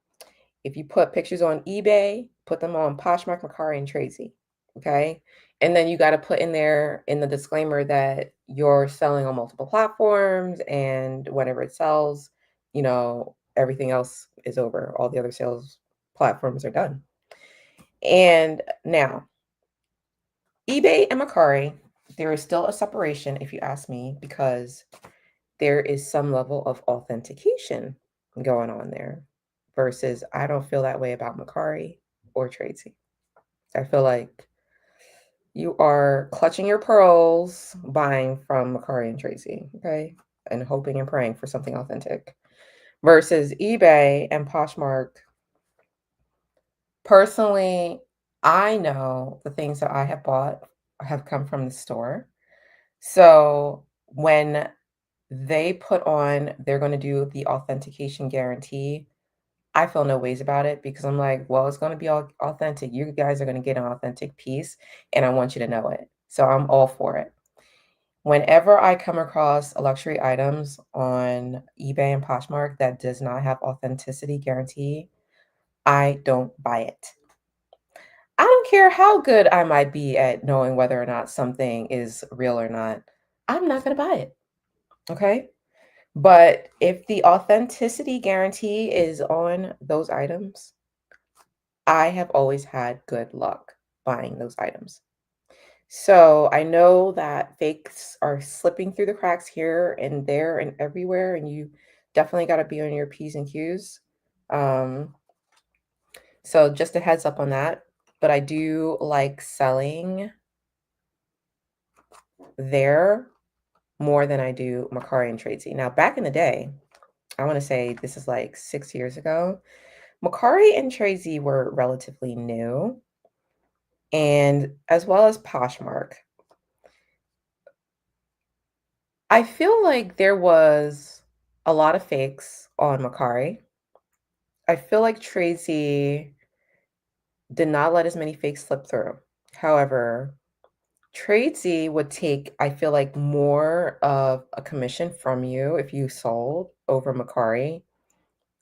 If you put pictures on eBay, put them on Poshmark, Mercari, and Tradesy. Okay. And then you got to put in there in the disclaimer that you're selling on multiple platforms, and whenever it sells, everything else is over. All the other sales platforms are done. And now, eBay and Mercari, there is still a separation, if you ask me, because there is some level of authentication going on there, versus I don't feel that way about Mercari or Tradesy. I feel like you are clutching your pearls buying from Mercari and Tradesy, okay? And hoping and praying for something authentic. Versus eBay and Poshmark. Personally, I know the things that I have bought have come from the store. So when they put on, they're going to do the authentication guarantee, I feel no ways about it, because I'm like, well, it's going to be all authentic. You guys are going to get an authentic piece, and I want you to know it. So I'm all for it. Whenever I come across luxury items on eBay and Poshmark that does not have authenticity guarantee, I don't buy it. I don't care how good I might be at knowing whether or not something is real or not. I'm not going to buy it. Okay. But if the authenticity guarantee is on those items, I have always had good luck buying those items. So I know that fakes are slipping through the cracks here and there and everywhere, and you definitely got to be on your P's and Q's. So just a heads up on that. But I do like selling there more than I do Mercari and Tradesy. Now, back in the day, I want to say this is like 6 years ago, Mercari and Tradesy were relatively new, and as well as Poshmark. I feel like there was a lot of fakes on Mercari. I feel like Tradesy did not let as many fakes slip through. However, Tradesy would take, I feel like, more of a commission from you if you sold over Mercari,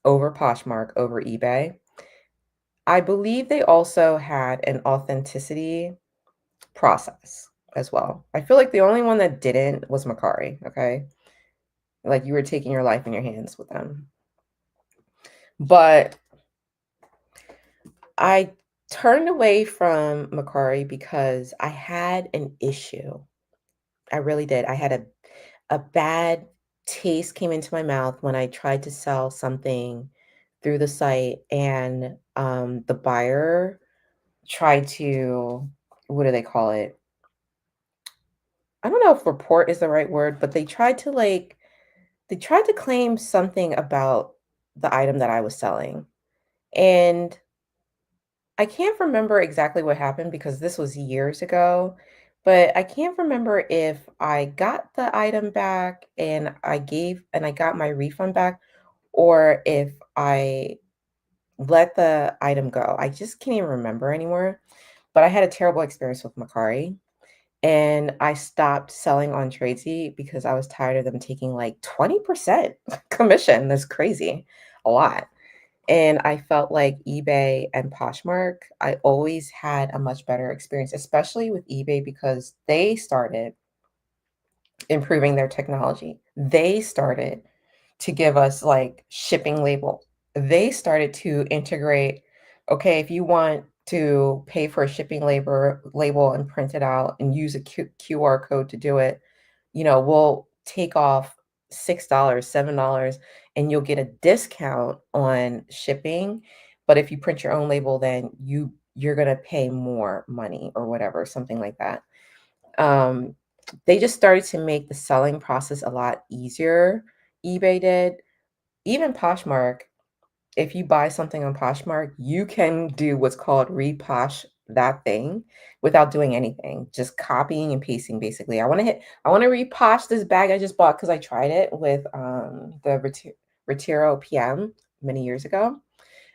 over Poshmark, over eBay. I believe they also had an authenticity process as well. I feel like the only one that didn't was Mercari, okay? Like you were taking your life in your hands with them. But I turned away from Mercari because I had an issue. I really did. I had a bad taste came into my mouth when I tried to sell something through the site, and the buyer tried to, what do they call it? I don't know if report is the right word, but they tried to claim something about the item that I was selling. And I can't remember exactly what happened because this was years ago, but I can't remember if I got the item back and I got my refund back, or if I let the item go. I just can't even remember anymore. But I had a terrible experience with Mercari, and I stopped selling on Tradesy because I was tired of them taking like 20% commission. That's crazy. A lot. And I felt like eBay and Poshmark, I always had a much better experience, especially with eBay, because they started improving their technology. They started to give us like shipping label. They started to integrate, okay, if you want to pay for a shipping label and print it out and use a QR code to do it, we'll take off $6, $7, and you'll get a discount on shipping. But if you print your own label, then you're going to pay more money or whatever, something like that. They just started to make the selling process a lot easier. eBay did. Even Poshmark, if you buy something on Poshmark, you can do what's called reposh that thing without doing anything, just copying and pasting. Basically, I want to reposh this bag I just bought because I tried it with the Retiro PM many years ago.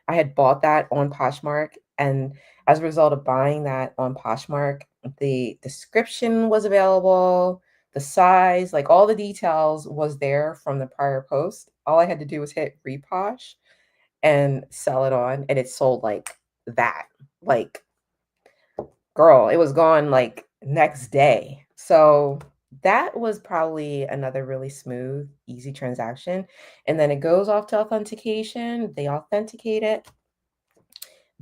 I had bought that on Poshmark, and as a result of buying that on Poshmark, the description was available, the size, like all the details was there from the prior post. All I had to do was hit reposh and sell it on, and it sold like that. Like, girl, it was gone like next day. So that was probably another really smooth, easy transaction. And then it goes off to authentication. They authenticate it.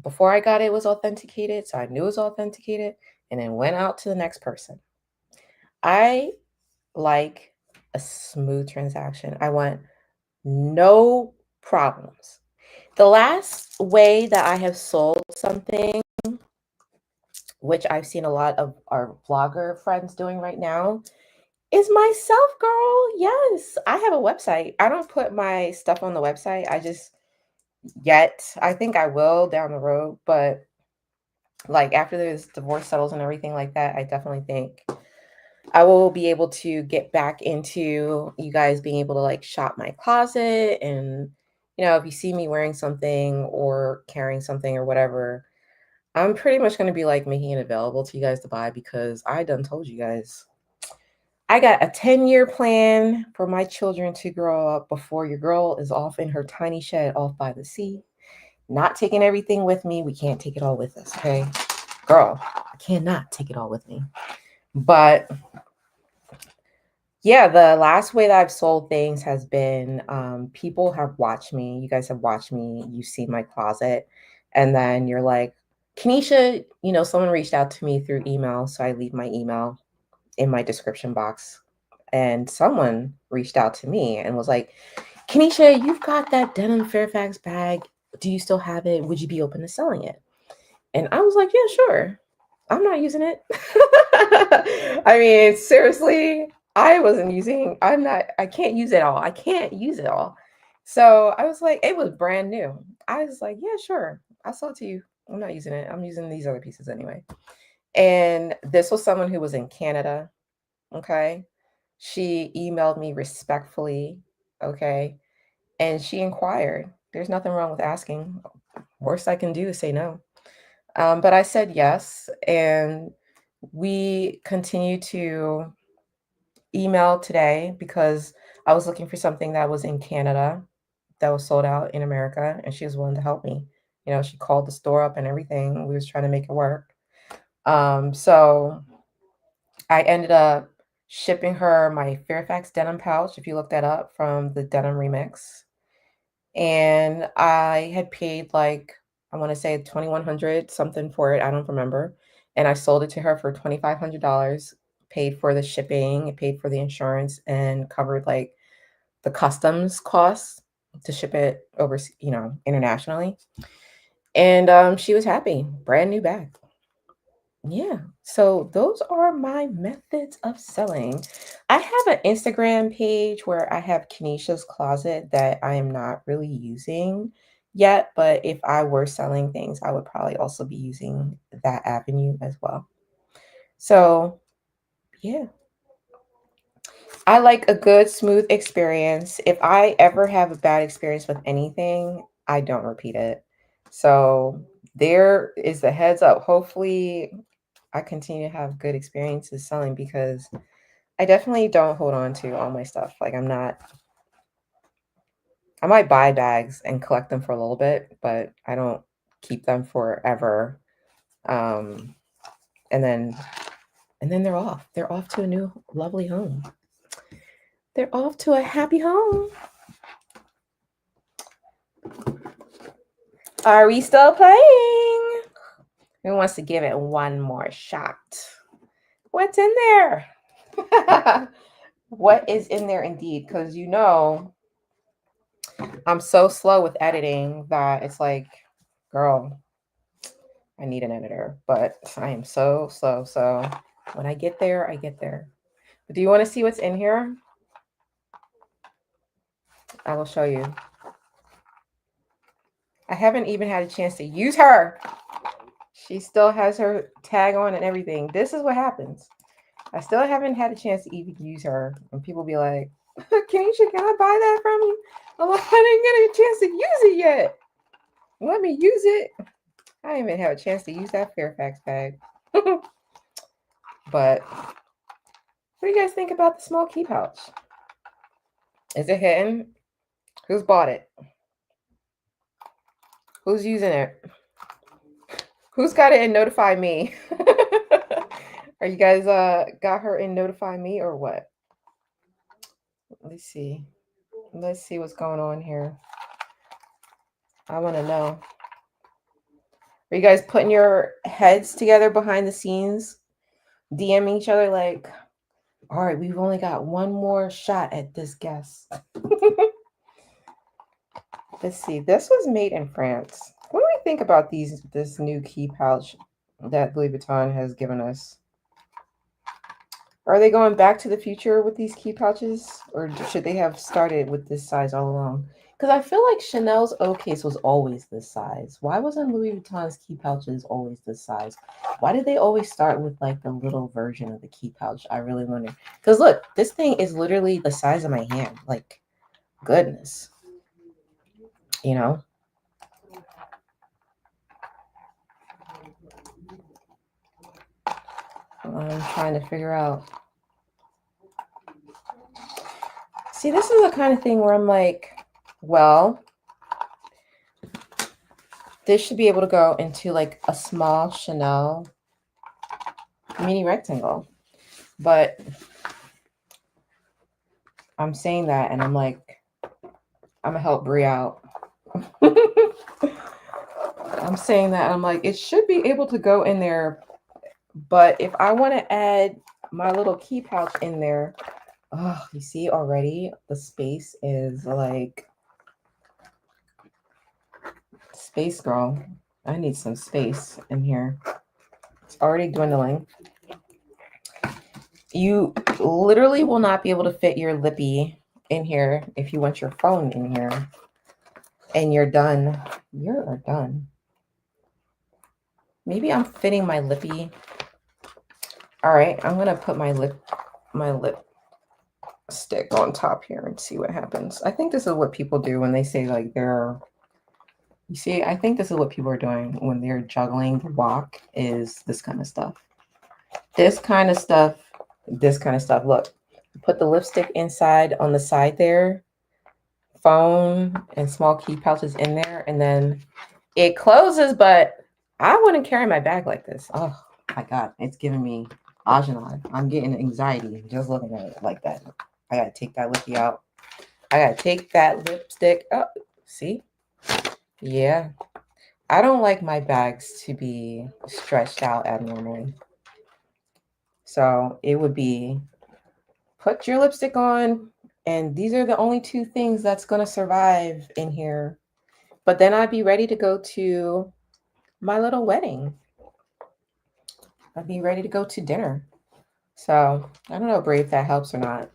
Before I got it, it was authenticated, so I knew it was authenticated, and then went out to the next person. I like a smooth transaction. I want no problems. The last way that I have sold something, which I've seen a lot of our vlogger friends doing right now, is myself, girl. Yes, I have a website. I don't put my stuff on the website. I think I will down the road, but like after this divorce settles and everything like that, I definitely think I will be able to get back into you guys being able to like shop my closet. And, if you see me wearing something or carrying something or whatever, I'm pretty much going to be like making it available to you guys to buy, because I done told you guys I got a 10-year plan for my children to grow up before your girl is off in her tiny shed off by the sea. Not taking everything with me. We can't take it all with us, okay? Girl, I cannot take it all with me. But yeah, the last way that I've sold things has been people have watched me. You guys have watched me. You see my closet. And then you're like, Kenysha, someone reached out to me through email. So I leave my email in my description box. And someone reached out to me and was like, Kenysha, you've got that denim Fairfax bag. Do you still have it? Would you be open to selling it? And I was like, yeah, sure. I'm not using it. I mean, seriously, I can't use it all. I can't use it all. So I was like, it was brand new. I was like, yeah, sure. I'll sell it to you. I'm not using it. I'm using these other pieces anyway. And this was someone who was in Canada. Okay. She emailed me respectfully. Okay. And she inquired. There's nothing wrong with asking. Worst I can do is say no. But I said yes. And we continue to email today because I was looking for something that was in Canada that was sold out in America, and she was willing to help me. She called the store up and everything. We was trying to make it work. So I ended up shipping her my Fairfax denim pouch, if you look that up, from the Denim Remix. And I had paid like, I want to say 2,100 something for it. I don't remember. And I sold it to her for $2,500, paid for the shipping, it paid for the insurance, and covered like the customs costs to ship it over, internationally. And she was happy. Brand new bag. Yeah. So those are my methods of selling. I have an Instagram page where I have Kenysha's closet that I am not really using yet, but if I were selling things, I would probably also be using that avenue as well. So, yeah. I like a good, smooth experience. If I ever have a bad experience with anything, I don't repeat it. So, there is the heads up. Hopefully, I continue to have good experiences selling, because I definitely don't hold on to all my stuff. Like, I might buy bags and collect them for a little bit, but I don't keep them forever. And then they're off. They're off to a new lovely home. They're off to a happy home. Are we still playing? Who wants to give it one more shot? What's in there? What is in there indeed? Because I'm so slow with editing that it's like, girl, I need an editor. But I am so slow. So when I get there, I get there. But do you want to see what's in here? I will show you. I haven't even had a chance to use her. She still has her tag on and everything. This is what happens. I still haven't had a chance to even use her. And people be like, Kenysha, can I buy that from you? I'm like, I didn't get a chance to use it yet. Let me use it. I didn't even have a chance to use that Fairfax bag. But What do you guys think about the small key pouch? Is it hitting? Who's bought it? Who's using it? Who's got it in Notify Me? Are you guys got her in Notify Me or what? Let's see. Let's see what's going on here. I want to know. Are you guys putting your heads together behind the scenes, DMing each other like, all right, we've only got one more shot at this guest. Let's see. This was made in France. What do we think about this new key pouch that Louis Vuitton has given us? Are they going back to the future with these key pouches, or should they have started with this size all along? Because I feel like Chanel's O case was always this size. Why wasn't Louis Vuitton's key pouches always this size? Why did they always start with like the little version of the key pouch? I really wonder. Because look, this thing is literally the size of my hand. Like, goodness. You know? I'm trying to figure out. See, this is the kind of thing where I'm like, well, this should be able to go into like a small Chanel mini rectangle. But I'm saying that and I'm like, I'm gonna help Brie out. I'm saying that I'm like, it should be able to go in there. But if I want to add my little key pouch in there, oh, you see already the space is like, space girl. I need some space in here. It's already dwindling. You literally will not be able to fit your lippy in here if you want your phone in here. And you're done. You're done. Maybe I'm fitting my lippy. All right, I'm gonna put my lip stick on top here and see what happens. I think this is what people do when they say like they're, you see, I think this is what people are doing when they're juggling the walk, is this kind of stuff. This kind of stuff, this kind of stuff. Look, put the lipstick inside on the side there, phone and small key pouches in there, and then it closes, but I wouldn't carry my bag like this. Oh my God, it's giving me Agenade. I'm getting anxiety just looking at it like that. I gotta take that lippy out. I gotta take that lipstick up. See? Yeah. I don't like my bags to be stretched out abnormally. So it would be, put your lipstick on, and these are the only two things that's gonna survive in here. But then I'd be ready to go to my little wedding. I'd be ready to go to dinner. So I don't know, Brie, if that helps or not.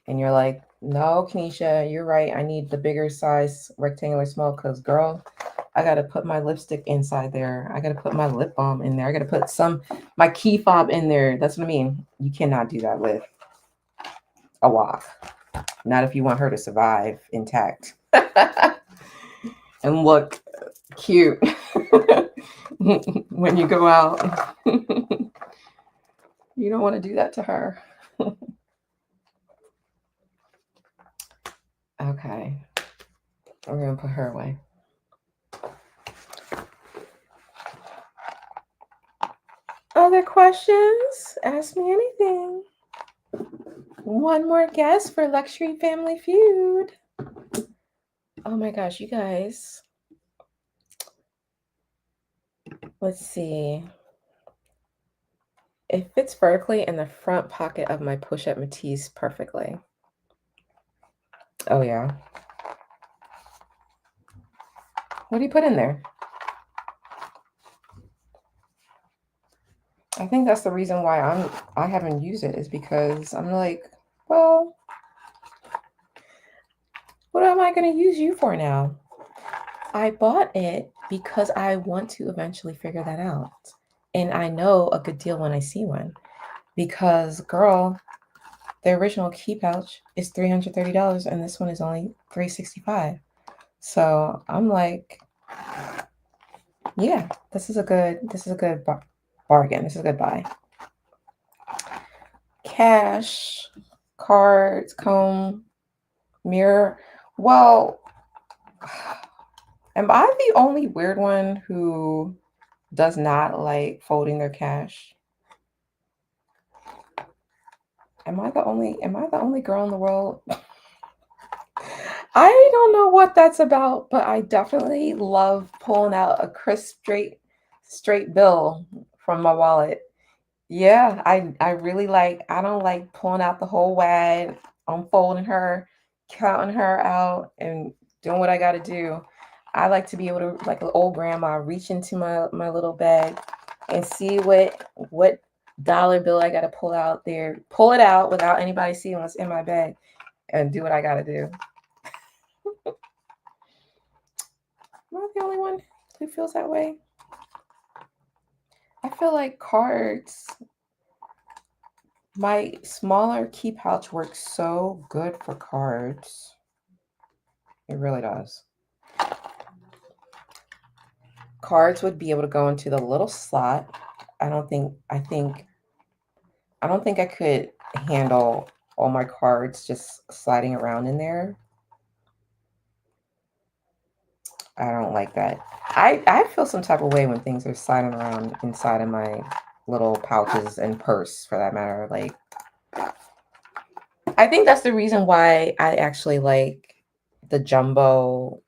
And you're like, no, Kenysha, you're right. I need the bigger size rectangular small because, girl, I got to put my lipstick inside there. I got to put my lip balm in there. I got to put my key fob in there. That's what I mean. You cannot do that with a walk. Not if you want her to survive intact and look cute when you go out. You don't want to do that to her. Okay. We're going to put her away. Other questions? Ask me anything. One more guess for Luxury Family Feud. Oh my gosh, you guys. Let's see. It fits vertically in the front pocket of my push-up Matisse perfectly. Oh yeah. What do you put in there? I think that's the reason why I haven't used it, is because I'm like, well, what am I going to use you for now? I bought it because I want to eventually figure that out. And I know a good deal when I see one. Because, girl, the original key pouch is $330 and this one is only $365. So I'm like, yeah, this is a good bargain. This is a good buy. cash, cards, comb, mirror. Well, am I the only weird one who does not like folding their cash? Am I the only girl in the world? I don't know what that's about, but I definitely love pulling out a crisp straight bill from my wallet. Yeah, I really like, I don't like pulling out the whole wad, unfolding her, counting her out, and doing what I got to do. I like to be able to, like an old grandma, reach into my little bag and see what dollar bill I got to pull out there, pull it out without anybody seeing what's in my bag, and do what I got to do. Am I the only one who feels that way? I feel like cards, my smaller key pouch works so good for cards. It really does. Cards would be able to go into the little slot. I don't think I could handle all my cards just sliding around in there. I don't like that. I feel some type of way when things are sliding around inside of my little pouches and purse, for that matter. Like, I think that's the reason why I actually like the jumbo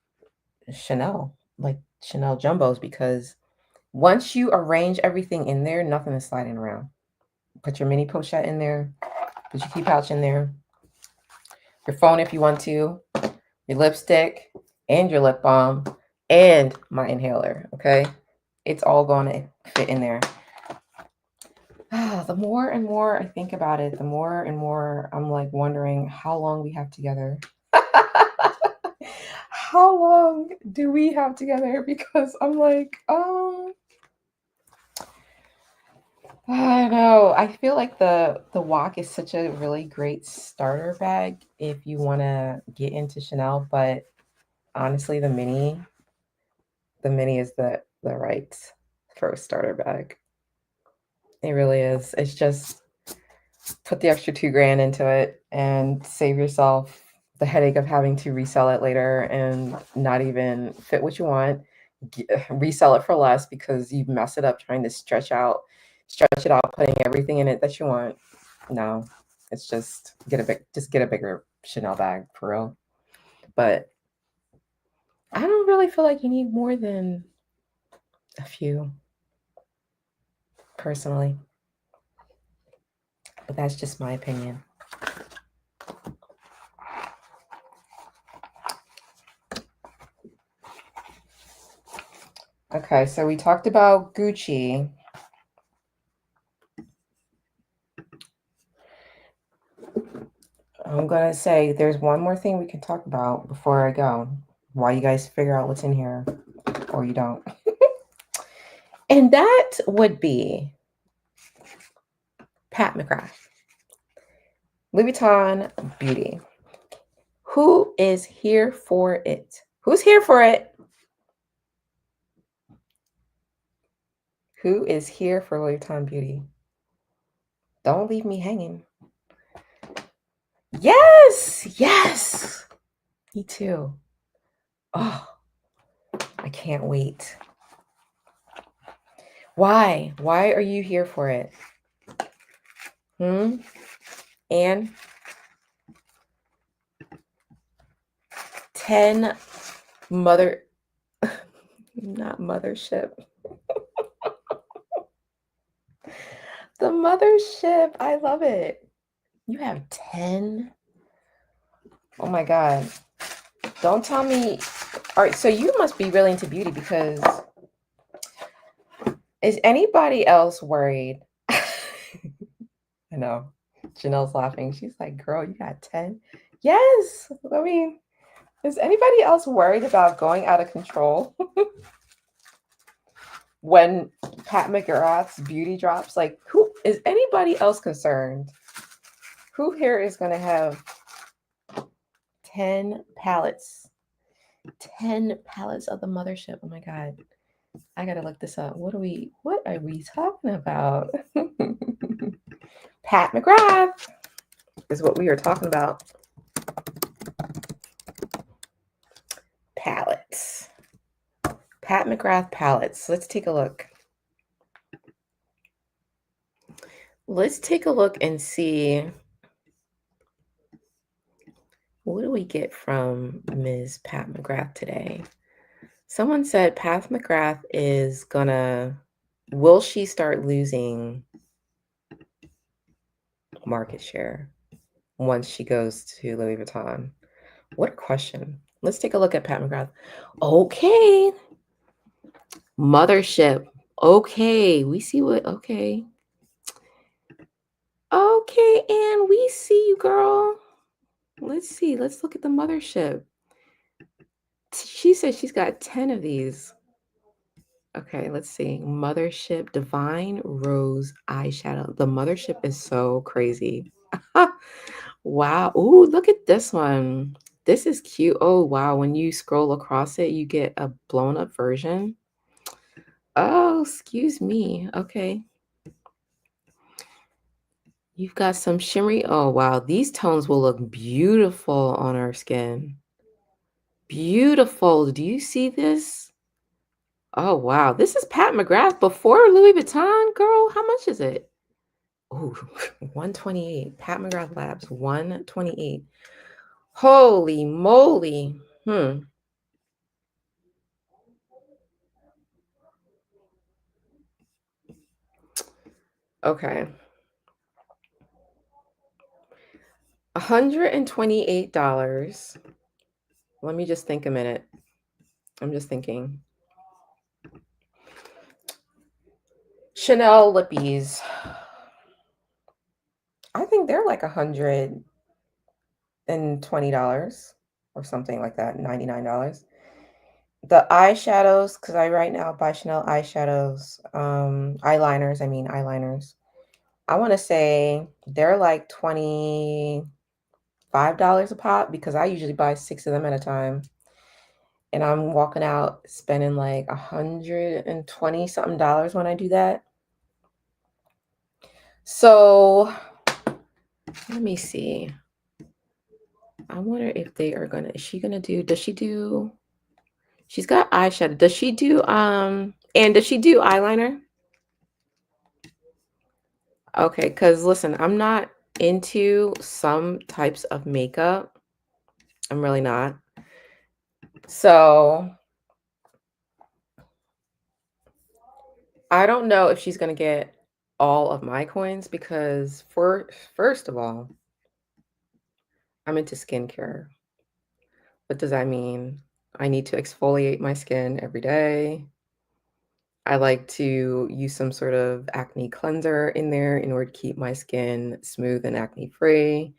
Chanel, like Chanel jumbos, because once you arrange everything in there, nothing is sliding around. Put your mini pochette in there, put your key pouch in there, your phone if you want to, your lipstick and your lip balm and my inhaler, okay? It's all going to fit in there. The more and more I think about it, the more and more I'm like wondering how long we have together. How long do we have together? Because I'm like, I don't know. I feel like the Wok is such a really great starter bag if you want to get into Chanel, but honestly, the mini is the right first starter bag. It really is. It's just put the extra $2,000 into it and save yourself the headache of having to resell it later and not even fit what you want. Resell it for less because you mess it up trying to stretch it out, putting everything in it that you want. No, it's just get a bigger Chanel bag for real. But I don't really feel like you need more than a few, personally. But that's just my opinion. Okay, so we talked about Gucci. I'm going to say there's one more thing we can talk about before I go, while you guys figure out what's in here, or you don't. And that would be Pat McGrath, Louis Vuitton Beauty. Who is here for it? Who's here for it? Who is here for Louis Vuitton Beauty? Don't leave me hanging. Yes. Me too. Oh, I can't wait. Why? Why are you here for it? And 10 not mothership. The mothership. I love it. You have 10? Oh my God. Don't tell me. All right, so you must be really into beauty, because is anybody else worried? I know. Janelle's laughing. She's like, girl, you got 10? Yes. I mean, is anybody else worried about going out of control when Pat McGrath's beauty drops? Like, who is anybody else concerned? Who here is going to have 10 palettes? 10 palettes of the mothership. Oh my God. I gotta look this up. What are we talking about? Pat McGrath is what we are talking about. Palettes. Pat McGrath palettes. Let's take a look. Let's take a look and see, what do we get from Ms. Pat McGrath today? Someone said Pat McGrath is gonna, will she start losing market share once she goes to Louis Vuitton? What a question. Let's take a look at Pat McGrath. Okay. Mothership. Okay. We see what, okay. Okay, and we see you, girl. Let's see. Let's look at the mothership. She said she's got 10 of these. Okay, let's see. Mothership Divine Rose eyeshadow. The mothership is so crazy. Wow. Ooh, look at this one. This is cute. Oh, wow. When you scroll across it, you get a blown up version. Oh, excuse me. Okay. You've got some shimmery. Oh, wow. These tones will look beautiful on our skin. Beautiful. Do you see this? Oh, wow. This is Pat McGrath before Louis Vuitton, girl. How much is it? Oh, 128. Pat McGrath Labs, 128. Holy moly. Okay. $128. Let me just think a minute. I'm just thinking. Chanel lippies. I think they're like $120 or something like that, $99. The eyeshadows, because I right now buy Chanel eyeshadows, eyeliners. I want to say they're like $25 a pop because I usually buy 6 of them at a time. And I'm walking out spending like $120 something when I do that. So let me see. I wonder if they are gonna, is she gonna do, does she do, she's got eyeshadow. Does she do, and does she do eyeliner? Okay, because listen, I'm not into some types of makeup. I'm really not. So I don't know if she's gonna get all of my coins because first of all, I'm into skincare. What does that mean? I need to exfoliate my skin every day. I like to use some sort of acne cleanser in there in order to keep my skin smooth and acne free,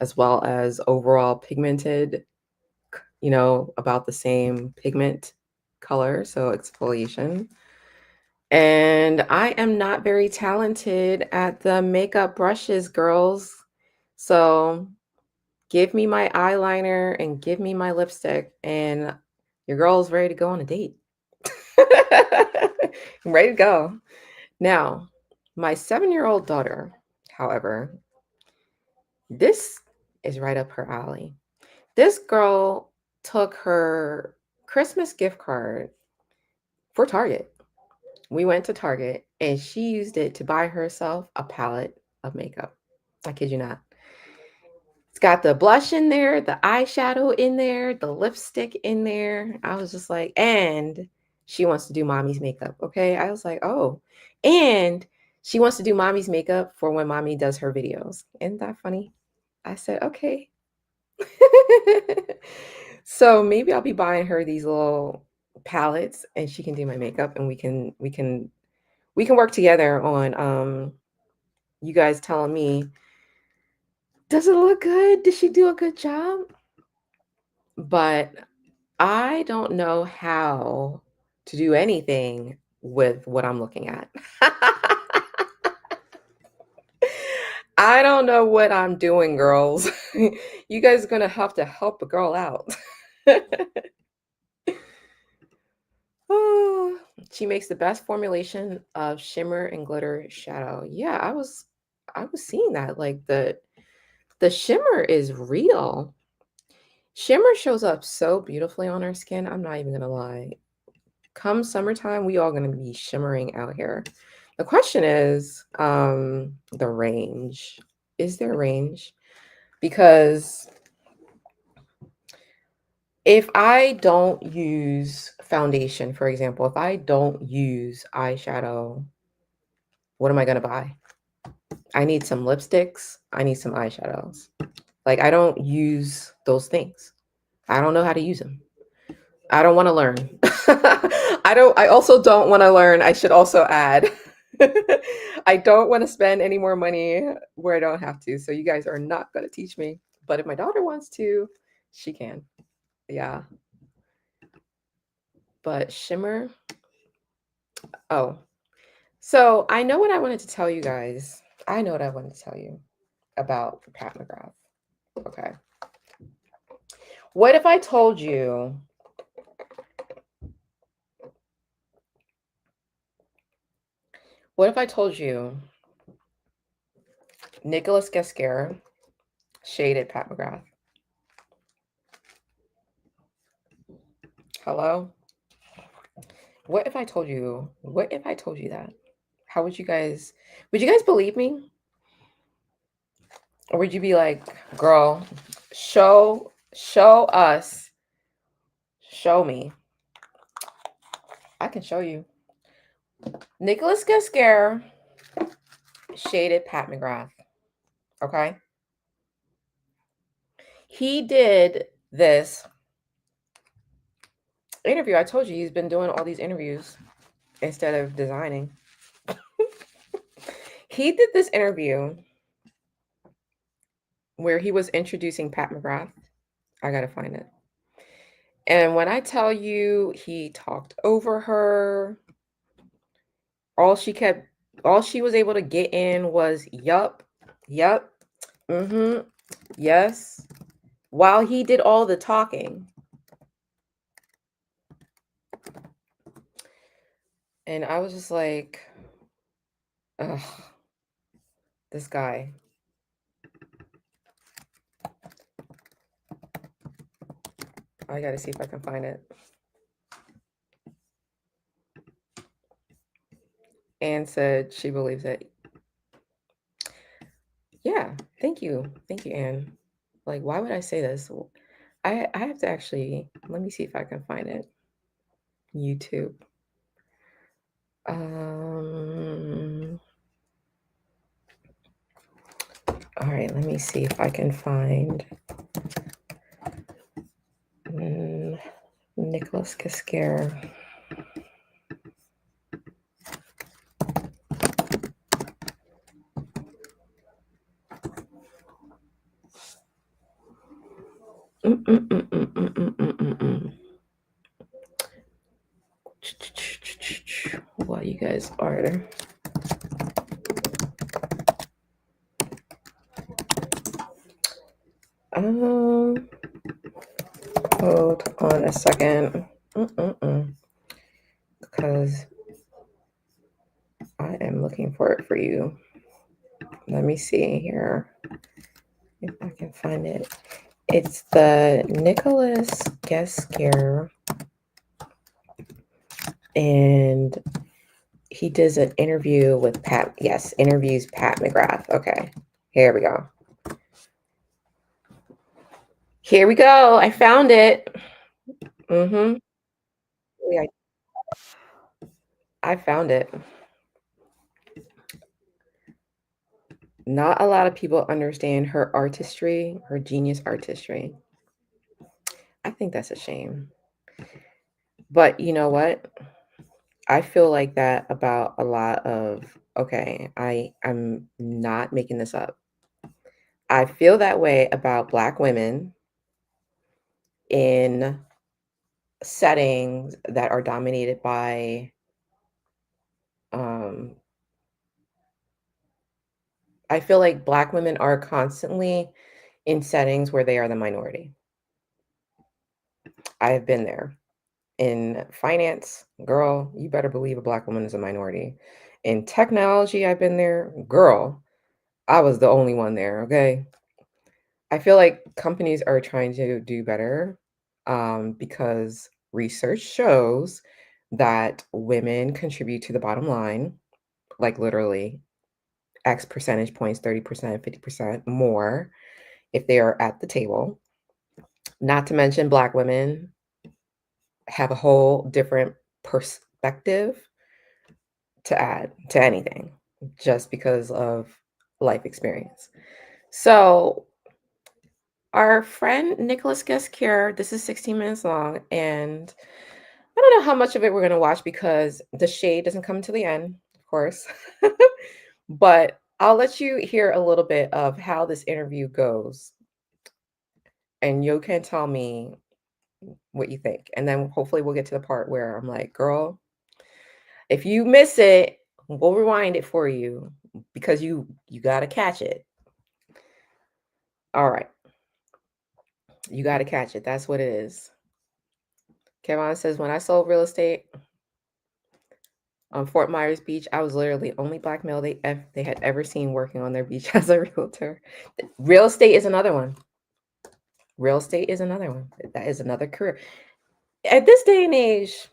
as well as overall pigmented, about the same pigment color, so exfoliation. And I am not very talented at the makeup brushes, girls. So give me my eyeliner and give me my lipstick, and your girl's ready to go on a date. I'm ready to go. Now, my 7-year-old daughter, however, this is right up her alley. This girl took her Christmas gift card for Target. We went to Target and she used it to buy herself a palette of makeup. I kid you not. It's got the blush in there, the eyeshadow in there, the lipstick in there. I was just like, and she wants to do mommy's makeup. Okay. I was like, oh, and she wants to do mommy's makeup for when mommy does her videos. Isn't that funny? I said, okay. So maybe I'll be buying her these little palettes and she can do my makeup and we can work together on you guys telling me, does it look good? Did she do a good job? But I don't know how to do anything with what I'm looking at. I don't know what I'm doing, girls. You guys are going to have to help a girl out. She makes the best formulation of shimmer and glitter shadow. Yeah, I was seeing that, like, the shimmer is real. Shimmer shows up so beautifully on our skin. I'm not even gonna lie. Come summertime, we all gonna be shimmering out here. The question is, the range. Is there range? Because if I don't use foundation, for example, if I don't use eyeshadow, what am I gonna buy? I need some lipsticks. I need some eyeshadows. Like, I don't use those things. I don't know how to use them. I don't want to learn. I also don't want to learn. I should also add. I don't want to spend any more money where I don't have to. So you guys are not going to teach me. But if my daughter wants to, she can. Yeah. But shimmer. Oh. So I know what I wanted to tell you guys. I know what I wanted to tell you about Pat McGrath. Okay. What if I told you Nicolas Gasquer shaded Pat McGrath? Hello? What if I told you that? How would you guys believe me? Or would you be like, girl, show us, show me. I can show you. Nicolas Gasquer shaded Pat McGrath. Okay? He did this interview. I told you he's been doing all these interviews instead of designing. He did this interview where he was introducing Pat McGrath. I gotta find it. And when I tell you he talked over her, all she was able to get in was yup, yes, while he did all the talking. And I was just like, ugh, this guy. I gotta see if I can find it. Anne said she believes it. Yeah, thank you, Anne. Like, why would I say this? I have to actually, let me see if I can find it. YouTube. All right, let me see if I can find Nicolas Gasquer. While you guys are hold on a second, because I am looking for it for you. Let me see here if I can find it. It's the Nicolas Gasquer, and he does an interview with interviews Pat McGrath. Okay, here we go. Here we go. I found it. Yeah, I found it. Not a lot of people understand her artistry, her genius artistry. I think that's a shame. But you know what? I feel like that about a lot of, okay, I'm not making this up. I feel that way about Black women in settings that are dominated by I feel like Black women are constantly in settings where they are the minority. I have been there. In finance, girl, you better believe a Black woman is a minority. In technology, I've been there. Girl, I was the only one there, okay? I feel like companies are trying to do better because research shows that women contribute to the bottom line, like literally X percentage points, 30%, 50% more if they are at the table. Not to mention Black women have a whole different perspective to add to anything just because of life experience. So our friend Nicolas guest here, this is 16 minutes long, and I don't know how much of it we're going to watch because the shade doesn't come to the end, of course. But I'll let you hear a little bit of how this interview goes, and you can tell me what you think. And then hopefully we'll get to the part where I'm like, girl, if you miss it, we'll rewind it for you because you got to catch it. All right. You got to catch it. That's what it is. Kevin says, when I sold real estate on Fort Myers Beach, I was literally the only Black male they had ever seen working on their beach as a realtor. Real estate is another one. Real estate is another one. That is another career. At this day and age,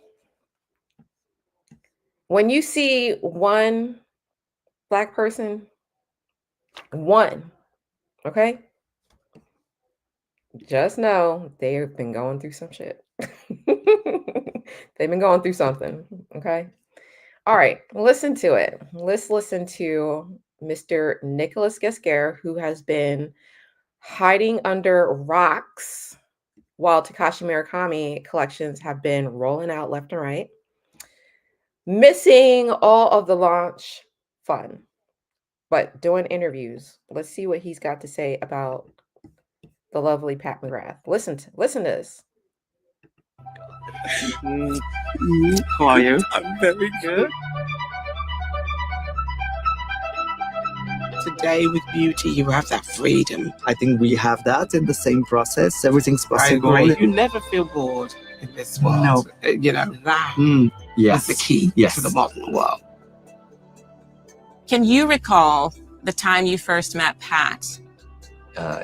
when you see one Black person, one, okay, just know they have been going through some shit. They've been going through something, okay? All right, listen to it. Let's listen to Mr. Nicolas Gesquer, who has been hiding under rocks while Takashi Murakami collections have been rolling out left and right, missing all of the launch fun, but doing interviews. Let's see what he's got to say about the lovely Pat McGrath. Listen to this. How are you? I'm very good. Today with beauty, you have that freedom. I think we have that in the same process. Everything's possible. I agree. You never feel bored in this world. No. You know, that yes. is the key yes. to the modern world. Can you recall the time you first met Pat?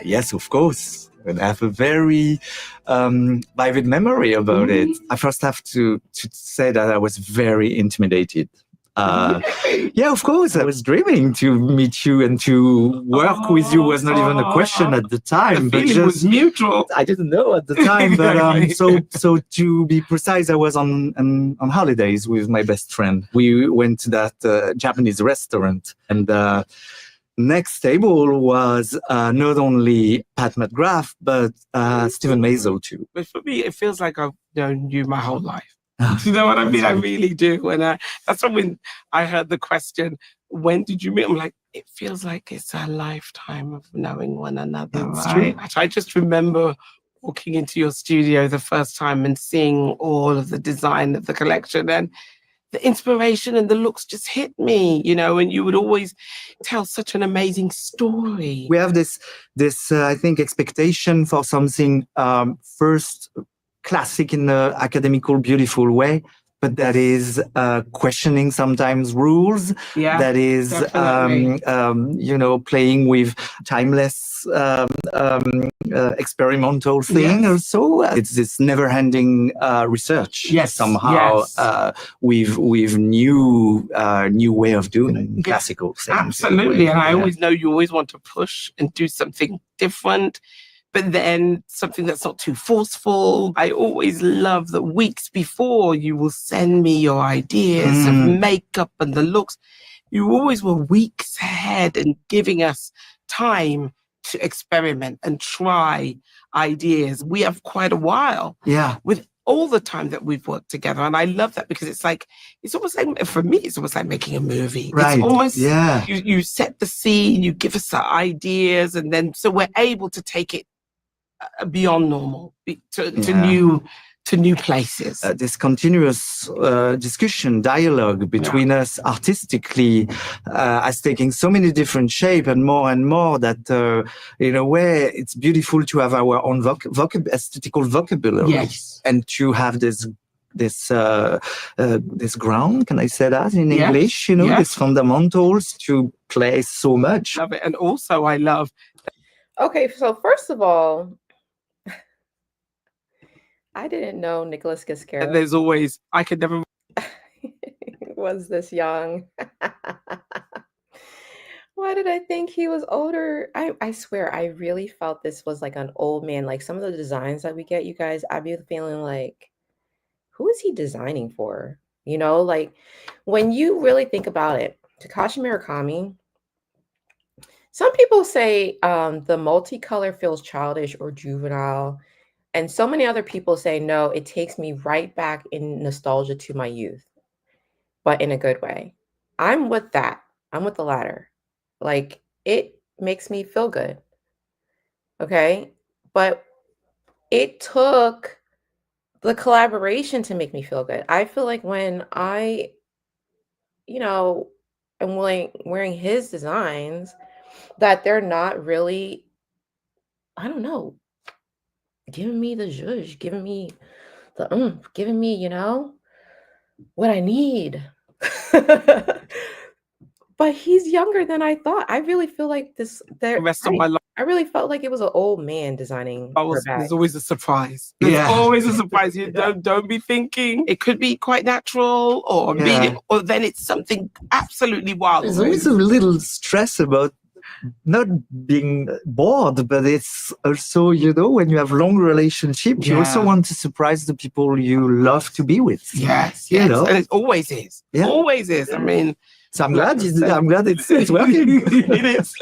Yes, of course. And I have a very vivid memory about it. I first have to say that I was very intimidated. Yeah, of course. I was dreaming to meet you and to work with you was not even a question at the time. The feeling was mutual. I didn't know at the time, but so to be precise, I was on holidays with my best friend. We went to that Japanese restaurant, and next table was not only Pat McGrath, but Stephen Maisel too. But for me, it feels like I've known you my whole life. You know what I mean? I really do. And that's when I heard the question, when did you meet? I'm like, it feels like it's a lifetime of knowing one another, right? I just remember walking into your studio the first time and seeing all of the design of the collection, and the inspiration and the looks just hit me, you know, and you would always tell such an amazing story. We have this I think, expectation for something first classic in an academical, beautiful way, but that is questioning sometimes rules. Yeah, that is, playing with timeless experimental thing. Yes. Also, it's this never-ending research. Yes, somehow yes. with new way of doing classical things. Absolutely, and I always know you always want to push and do something different, but then something that's not too forceful. I always love that weeks before you will send me your ideas of makeup and the looks. You always were weeks ahead and giving us time to experiment and try ideas. We have quite a while with all the time that we've worked together. And I love that because it's almost like, for me, it's almost like making a movie. Right. It's almost, you set the scene, you give us the ideas, and then so we're able to take it beyond normal to new places. This continuous discussion, dialogue between us artistically is taking so many different shapes and more that in a way it's beautiful to have our own aesthetical vocabulary and to have this this ground. Can I say that in Yes, English? You know, yes. these fundamentals to play so much. Love it. And also I love Okay, so first of all, I didn't know Nicolas that Cascara there's always, I could never was this young. Why did I think he was older? I swear, I really felt this was like an old man. Like some of the designs that we get, you guys, I'd be feeling like, who is he designing for? You know, like when you really think about it, Takashi Murakami, some people say the multicolor feels childish or juvenile. And so many other people say, no, it takes me right back in nostalgia to my youth, but in a good way. I'm with that. I'm with the latter. Like it makes me feel good. Okay. But it took the collaboration to make me feel good. I feel like when I, am wearing his designs, that they're not really, I don't know, giving me the zhuzh, giving me the giving me, what I need. But he's younger than I thought. I really feel like the rest of my life. I really felt like it was an old man designing her bag. There's always a surprise. There's always a surprise. You don't be thinking it could be quite natural or immediate, or then it's something absolutely wild. There's always a little stress about not being bored, but it's also, when you have long relationships, you also want to surprise the people you love to be with. Yes. And it always is. Always is. I mean, so I'm glad it's working. It is.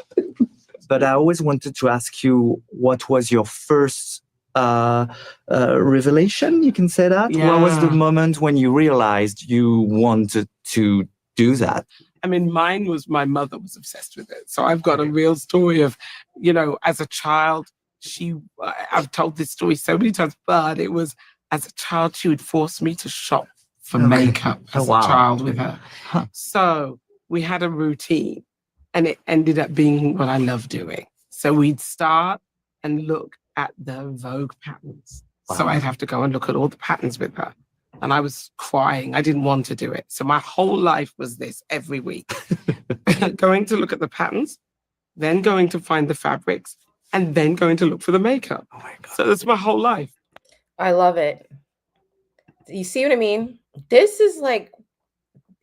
But I always wanted to ask you, what was your first revelation? You can say that. What was the moment when you realized you wanted to do that? I mean, mine was my mother was obsessed with it. So I've got a real story of, as a child, I've told this story so many times, but it was as a child, she would force me to shop for makeup as a child with her. So we had a routine and it ended up being what I love doing. So we'd start and look at the Vogue patterns. So I'd have to go and look at all the patterns with her. And I was crying. I didn't want to do it. So my whole life was this every week. Going to look at the patterns, then going to find the fabrics, and then going to look for the makeup. Oh my God. So that's my whole life. I love it. You see what I mean? This is like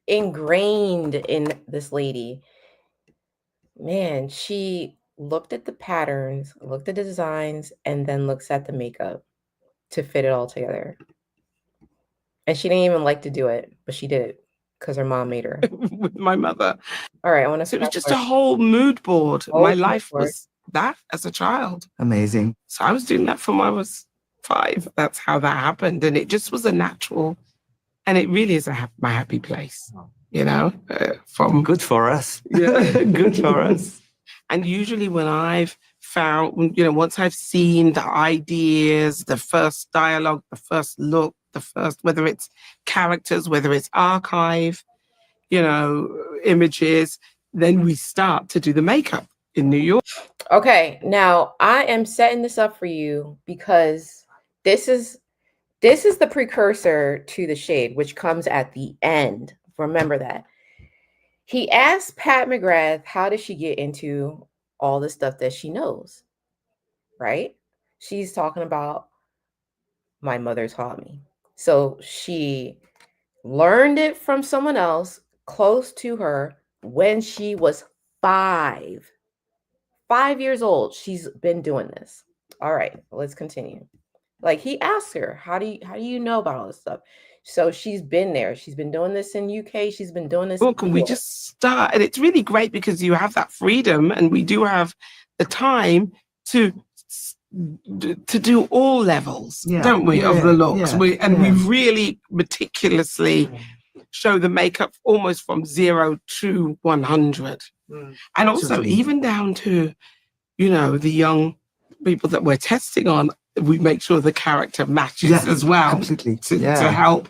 ingrained in this lady. Man, she looked at the patterns, looked at the designs, and then looks at the makeup to fit it all together. And she didn't even like to do it, but she did it because her mom made her. With my mother. All right, I want to. So it was just a whole mood board. My life was that as a child. Amazing. So I was doing that from I was 5. That's how that happened, and it just was a natural. And it really is my happy place. From good for us. Yeah, good for us. And usually when I've found, once I've seen the ideas, the first dialogue, the first look, whether it's characters, whether it's archive, images, then we start to do the makeup in New York. Okay, now I am setting this up for you because this is the precursor to the shade, which comes at the end. Remember that. He asked Pat McGrath, how did she get into all the stuff that she knows? Right? She's talking about my mother taught me. So she learned it from someone else close to her when she was 5. 5 years old. She's been doing this. All right, let's continue. Like he asked her, how do you know about all this stuff? So she's been there. She's been doing this in UK. She's been doing this. Well, can we just start? And it's really great because you have that freedom, and we do have the time to do all levels, don't we, of the looks? We really meticulously show the makeup almost from 0 to 100, and also even down to the young people that we're testing on. We make sure the character matches as well, completely to help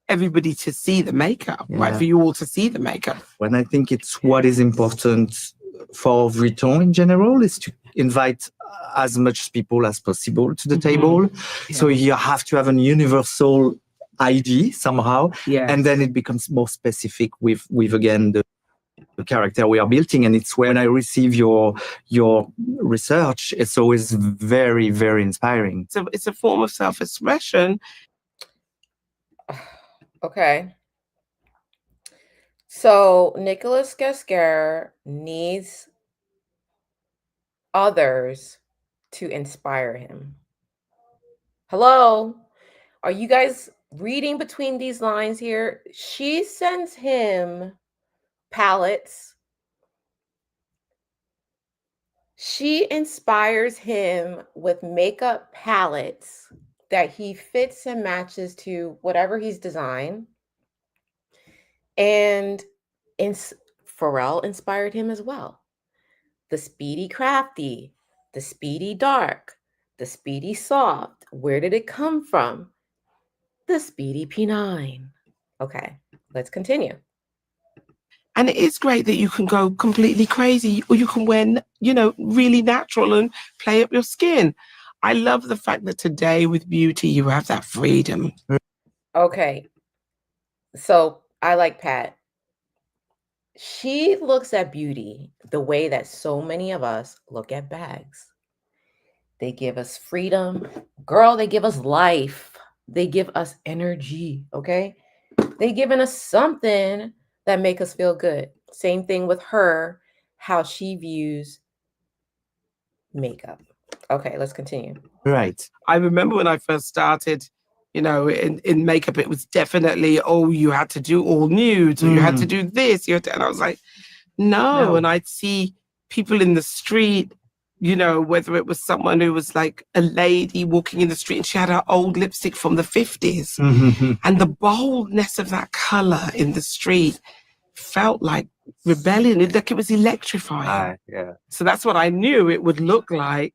everybody to see the makeup, right? For you all to see the makeup. When I think it's what is important for Vuitton in general is to invite as much people as possible to the table. So you have to have a universal ID somehow, and then it becomes more specific with again the character we are building. And it's when I receive your research, it's always very, very inspiring. So it's a form of self-expression. Okay. So Nicolas Gasquet needs others to inspire him. Hello? Are you guys reading between these lines here? She sends him palettes. She inspires him with makeup palettes that he fits and matches to whatever he's designed. And Pharrell inspired him as well. The Speedy Crafty, the Speedy Dark, the Speedy Soft. Where did it come from? The Speedy P9. Okay, let's continue. And it is great that you can go completely crazy, or you can wear, really natural and play up your skin. I love the fact that today with beauty, you have that freedom. Okay, so I like Pat. She looks at beauty the way that so many of us look at bags. They give us freedom. Girl, they give us life. They give us energy, okay? They giving us something that make us feel good. Same thing with her, how she views makeup. Okay, let's continue. Right. I remember when I first started, in makeup, it was definitely, you had to do all nudes, or you had to do this. And I was like, no. And I'd see people in the street, whether it was someone who was like a lady walking in the street and she had her old lipstick from the 50s. And the boldness of that color in the street felt like rebellion. It was electrifying. So that's what I knew it would look like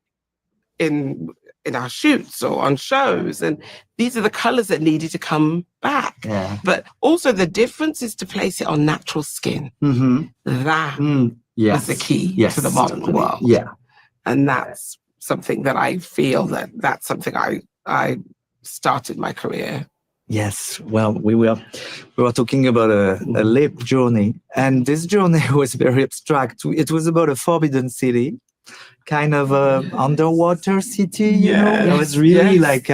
in our shoots or on shows. And these are the colors that needed to come back. But also the difference is to place it on natural skin. That was the key to the modern world. And that's something that I feel that's something I started my career. Yes, well, we were talking about a lip journey, and this journey was very abstract. It was about a forbidden city, kind of a underwater city, you know. It was really like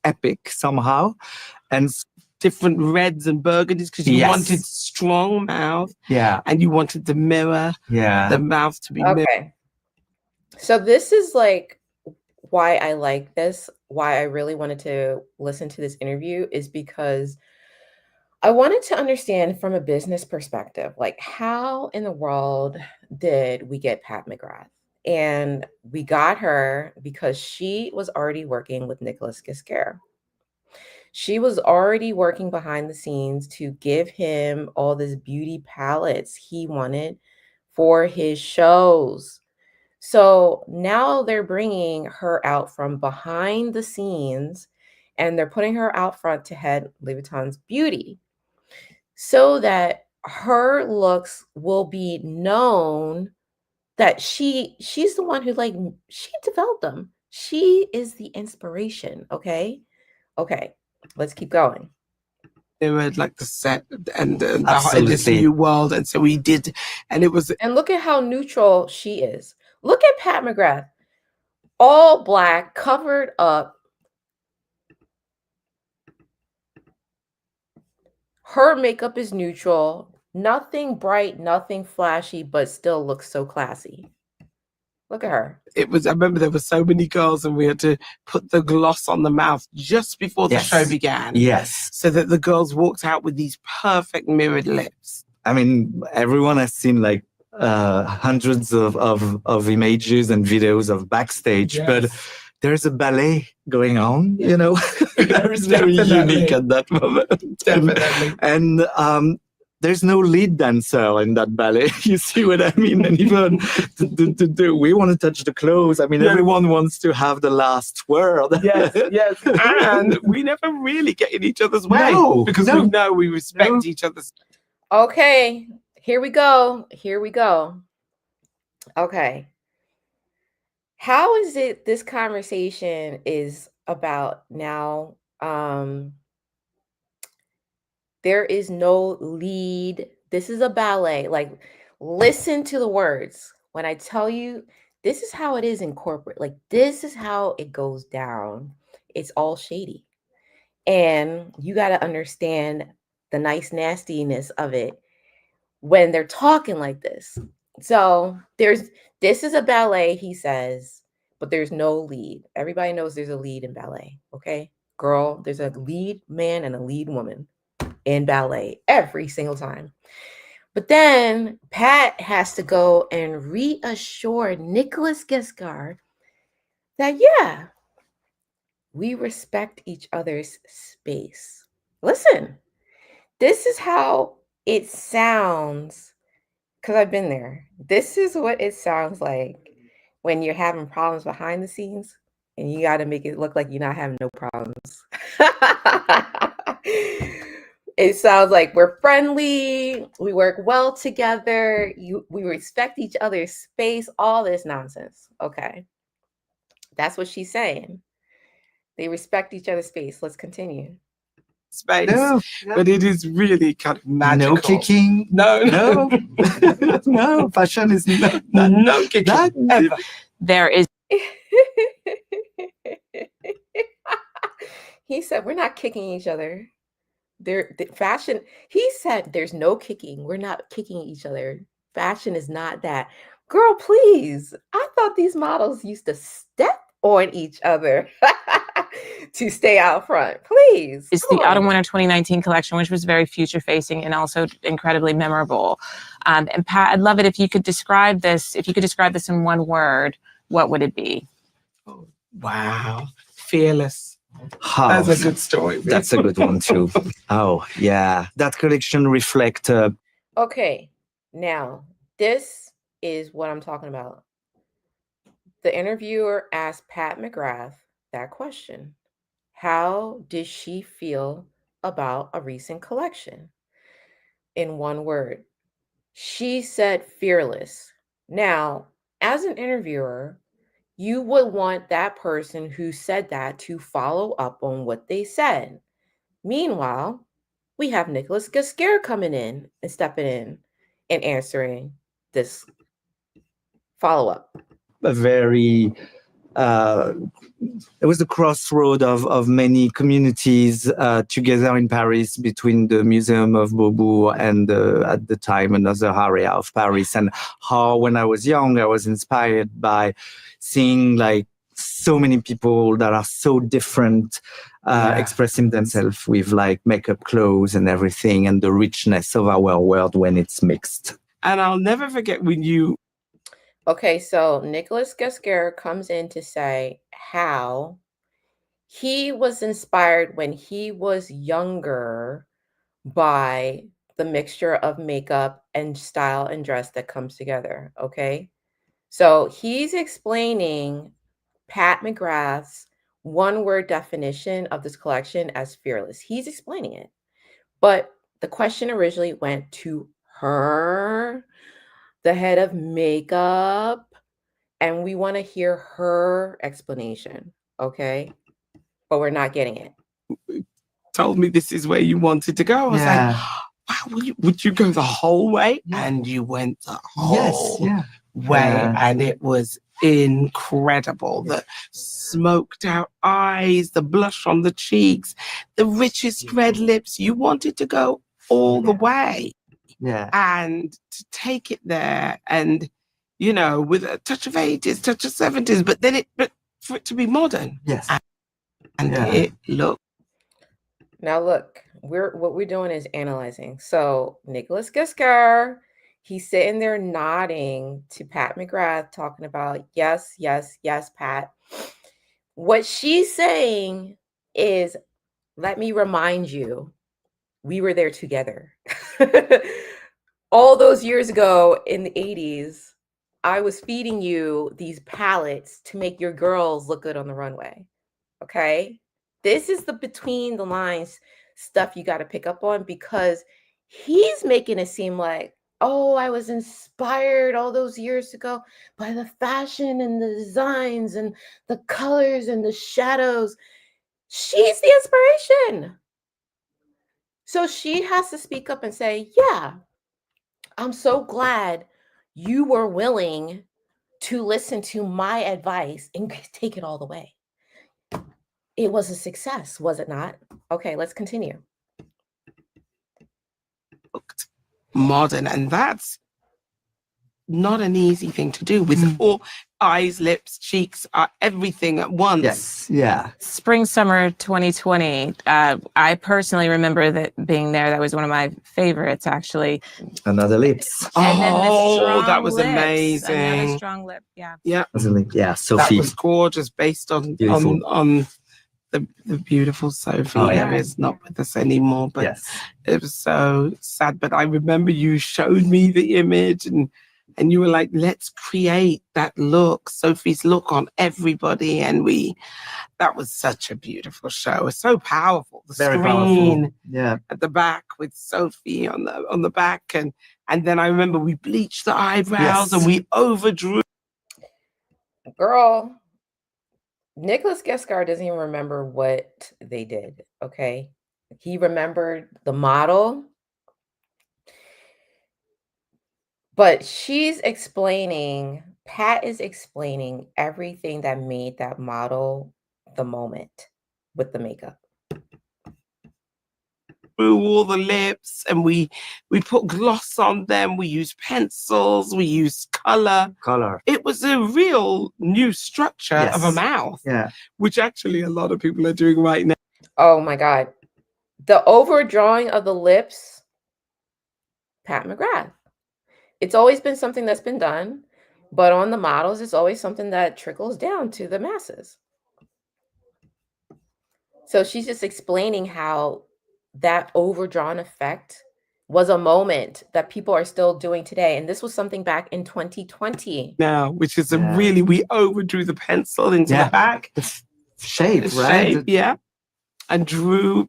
epic somehow, and different reds and burgundies because you wanted strong mouth, and you wanted the mirror, the mouth to be okay. So this is like why I like this, why I really wanted to listen to this interview is because I wanted to understand from a business perspective, like how in the world did we get Pat McGrath? And we got her because she was already working with Nicolas Gasquet. She was already working behind the scenes to give him all this beauty palettes he wanted for his shows. So now they're bringing her out from behind the scenes and they're putting her out front to head Louis Vuitton's beauty so that her looks will be known that she's the one who she developed them. She is the inspiration. Okay. Let's keep going. They were like the set and this new world. And so we did, and it was. And look at how neutral she is. Look at Pat McGrath, all black, covered up. Her makeup is neutral, nothing bright, nothing flashy, but still looks so classy. Look at her. I remember there were so many girls and we had to put the gloss on the mouth just before the show began. So that the girls walked out with these perfect mirrored lips. I mean, everyone has seen like hundreds of images and videos of backstage, but there's a ballet going on, you know. That is very unique at that moment. Definitely. And there's no lead dancer in that ballet. You see what I mean? And even we want to touch the clothes. I mean, everyone wants to have the last word. Yes. And we never really get in each other's way because we know we respect each other's. Okay, here we go. Okay. How is it this conversation is about now There is no lead. This is a ballet. Like, listen to the words. When I tell you, this is how it is in corporate. Like, this is how it goes down. It's all shady. And you got to understand the nice nastiness of it when they're talking like this. So this is a ballet, he says, but there's no lead. Everybody knows there's a lead in ballet, okay? Girl, there's a lead man and a lead woman in ballet every single time. But then Pat has to go and reassure Nicolas Ghesgar that, yeah, we respect each other's space. Listen, this is how it sounds, because I've been there. This is what it sounds like when you're having problems behind the scenes and you got to make it look like you're not having no problems. It sounds like we're friendly, we work well together, we respect each other's space, all this nonsense. Okay. That's what she's saying. They respect each other's space. Let's continue. Space, but it is really kind of magical. No kicking. No. No, fashion is no kicking. Ever. There is. He said, we're not kicking each other. The fashion, he said, there's no kicking. We're not kicking each other. Fashion is not that. Girl, please. I thought these models used to step on each other to stay out front. Please. It's the Autumn Winter 2019 collection, which was very future facing and also incredibly memorable. And Pat, I'd love it if you could describe this. If you could describe this in one word, what would it be? Oh, wow. Fearless. Oh, that's a good story. That's a good one too. Oh, yeah. That collection reflects. Okay. Now, this is what I'm talking about. The interviewer asked Pat McGrath that question. How did she feel about a recent collection? In one word, she said fearless. Now, as an interviewer, you would want that person who said that to follow up on what they said. Meanwhile, we have Nicolas Ghesgar coming in and stepping in and answering this follow-up. A very it was the crossroad of many communities together in Paris, between the Museum of Beaubourg and at the time another area of Paris, and how when I was young I was inspired by seeing like so many people that are so different expressing themselves with like makeup, clothes and everything, and the richness of our world when it's mixed. And I'll never forget when you... Okay, so Nicolas Ghesgar comes in to say how he was inspired when he was younger by the mixture of makeup and style and dress that comes together, okay? So he's explaining Pat McGrath's one-word definition of this collection as fearless. He's explaining it. But the question originally went to her, the head of makeup, and we want to hear her explanation, okay? But we're not getting it. Told me this is where you wanted to go. I was like, wow, would you go the whole way? And you went the whole way. And it was incredible. The smoked out eyes, the blush on the cheeks, the richest red lips. You wanted to go all the way. And to take it there and, you know, with a touch of 80s, touch of 70s, but then but for it to be modern. And it looked. Now look, what we're doing is analyzing. So Nicolas Ghesgar, he's sitting there nodding to Pat McGrath, talking about yes, yes, yes, Pat. What she's saying is, let me remind you, we were there together. All those years ago in the 80s, I was feeding you these palettes to make your girls look good on the runway. Okay? This is the between the lines stuff you got to pick up on, because he's making it seem like, oh, I was inspired all those years ago by the fashion and the designs and the colors and the shadows. She's the inspiration. So she has to speak up and say, yeah, I'm so glad you were willing to listen to my advice and take it all the way. It was a success, was it not? Okay, let's continue. Modern, and that's not an easy thing to do with all eyes, lips, cheeks, everything at once. Yes, yeah. Spring, summer 2020. I personally remember that being there. That was one of my favorites, actually. Another lips. And then the strong that was lips. amazing. Another strong lip. Yeah. Yeah. Yeah, Sophie. That was gorgeous, based on the beautiful Sophie, who is not with us anymore. But it was so sad. But I remember you showed me the image, and you were like, let's create that look, Sophie's look on everybody. And that was such a beautiful show. It's so powerful. The Very screen powerful. Yeah. at the back with Sophie on the back. And then I remember we bleached the eyebrows and we overdrew. Girl, Nicolas Guescard doesn't even remember what they did, okay? He remembered the model. But she's explaining, Pat is explaining everything that made that model the moment with the makeup. Through all the lips, and we put gloss on them. We used pencils. We used color. It was a real new structure of a mouth, which actually a lot of people are doing right now. Oh my God. The overdrawing of the lips, Pat McGrath. It's always been something that's been done, but on the models, it's always something that trickles down to the masses. So she's just explaining how that overdrawn effect was a moment that people are still doing today. And this was something back in 2020. Now, which is we overdrew the pencil into the back. The shape, right? Shape, yeah. And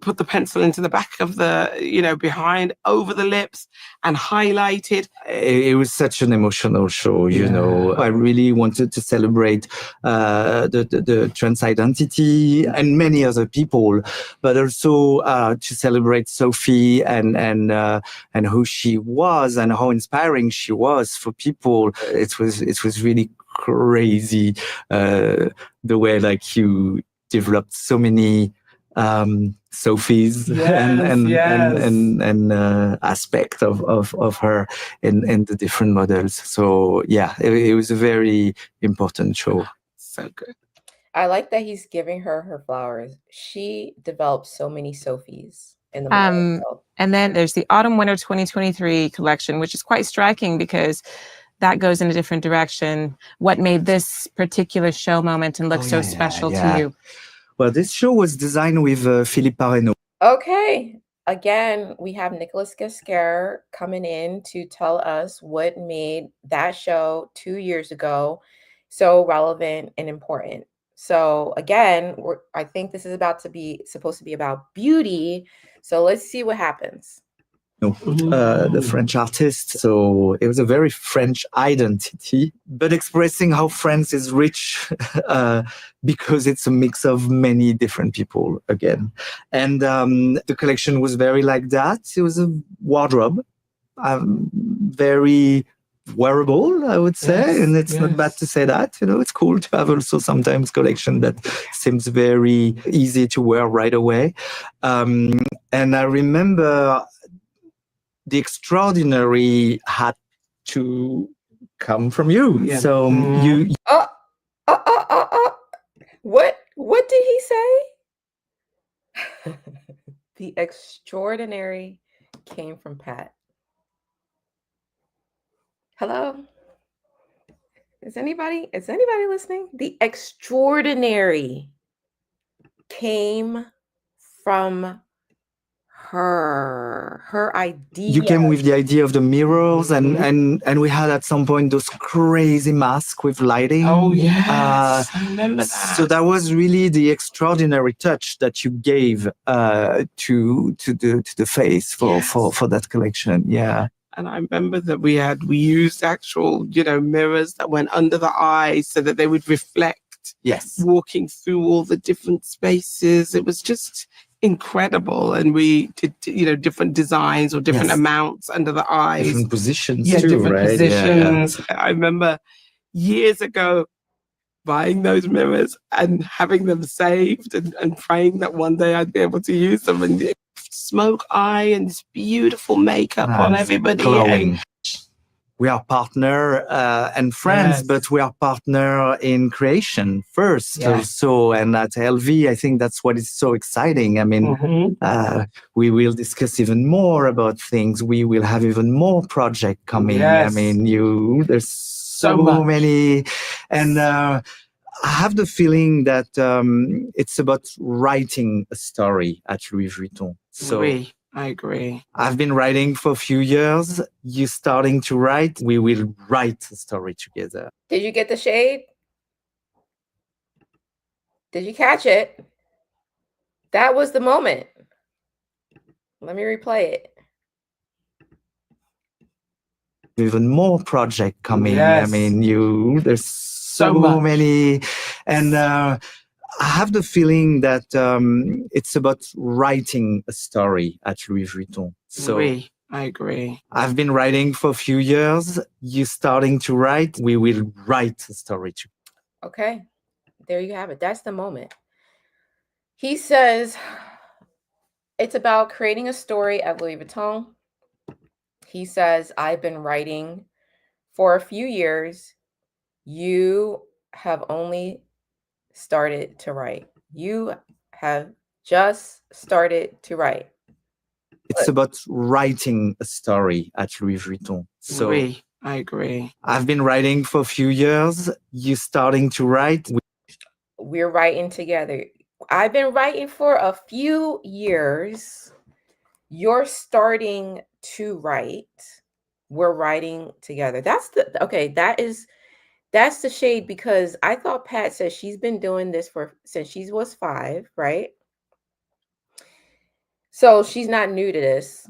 put the pencil into the back of the, behind, over the lips, and highlighted. It was such an emotional show, you know. I really wanted to celebrate the trans identity and many other people, but also to celebrate Sophie and who she was and how inspiring she was for people. It was really crazy the way like you developed so many Sophie's and aspect of her in the different models. So yeah, it was a very important show. So good. I like that he's giving her flowers. She developed so many Sophies in the model. And then there's the Autumn Winter 2023 collection, which is quite striking because that goes in a different direction. What made this particular show moment and look so special to you? Well, this show was designed with Philippe Parreno. Okay. Again, we have Nicolas Guescard coming in to tell us what made that show 2 years ago so relevant and important. So again, I think this is supposed to be about beauty. So let's see what happens. The French artist. So it was a very French identity, but expressing how France is rich because it's a mix of many different people again. And the collection was very like that. It was a wardrobe, very wearable, I would say. And it's not bad to say that. It's cool to have also sometimes collection that seems very easy to wear right away. And I remember the extraordinary had to come from you. Yeah. So you. What did he say? The extraordinary came from Pat. Hello? Is anybody listening? The extraordinary came from her idea. You came with the idea of the mirrors and we had at some point those crazy masks with lighting. Oh yes, I remember that. So that was really the extraordinary touch that you gave to the face for that collection. Yeah. And I remember that we used actual, mirrors that went under the eyes so that they would reflect. Yes. Walking through all the different spaces. It was just incredible, and we did, you know, different designs or different Yes. amounts under the eyes. Different positions Yeah, too, different right? positions. I remember years ago buying those mirrors and having them saved and praying that one day I'd be able to use them, and the smoke eye and this beautiful makeup on everybody. Glowing. And we are partner and friends, Yes. but we are partner in creation first Yes. also. And at LV, I think that's what is so exciting. I mean, we will discuss even more about things. We will have even more projects coming. I Yes. mean, there's so much. many. And I have the feeling that it's about writing a story at Louis Vuitton. So I agree. I've been writing for a few years. You starting to write. We will write a story together. Did you get the shade? Did you catch it? That was the moment. Let me replay it. Even more projects coming. Yes. I mean, there's so much. many. And I have the feeling that it's about writing a story at Louis Vuitton. So I agree. I've been writing for a few years. You starting to write. We will write a story together. Okay, there you have it. That's the moment. He says it's about creating a story at Louis Vuitton. He says, I've been writing for a few years. You have only started to write. You have just started to write. It's about writing a story at Louis Vuitton. So I agree. I've been writing for a few years. You starting to write. We're writing together. I've been writing for a few years. You're starting to write. We're writing together. That's the shade, because I thought Pat said she's been doing this since she was 5, right? So she's not new to this.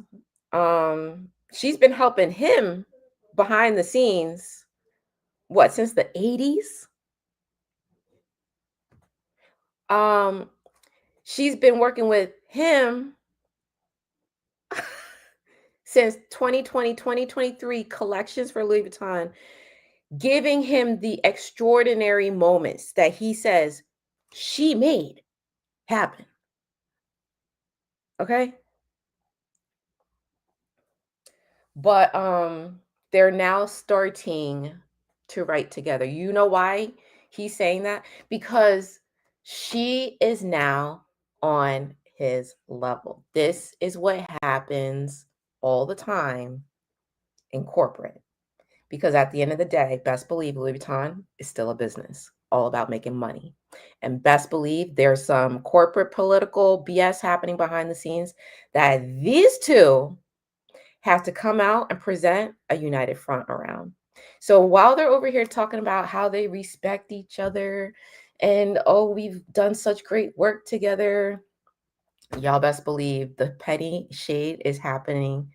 She's been helping him behind the scenes, since the 80s? She's been working with him since 2020, 2023 collections for Louis Vuitton, giving him the extraordinary moments that he says she made happen. Okay? But they're now starting to write together. You know why he's saying that? Because she is now on his level. This is what happens all the time in corporate. Because at the end of the day, best believe Louis Vuitton is still a business, all about making money. And best believe there's some corporate political BS happening behind the scenes that these two have to come out and present a united front around. So while they're over here talking about how they respect each other and, oh, we've done such great work together, y'all best believe the petty shade is happening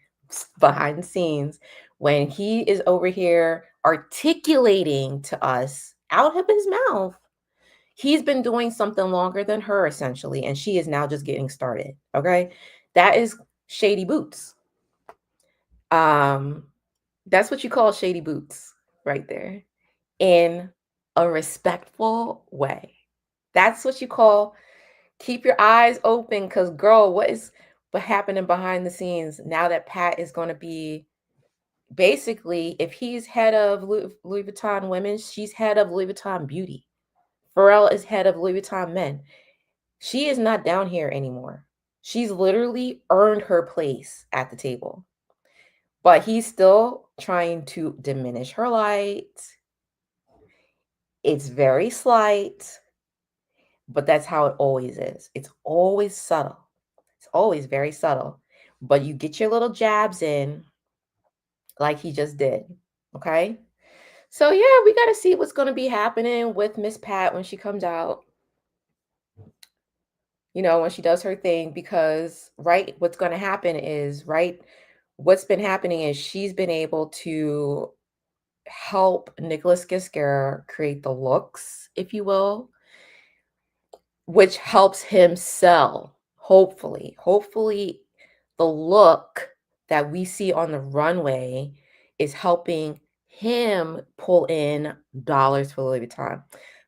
behind the scenes when he is over here articulating to us out of his mouth. He's been doing something longer than her, essentially, and she is now just getting started. Okay, that is shady boots. That's what you call shady boots right there, in a respectful way. That's what you call keep your eyes open, because girl, what happening behind the scenes now that Pat is going to be basically, if he's head of Louis Vuitton women, she's head of Louis Vuitton beauty. Pharrell is head of Louis Vuitton men. She is not down here anymore. She's literally earned her place at the table. But he's still trying to diminish her light. It's very slight, but that's how it always is. It's always subtle. It's always very subtle. But you get your little jabs in like he just did. Okay? So yeah, we got to see what's going to be happening with Miss Pat when she comes out. When she does her thing, because what's going to happen is, what's been happening is she's been able to help Nicolas create the looks, if you will, which helps him sell hopefully the look that we see on the runway is helping him pull in dollars for Louis Vuitton.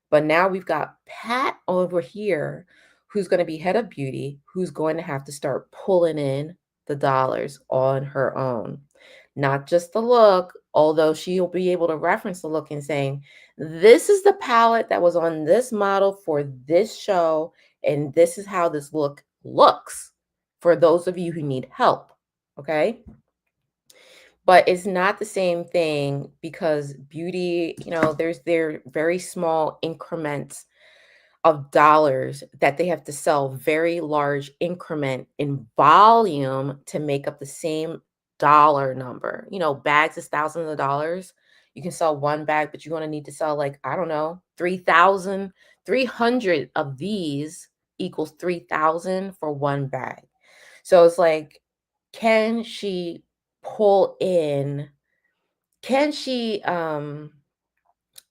But now we've got Pat over here, who's going to be head of beauty, who's going to have to start pulling in the dollars on her own. Not just the look, although she'll be able to reference the look and saying, this is the palette that was on this model for this show, and this is how this look looks for those of you who need help, okay? But it's not the same thing because beauty, you know, there very small increments of dollars that they have to sell very large increment in volume to make up the same dollar number. You know, bags is thousands of dollars. You can sell one bag, but you're going to need to sell like, I don't know, 300 of these equals 3,000 for one bag. So it's like, can she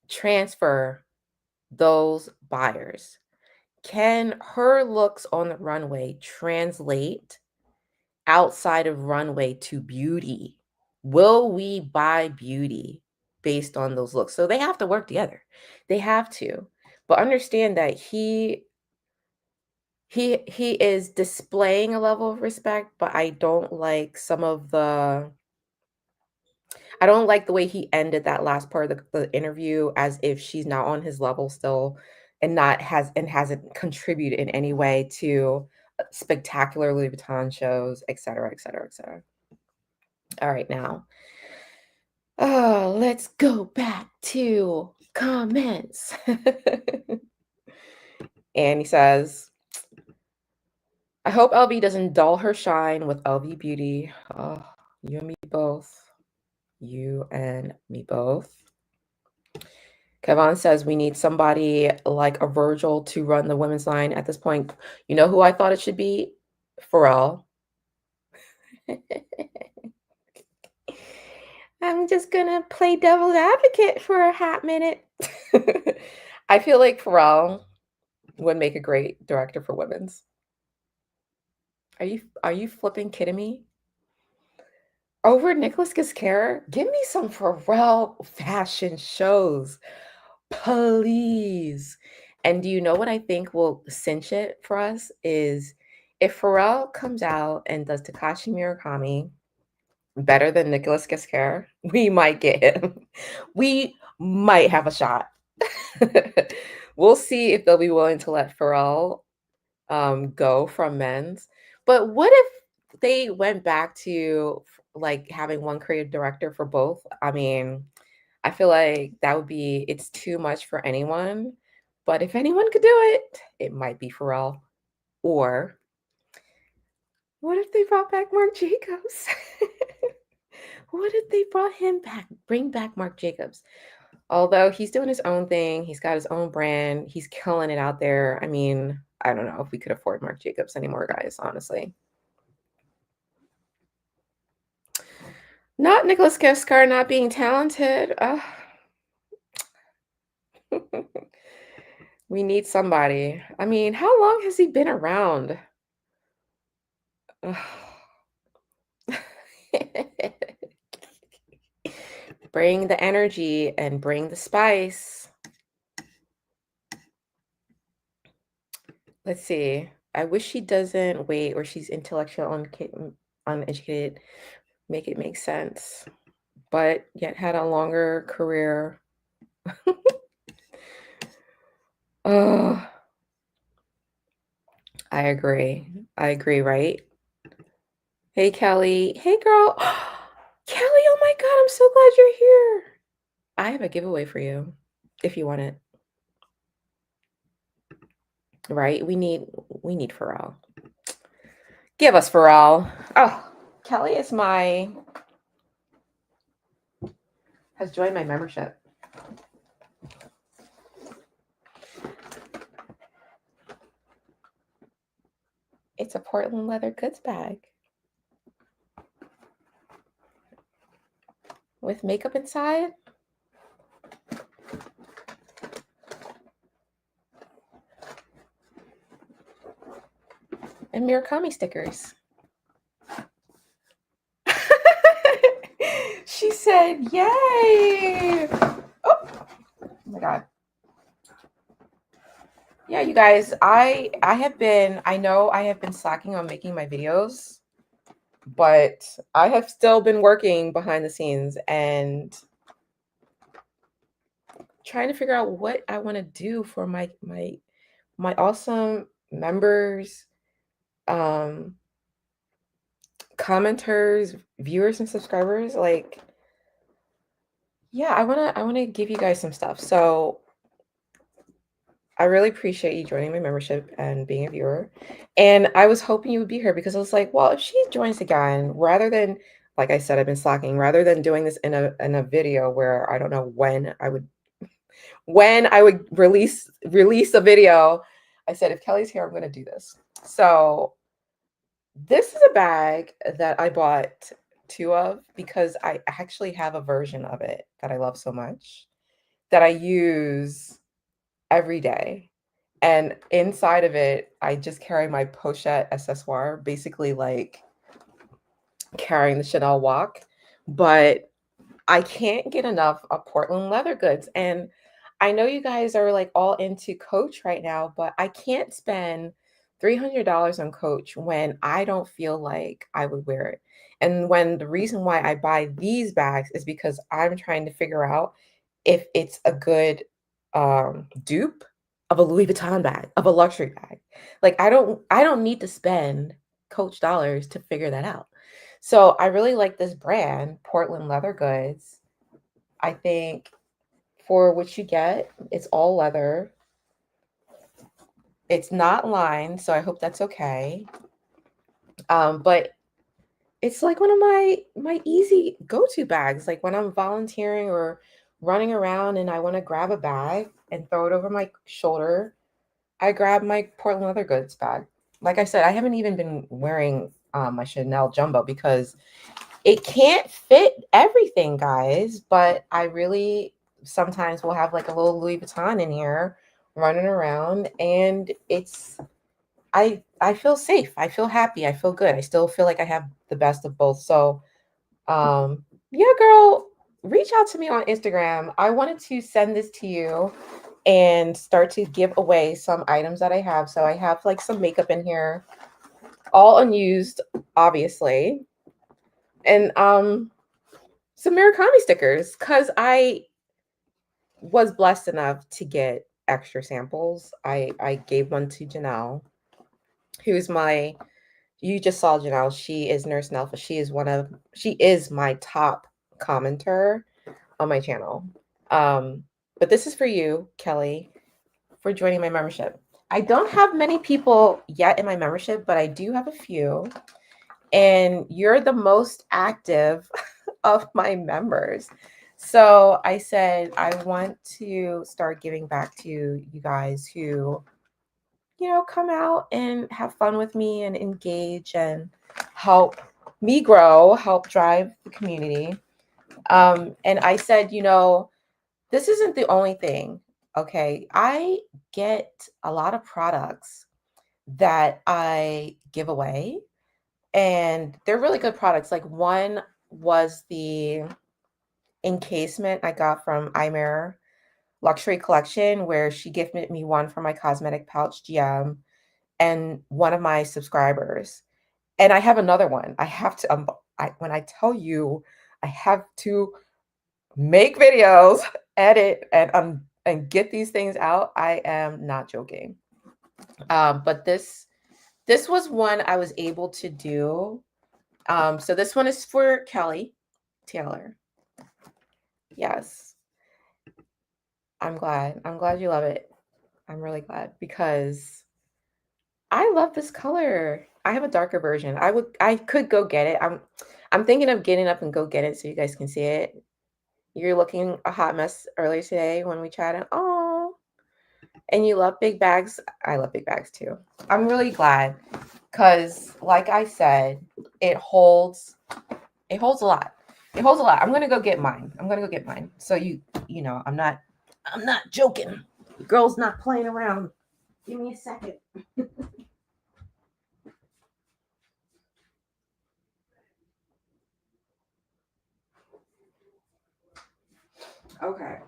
transfer those buyers? Can her looks on the runway translate outside of runway to beauty? Will we buy beauty based on those looks? So they have to work together. They have to. But understand that he is displaying a level of respect, but I don't like the way he ended that last part of the interview as if she's not on his level still and hasn't contributed in any way to spectacular Louis Vuitton shows, et cetera, et cetera, et cetera. All right, now. Let's go back to comments. And he says, I hope LV doesn't dull her shine with LV Beauty. Oh, you and me both. You and me both. Kevin says we need somebody like a Virgil to run the women's line at this point. You know who I thought it should be? Pharrell. I'm just gonna play devil's advocate for a hot minute. I feel like Pharrell would make a great director for women's. Are you flipping kidding me? Over Nicolas Ghesquiere? Give me some Pharrell fashion shows, please. And do you know what I think will cinch it for us is if Pharrell comes out and does Takashi Murakami better than Nicolas Ghesquiere, we might get him. We might have a shot. We'll see if they'll be willing to let Pharrell go from men's. But what if they went back to like having one creative director for both? I mean, I feel like it's too much for anyone. But if anyone could do it, it might be Pharrell. Or what if they brought back Marc Jacobs? What if they brought him back? Bring back Marc Jacobs. Although he's doing his own thing, he's got his own brand, he's killing it out there. I mean, I don't know if we could afford Marc Jacobs anymore, guys, honestly. Not Nicolas Ghesquiere not being talented. We need somebody. I mean, how long has he been around? Bring the energy and bring the spice. Let's see. I wish she doesn't wait or she's intellectually uneducated. Make it make sense. But yet had a longer career. Oh, I agree, right? Hey, Kelly. Hey, girl. Kelly, oh my God, I'm so glad you're here. I have a giveaway for you if you want it. Right? We need Pharrell. Give us Pharrell. Oh, Kelly has joined my membership. It's a Portland leather goods bag with makeup inside. and Murakami stickers. She said, yay. Oh my God. Yeah, you guys, I know I have been slacking on making my videos, but I have still been working behind the scenes and trying to figure out what I want to do for my awesome members, commenters, viewers, and subscribers. Like, yeah, I wanna give you guys some stuff. So I really appreciate you joining my membership and being a viewer. And I was hoping you would be here because I was like, well, if she joins again, rather than, like I said, I've been slacking, rather than doing this in a video where I don't know when I would release a video, I said, if Kelly's here, I'm going to do this. So this is a bag that I bought 2 of because I actually have a version of it that I love so much that I use every day. And inside of it, I just carry my pochette accessoire, basically like carrying the Chanel walk. But I can't get enough of Portland leather goods. And I know you guys are like all into Coach right now, but I can't spend $300 on Coach when I don't feel like I would wear it. And when the reason why I buy these bags is because I'm trying to figure out if it's a good dupe of a Louis Vuitton bag, of a luxury bag. Like I don't need to spend Coach dollars to figure that out. So I really like this brand, Portland Leather Goods. I think for what you get, it's all leather. It's not lined, so I hope that's okay. But it's like one of my easy go-to bags. Like when I'm volunteering or running around and I want to grab a bag and throw it over my shoulder, I grab my Portland Leather Goods bag. Like I said, I haven't even been wearing my Chanel Jumbo because it can't fit everything, guys. But I really sometimes will have like a little Louis Vuitton in here running around, and I feel safe. I feel happy. I feel good. I still feel like I have the best of both. So yeah, girl, reach out to me on Instagram. I wanted to send this to you and start to give away some items that I have. So I have like some makeup in here, all unused, obviously. And some Murakami stickers because I was blessed enough to get extra samples. I gave one to Janelle, who's you just saw Janelle. She is Nurse Nelfa. She is my top commenter on my channel. But this is for you, Kelly, for joining my membership. I don't have many people yet in my membership, but I do have a few. And you're the most active of my members. So I said, I want to start giving back to you guys who, come out and have fun with me and engage and help me grow, help drive the community. And I said, this isn't the only thing. Okay. I get a lot of products that I give away, and they're really good products. Like one was the encasement I got from iMirror Luxury Collection, where she gifted me one for my cosmetic pouch GM and one of my subscribers. And I have another one. I have to, when I tell you, I have to make videos, edit, and get these things out. I am not joking. But this was one I was able to do. So this one is for Kelly Taylor. Yes. I'm glad you love it. I'm really glad because I love this color. I have a darker version. I could go get it. I'm thinking of getting up and go get it so you guys can see it. You're looking a hot mess earlier today when we chatted. Oh, and you love big bags. I love big bags too. I'm really glad because, like I said, it holds a lot. It holds a lot. I'm gonna go get mine. So I'm not joking. The girl's not playing around. Give me a second. Okay.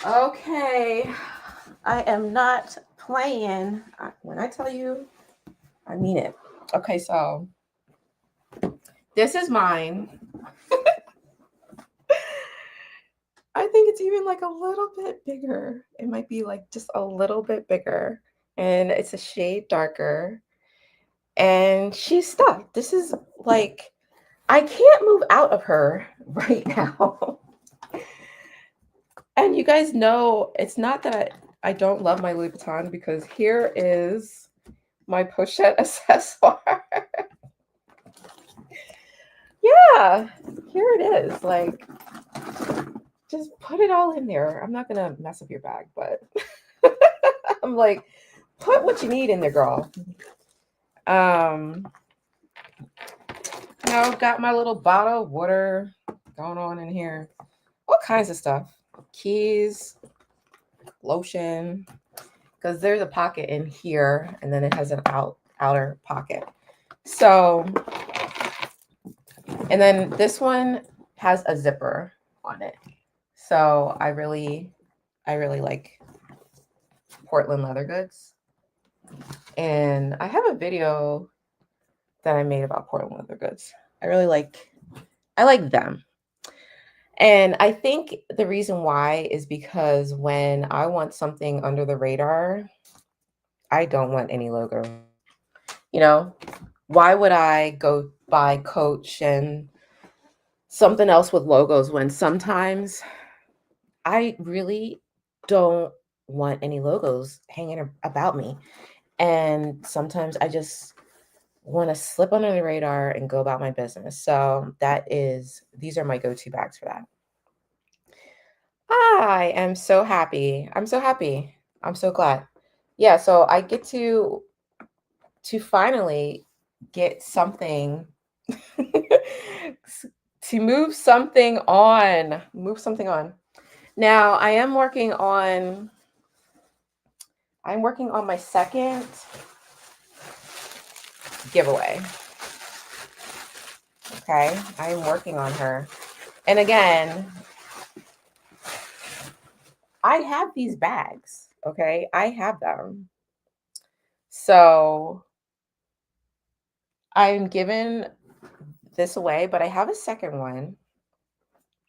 Okay. I am not playing. When I tell you, I mean it. Okay, so this is mine. I think it's even like a little bit bigger. It might be like just a little bit bigger. And it's a shade darker. And she's stuck. This is like, I can't move out of her right now. And you guys know, it's not that I don't love my Louis Vuitton, because here is my pochette accessoire. Yeah, here it is. Like, just put it all in there. I'm not gonna mess up your bag, but I'm like, put what you need in there, girl. You know, got my little bottle of water going on in here. All kinds of stuff. Keys, lotion, because there's a pocket in here, and then it has an outer pocket. So, and then this one has a zipper on it. So I really like Portland leather goods. And I have a video that I made about Portland leather goods. I like them. And I think the reason why is because when I want something under the radar, I don't want any logo. You know, why would I go buy Coach and something else with logos when sometimes I really don't want any logos hanging about me? And sometimes I just want to slip under the radar and go about my business. So these are my go-to bags for that. I am so happy. I'm so happy. I'm so glad. Yeah, so I get to finally get something to move something on. Now, I'm working on my second giveaway. Okay, I'm working on her. And again, I have these bags, okay? I have them. So I'm giving this away, but I have a second one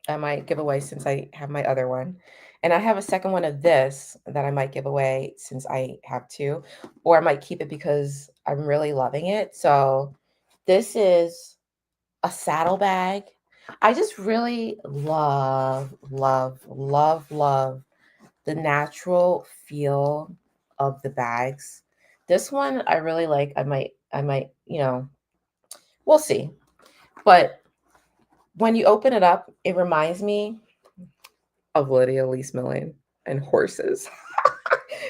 I might give away since I have my other one. And I have a second one of this that I might give away since I have two, or I might keep it because I'm really loving it. So this is a saddle bag. I just really love the natural feel of the bags. This one I really like. I might, we'll see. But when you open it up, it reminds me of Lydia Elise Milling and horses.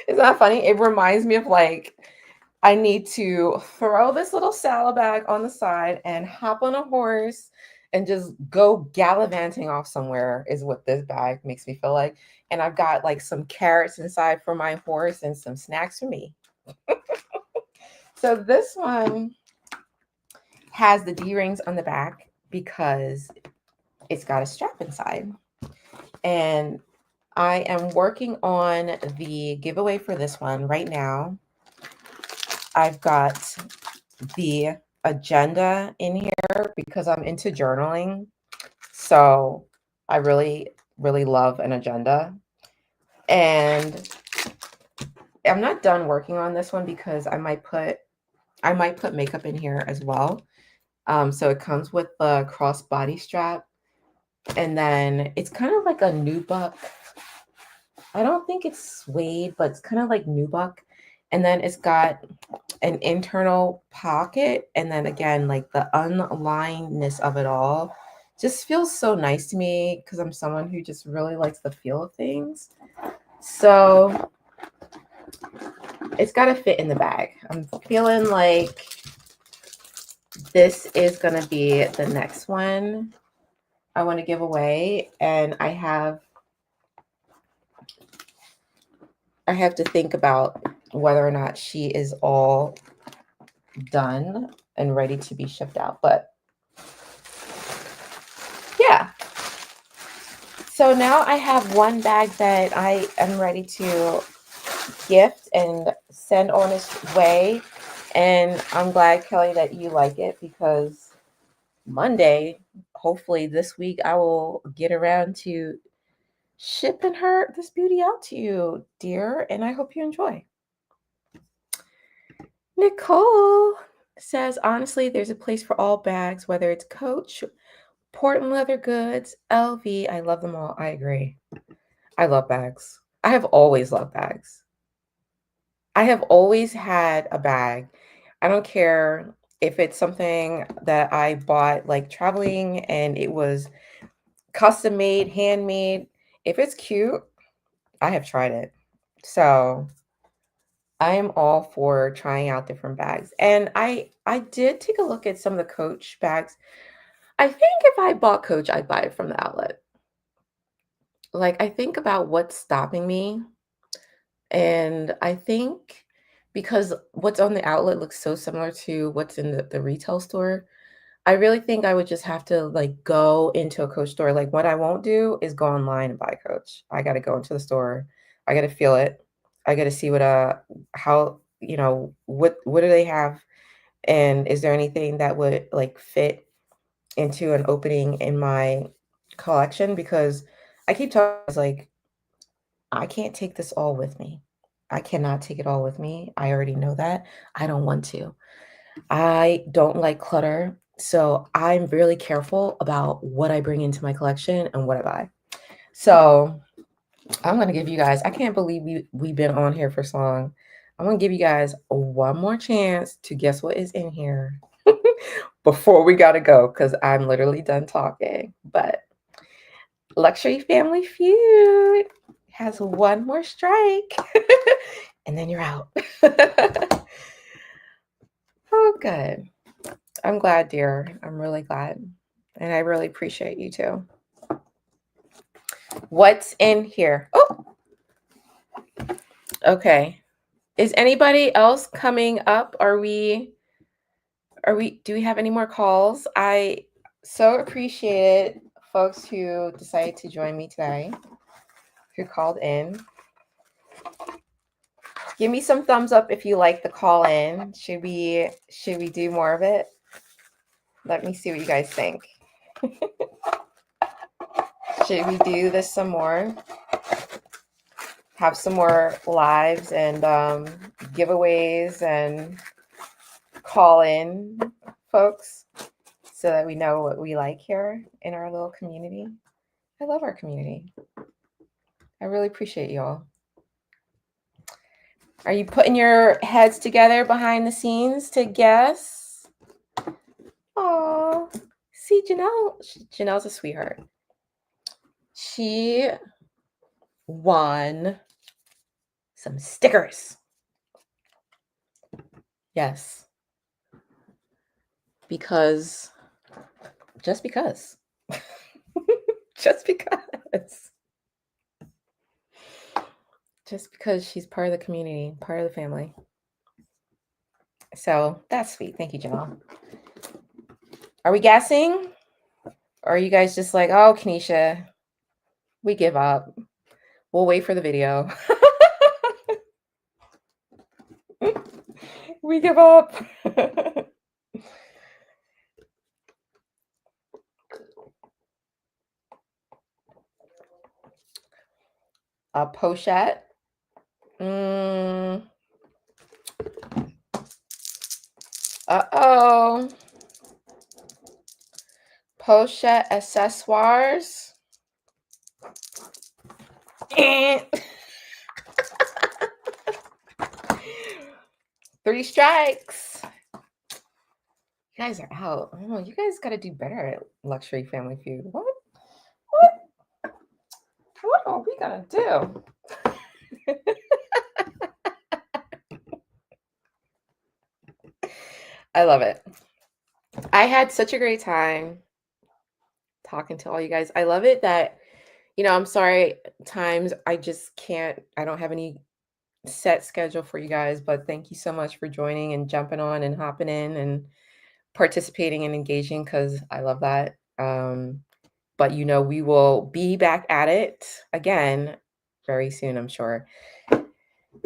Isn't that funny? It reminds me of like, I need to throw this little salad bag on the side and hop on a horse and just go gallivanting off somewhere is what this bag makes me feel like. And I've got like some carrots inside for my horse and some snacks for me. So this one has the D-rings on the back because it's got a strap inside. And I am working on the giveaway for this one right now. I've got the agenda in here because I'm into journaling. So I really, really love an agenda. And I'm not done working on this one because I might put makeup in here as well. So it comes with the crossbody strap. And then it's kind of like a nubuck. I don't think it's suede, but it's kind of like nubuck. And then it's got an internal pocket. And then again, like the unalignedness of it all just feels so nice to me because I'm someone who just really likes the feel of things. So it's got to fit in the bag. I'm feeling like this is going to be the next one I want to give away. And I have to think about whether or not she is all done and ready to be shipped out. But So now I have one bag that I am ready to gift and send on its way. And I'm glad, Kelly, that you like it, because Monday, hopefully this week, I will get around to shipping this beauty out to you, dear. And I hope you enjoy. Nicole says, honestly, there's a place for all bags, whether it's Coach, Portland Leather Goods, LV. I love them all. I agree. I love bags. I have always loved bags. I have always had a bag. I don't care if it's something that I bought like traveling and it was custom made, handmade. If it's cute, I have tried it. So I am all for trying out different bags. And I did take a look at some of the Coach bags. I think if I bought Coach, I'd buy it from the outlet. Like, I think about what's stopping me. And I think because what's on the outlet looks so similar to what's in the retail store, I really think I would just have to like go into a Coach store. Like, what I won't do is go online and buy Coach. I got to go into the store. I got to feel it. I got to see what how, you know, what do they have, and is there anything that would like fit into an opening in my collection? Because I keep telling myself, like, I can't take this all with me. I cannot take it all with me. I already know that. I don't want to. I don't like clutter. So I'm really careful about what I bring into my collection and what I buy. So I'm going to give you guys, I can't believe we've been on here for so long. I'm going to give you guys one more chance to guess what is in here before we got to go, because I'm literally done talking. But Luxury Family Feud has one more strike and then you're out. Oh, good. I'm glad, dear. I'm really glad. And I really appreciate you too. What's in here? Oh, okay. Is anybody else coming up? Do we have any more calls? I so appreciated folks who decided to join me today, who called in. Give me some thumbs up if you like the call in. Should we do more of it? Let me see what you guys think. Should we do this some more? Have some more lives and giveaways and call in folks so that we know what we like here in our little community. I love our community. I really appreciate you all. Are you putting your heads together behind the scenes to guess? Oh, see, Janelle's a sweetheart. She won some stickers. Yes. Because, just because. Just because. Just because she's part of the community, part of the family. So that's sweet. Thank you, Janelle. Are we guessing? Or are you guys just like, oh, Kenysha, we give up. We'll wait for the video. We give up. A pochette. Uh-oh. Pochette accessoires. And 3 strikes. You guys are out. Oh, you guys got to do better at Luxury Family Feud. What are we going to do? I love it. I had such a great time talking to all you guys. I love it that, you know, I'm sorry, times I just can't, I don't have any set schedule for you guys, but thank you so much for joining and jumping on and hopping in and participating and engaging, because I love that. But But we will be back at it again very soon, I'm sure.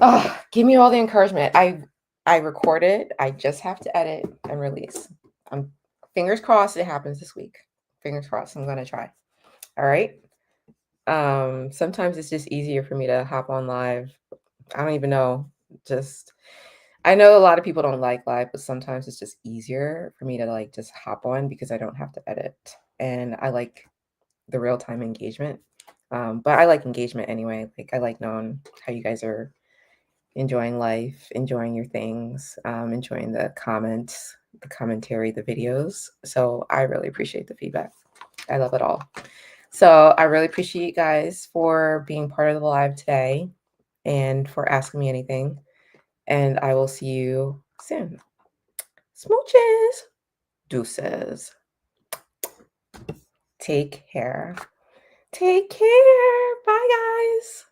Oh, give me all the encouragement. I recorded. I just have to edit and release. I'm fingers crossed it happens this week. Fingers crossed. I'm gonna try. All right. Sometimes it's just easier for me to hop on live. I don't even know. I know a lot of people don't like live, but sometimes it's just easier for me to like just hop on because I don't have to edit. And I like the real-time engagement. But I like engagement anyway. Like I like knowing how you guys are enjoying life, enjoying your things, enjoying the comments, the commentary, the videos. So I really appreciate the feedback. I love it all. So I really appreciate you guys for being part of the live today and for asking me anything. And I will see you soon. Smooches. Deuces. Take care. Take care. Bye, guys.